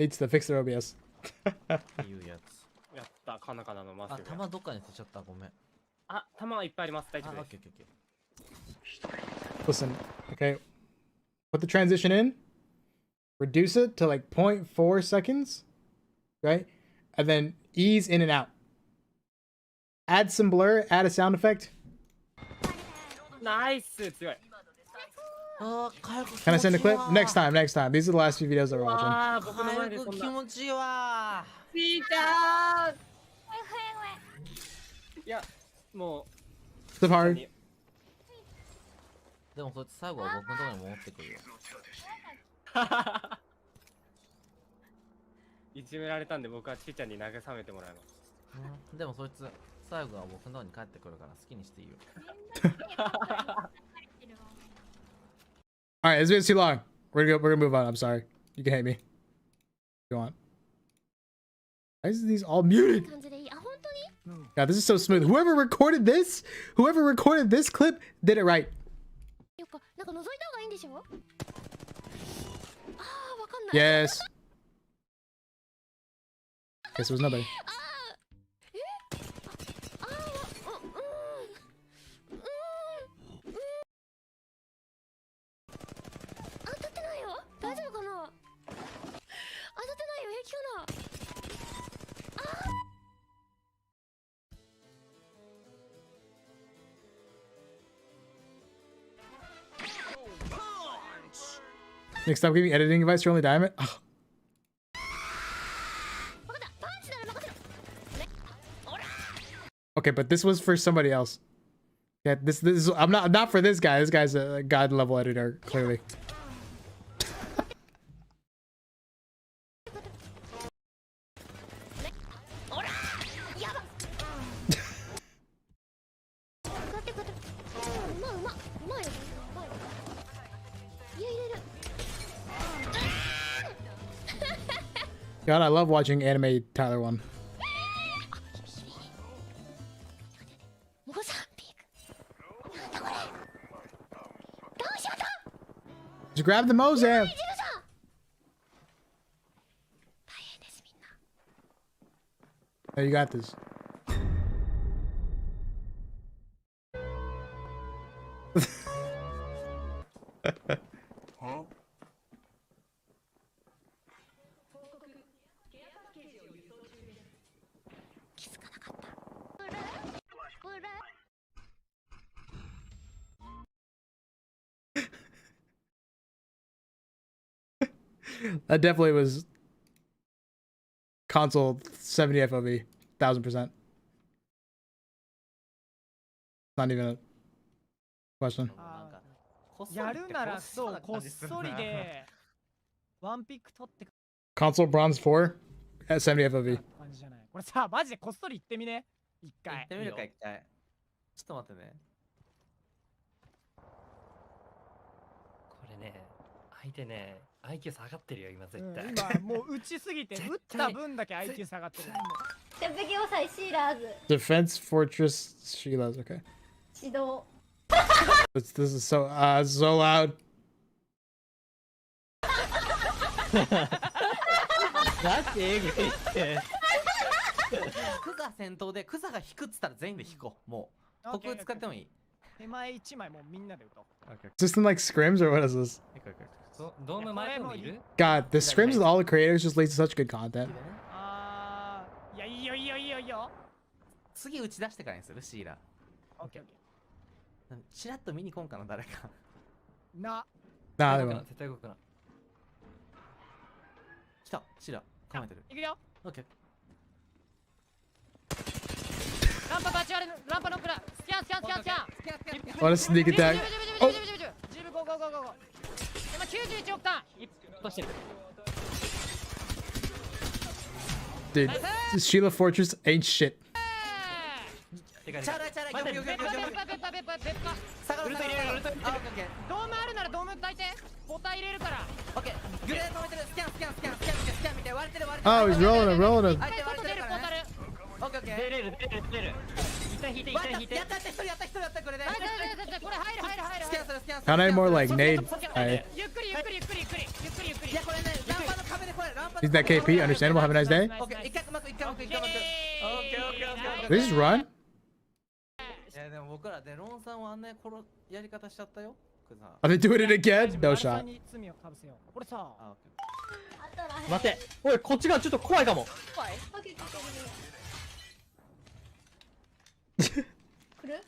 needs to fix their OBS. いうやつ。やったかなかなのマスティフ。あ弾どっかに捨てちゃったごめん。あ弾はいっぱいあります大丈夫です。Listen, okay. Put the transition in. Reduce it to like 0.4 seconds. Right? And then ease in and out. Add some blur, add a sound effect. ナイス強い。 Can I send a clip? Next time, next time. These are the last few videos that we're watching. ああ僕の前でそんな。気持ちいいわ。ピーター。ごめんごめん。いやもう。It's hard. でもそいつ最後は僕のところに戻ってくるよ。いじめられたんで僕はちいちゃんに慰めてもらいます。でもそいつ最後は僕のところに帰ってくるから好きにしていいよ。Alright, this video's too long. We're gonna move on. I'm sorry. You can hate me. If you want. Why is these all muted? God, this is so smooth. Whoever recorded this clip did it right. Yes. Guess it was nobody. Nick, stop giving editing advice. You're only diamond. Oh. Okay, but this was for somebody else. Yeah, this is I'm not for this guy. This guy's a god level editor, clearly. God, I love watching anime Tyler one. Just grab the Mozambique. Oh, you got this. Huh? That definitely was console 70 FOV, 1000%. Not even a question. やるならそうこっそりでワンピック取って Console bronze 4 at 70 FOV. 感じじゃない。これさマジでこっそり言ってみね。一回。行ってみるか一回。ちょっと待ってね。これね、相手ね、IQ 下がってるよ今絶対。今もう打ちすぎて打った分だけ IQ 下がってる。鉄壁要塞シーラーズ Defense Fortress Sheila's okay. 指導 This is so so loud. だってえぐいってクザ先頭でクザが引くっつったら全員で引こう。もうここ使ってもいい。手前一枚もうみんなで打とう。 Is this in like scrims or what is this? ドーム前もいる？ God, the scrims with all the creators just leads to such good content. ああいやいいよいいよいいよいいよ。次打ち出してからにするシーラ。オッケーオッケチラッと見に来んかな誰か。ー。な。Nah, they won't. 絶対動くな。来たシーラ構えてる。いくよ。オッケー。ランパバチュアルランパノックだ。スキャンスキャンスキャンスキャン。 What a sneak attack. Oh. ジブゴーゴーゴーゴーゴー。今91億単。としてる。 Dude, this Sheila Fortress ain't shit. チャラチャラよくよくよくよく。下がる下がる。ドームあるならドーム抱いて。ボタン入れるから。オッケー。グレー止めてる。スキャンスキャンスキャンスキャンスキャン見て割れてる割れてる。 Oh, he's rolling him, rolling him. 相手割れてるからね。オッケーオッケー。出れる。一旦引いて一旦引いて。やった一人やった一人やったこれで。これ入る。スキャンするスキャンする。 How do I more like nade? ゆっくり。いやこれねランパの壁でこれランパ。 Is that KP? Understandable. Have a nice day. オッケー一回うまく一回うまく一回うまく。オッケーオッケーオッケーオッケー。 They just run? いやでも僕らでロンさんはあんなやり方しちゃったよ。 Are they doing it again? No shot. これさ。待て。おいこっちがちょっと怖いかも。怖い来る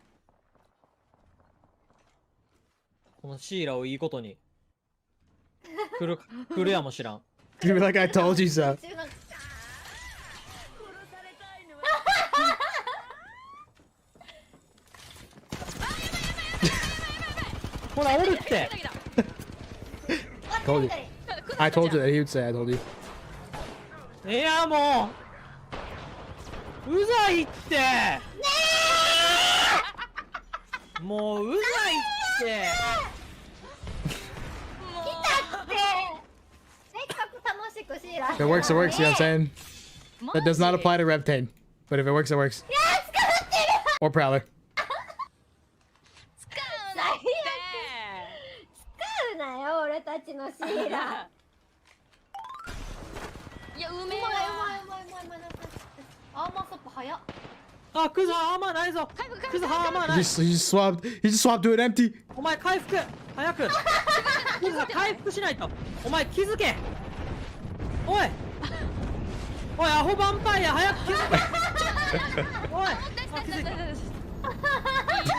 このシーラをいいことに来るやもしらん。 You'd be like, I told you so. ほらおるって。 Told you. I told you that he would say I told you. いやもううざいって。もううざいって。来たって If it works, it works. You know what I'm saying? That does not apply to Reptane. But if it works, it works. Or Prowler. うなよ俺たちのシーラいやうめえうまいうまいうまいアーマーソップ早っあ、クズハーマーないぞクズハーマーない He just swapped to an empty. お前回復早くクズハ回復しないとお前気づけおいおいアホヴァンパイア早く気づけおいあ気づいたま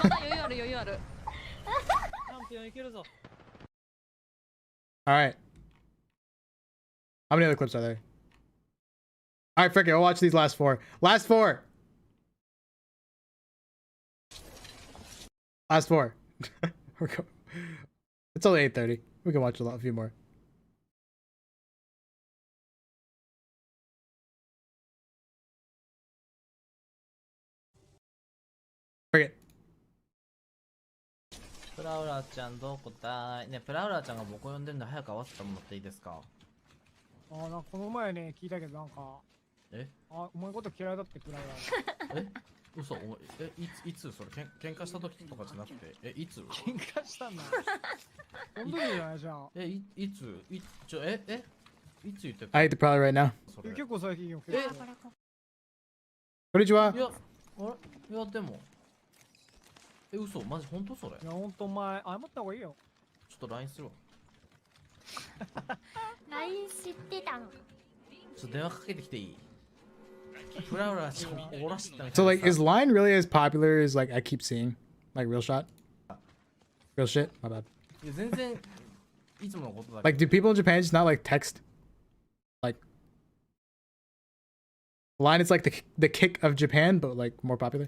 だ余裕ある余裕あるチャンピオンいけるぞ All right. How many other clips are there? All right, frick it. I'll watch these last four. Last four. Last four. It's only 8:30. We can watch a few more. Frick it. プラウラーちゃんどこだいねプラウラーちゃんが僕を呼んでるんで早く合わせてもらっていいですかあ、なんかこの前ね、聞いたけどなんかえあ、お前のこと嫌いだってくらいだえ嘘お前いつそれ喧嘩した時とかじゃなくていつ喧嘩したんだ本当にじゃないじゃんいついつ言ってた I hate the Prowler right now. 結構最近よ結構Konnichiwa. いやあれいやでも嘘マジ本当それいや本当お前謝った方がいいよちょっと LINE するわ LINE 知ってたのちょっと電話かけてきていいプラウラーちゃんおらしたみたい So な like, is Line really as popular as like I keep seeing? Like real shot? Real shit? My bad. いや全然いつものことだ Like, do people in Japan just not like text? Like, Line is like the kick of Japan, but like more popular.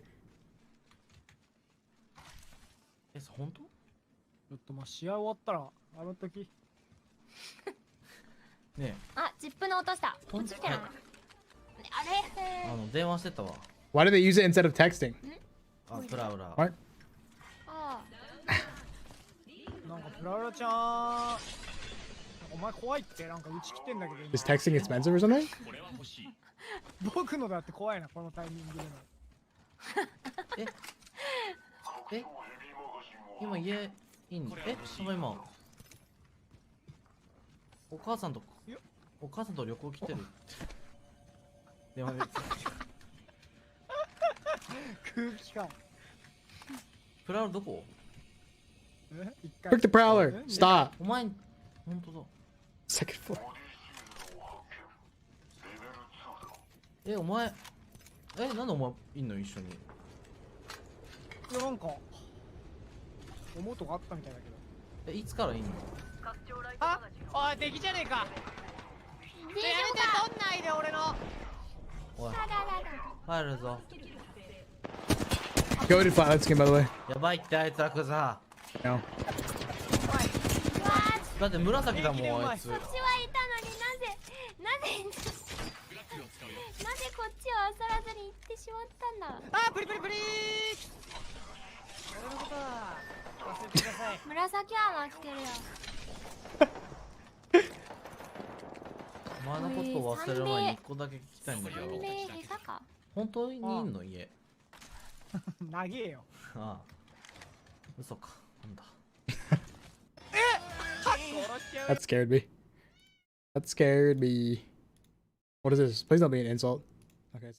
本当ちょっとまあ試合終わったら謝っときねあ、チップの落としたこっち来てないあれ電話してたわ Why do they use it instead of texting? あプラウラー What? なんかプラウラちゃんなんかお前怖いってなんかうち来てんだけど Is texting expensive or something? 僕のだって怖いなこのタイミングでのえ今家いんの今お母さんと旅行来てるって電話で空気感プラウラどこ Frick the Prowler! Stop! お前本当だ Second floor. お前なんでお前いんの一緒にいやなんか思うとこあったみたいだけどいつからいんのあおい敵じゃねえかやめて取んないで俺のおい帰るぞ Go to flat, let's get by the way. やばいってあいつらクザ No. だって紫だもんあいつこっちはいたのになぜこっちを漁らずに行ってしまったんだあプリプリプリ俺のことは忘れてください紫アーマー着てるよお前のことを忘れる前に1個だけ聞きたいんだけど三名下手か本当にいんの家長えよああ嘘かなんだ That scared me. That scared me. What is this? Please don't be an insult. Okay.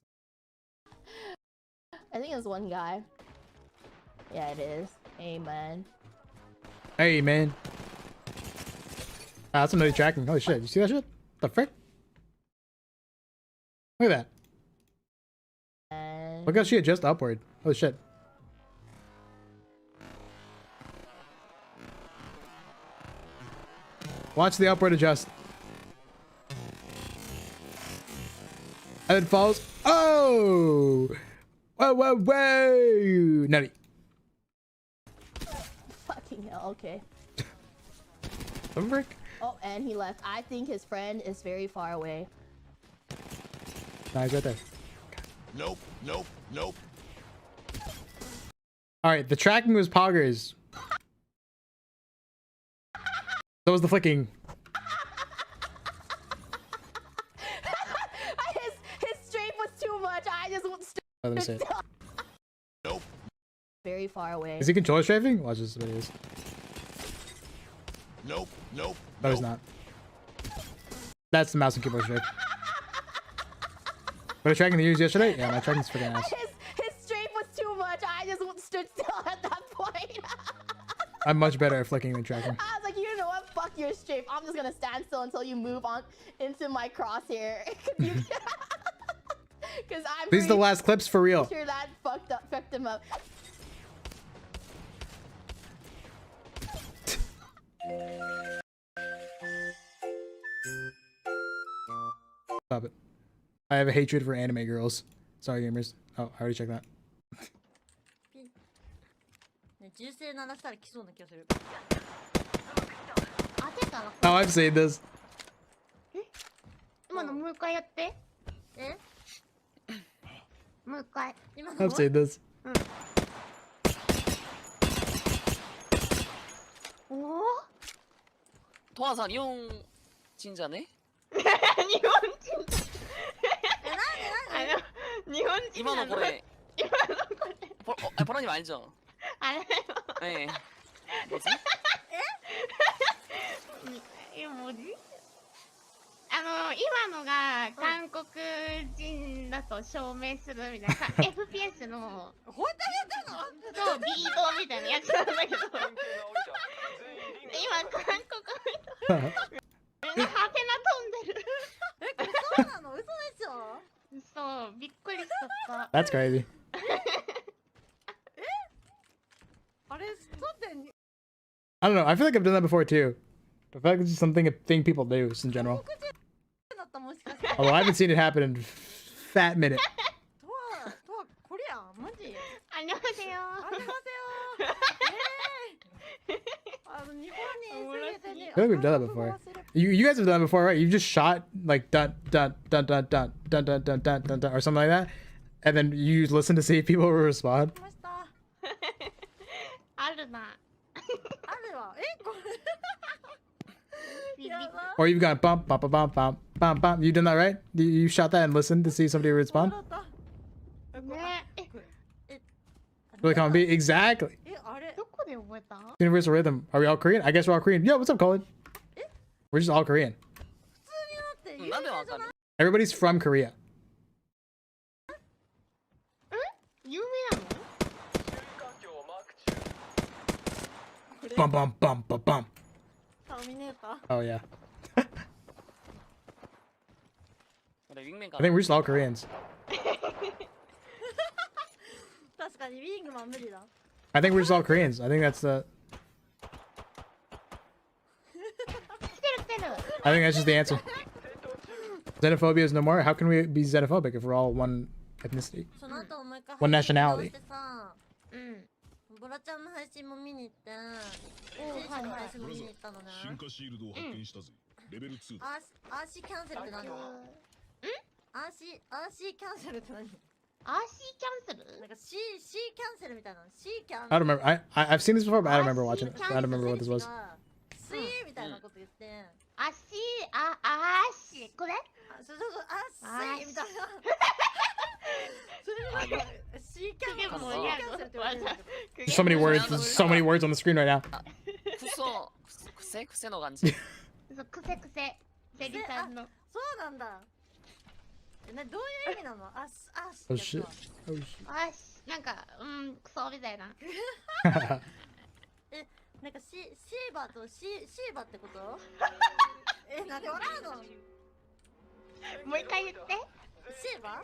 I think it's one guy. Yeah, it is. Amen. Hey, man. Ah, that's another tracking. Holy shit. You see that shit? The frick? Look at that. Look how she adjusts upward. Holy shit. Watch the upward adjust. And it falls. Oh! Whoa, whoa, whoa! Nutty. Fucking hell, okay. Some frick? Oh, and he left. I think his friend is very far away. Nah, he's right there. Nope, nope, nope. Alright, the tracking was poggers. So was the flicking. Oh, let me see it. Very far away. Is he controller strafing? Watch this videos. Nope, nope. No, he's not. That's the mouse and keyboard strafe. Were I tracking the use yesterday? Yeah, my tracking's freaking ass. His strafe was too much. I just stood still at that point. I'm much better at flicking than tracking. I was like, you know what? Fuck your strafe. I'm just gonna stand still until you move on into my crosshair. Because I'm These are the last clips for real. sure that fucked him up. Stop it. I have a hatred for anime girls. Sorry, gamers. Oh, I already checked that. 銃声鳴らしたら来そうな気がする。 Oh, I've seen this. 今のもう一回やって。え？もう一回。 I've seen this. おお。トアさん日本人じゃね？日本人。日本人。今のこれ。ポロには아니죠？ あれ。ええ。文字？今のが韓国人だと証明するみたいな、FPS の本当にやったの？そうビートみたいなやつなんだけど、今韓国みんなハテナ飛んでる。そうなの？嘘でしょ？そうびっくりしちゃった。 That's crazy. あれ撮ってん？ I don't know. I feel like I've done that before too. I feel like it's just a thing people do just in general. Although I haven't seen it happen in a fat minute. コリアンマジ？ 안녕하세요. I feel like we've done that before. You guys have done that before, right? You just shot like dun dun dun dun dun dun dun dun dun dun dun or something like that, and then you listen to see if people will respond. あるな。あるわ。え？これ。 Or you've gone bump bump bump bump bump bump. You done that, right? You shot that and listened to see if somebody would respond. Really common beat. Exactly. どこで覚えた？ Universal rhythm. Are we all Korean? I guess we're all Korean. Yo, what's up, Colin? We're just all Korean. Everybody's from Korea. 有名なの？ Bum bum bum bum bum. ターミネーター。 Oh yeah. これウィングメンか I think we're just all Koreans. 確かにウィングマン無理だ。 I think we're just all Koreans. I think that's the. I think that's just the answer. Xenophobia is no more. How can we be xenophobic if we're all one ethnicity? その後お前か One nationality. うん。ボラちゃんの配信も見に行って、選手の配信も見に行ったのね。進化シールドを発見したぜ。レベル2だ。アーシーキャンセルって何？アーシーキャンセルって何？アーシーキャンセル？なんか C キャンセルみたいな。C キャン。 I don't remember. I've seen this before, but I don't remember watching it. I don't remember what this was. C みたいなこと言って。アーシーこれ？そうアーシーみたいな。それでなんか C キャンセルって言われてる。 There's so many words. There's so many words on the screen right now. 癖の感じ。そう癖セリさんの。そうなんだ。どういう意味なの？アシ Oh shit. Oh shit. あしなんかクソみたいな。なんかシーバーとシーバーってこと？なんで笑うの？もう一回言って。シーバ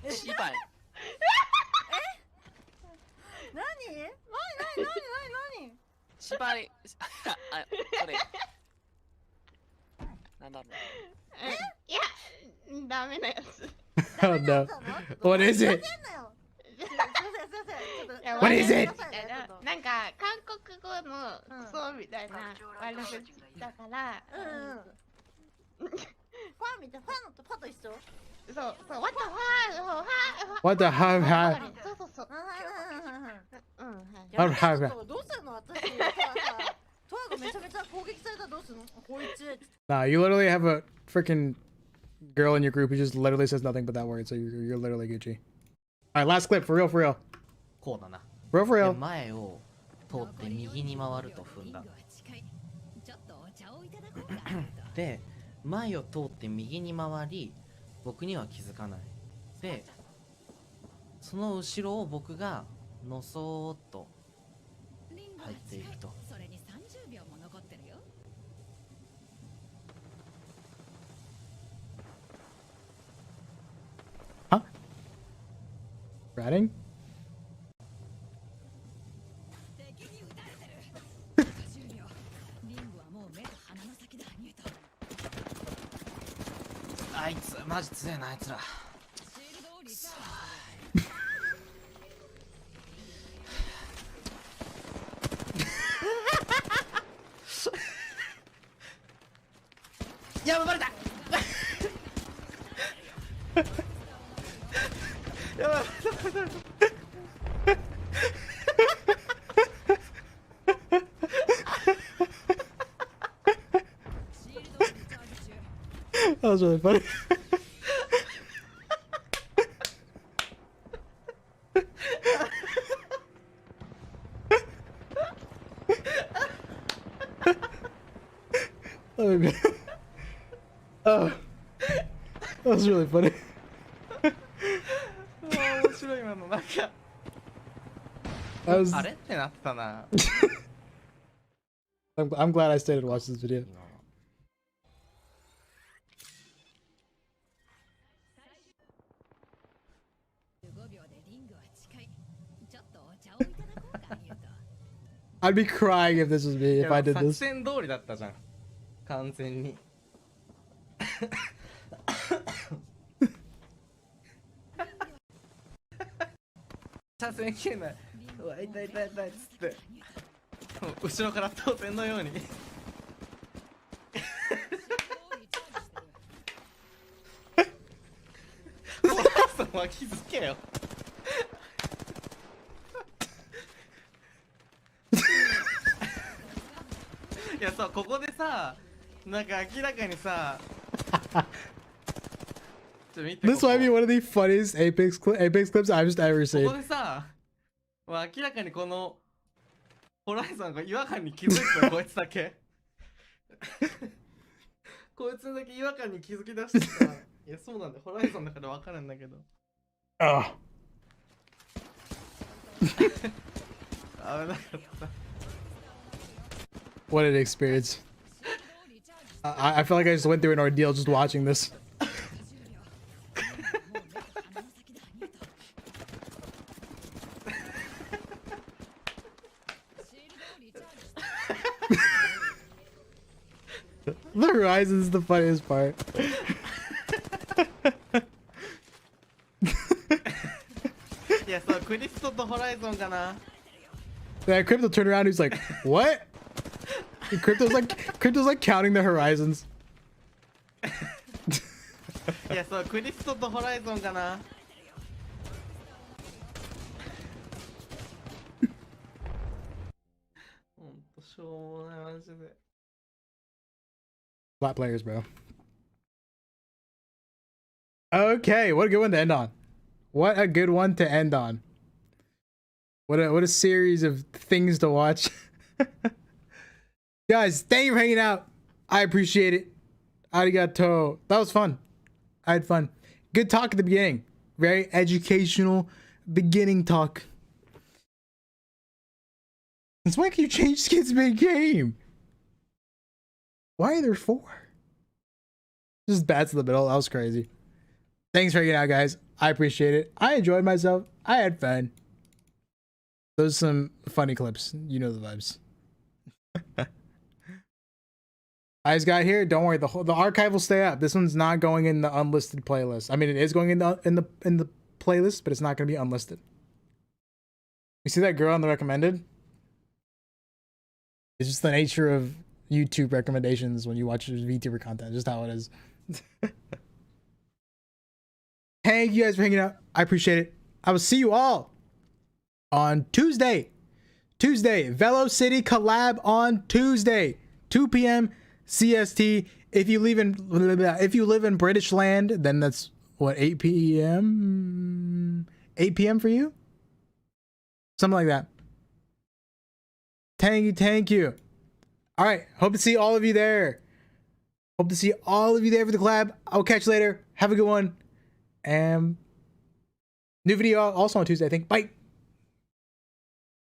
ー？シーバー。何？シーバー。あ、それ。なんだろう。いや、ダメなやつ。Oh no. What is it? What is it? なんか韓国語のクソみたいな悪口だから。ファンみたいな、ファンのとパと一緒？そう、What the fuck? What the fuck? そう。どうするの私？トアがめちゃめちゃ攻撃されたらどうするの？こいつ。Nah, you literally have a freaking girl in your group who just literally says nothing but that word, so you're literally Gucci. All right, last clip for real, for real. こうだな。 For real, for で real. 前を通って右に回ると踏んだ。で、前を通って右に回り、僕には気づかない。で、その後ろを僕がのそーっと入っていくと。それに30秒も残ってるよ。Ratting? あいつマジ強えなあいつら。やばバレた。やばい。That was really funny. Oh, man. Oh, that was really funny. 面白い今のなんか。That was... あれってなったな。I'm glad I stayed and watched this video. I'd be crying if this was me, if I did 作 this. 戦通りだったじゃん。完全に。車線切れない。うわ、痛い痛い痛いっつって。後ろから当然のように。お母さんは気づけよ。いや、そう、ここでさ、なんか明らかにさ、This might be one of the funniest Apex clips I've just ever こ seen. こでさ、まあ、明らかにこのホライゾンが違和感に気づいてるこいつだけ。こいつだけ違和感に気づき出してさ、いや、そうなんだよ、ホライゾンだから分かるんだけど。あ危なかった。What an experience. I feel like I just went through an ordeal just watching this. The horizon is the funniest part. いや、そう、クリストとホライゾンかな。 That Crypto turned around, he's like, what? Crypto's like counting the horizons. いや、そう、クリストとホライゾンかな。ほんと、しょうもない、マジで。Flat players, bro. Okay, what a good one to end on. What a good one to end on. What a series of things to watch. Guys, thank you for hanging out. I appreciate it. Arigato. That was fun. I had fun. Good talk at the beginning. Very educational beginning talk. Since when can you change skins mid-game? Why are there 4? Just bats in the middle. That was crazy. Thanks for hanging out, guys. I appreciate it. I enjoyed myself. I had fun. Those are some funny clips. You know the vibes. I just got here. Don't worry. The archive will stay up. This one's not going in the unlisted playlist. I mean, it is going in the playlist, but it's not going to be unlisted. You see that girl on the recommended? It's just the nature of YouTube recommendations when you watch VTuber content. Just how it is. Thank you guys for hanging out. I appreciate it. I will see you all on Tuesday. Velo City collab on Tuesday, 2 p.m. CST. If you live in British land, then that's what, 8 p.m. 8 p.m. for you? Something like that. Thank you. All right. Hope to see all of you there. Hope to see all of you there for the collab. I'll catch you later. Have a good one. And new video also on Tuesday, I think. Bye.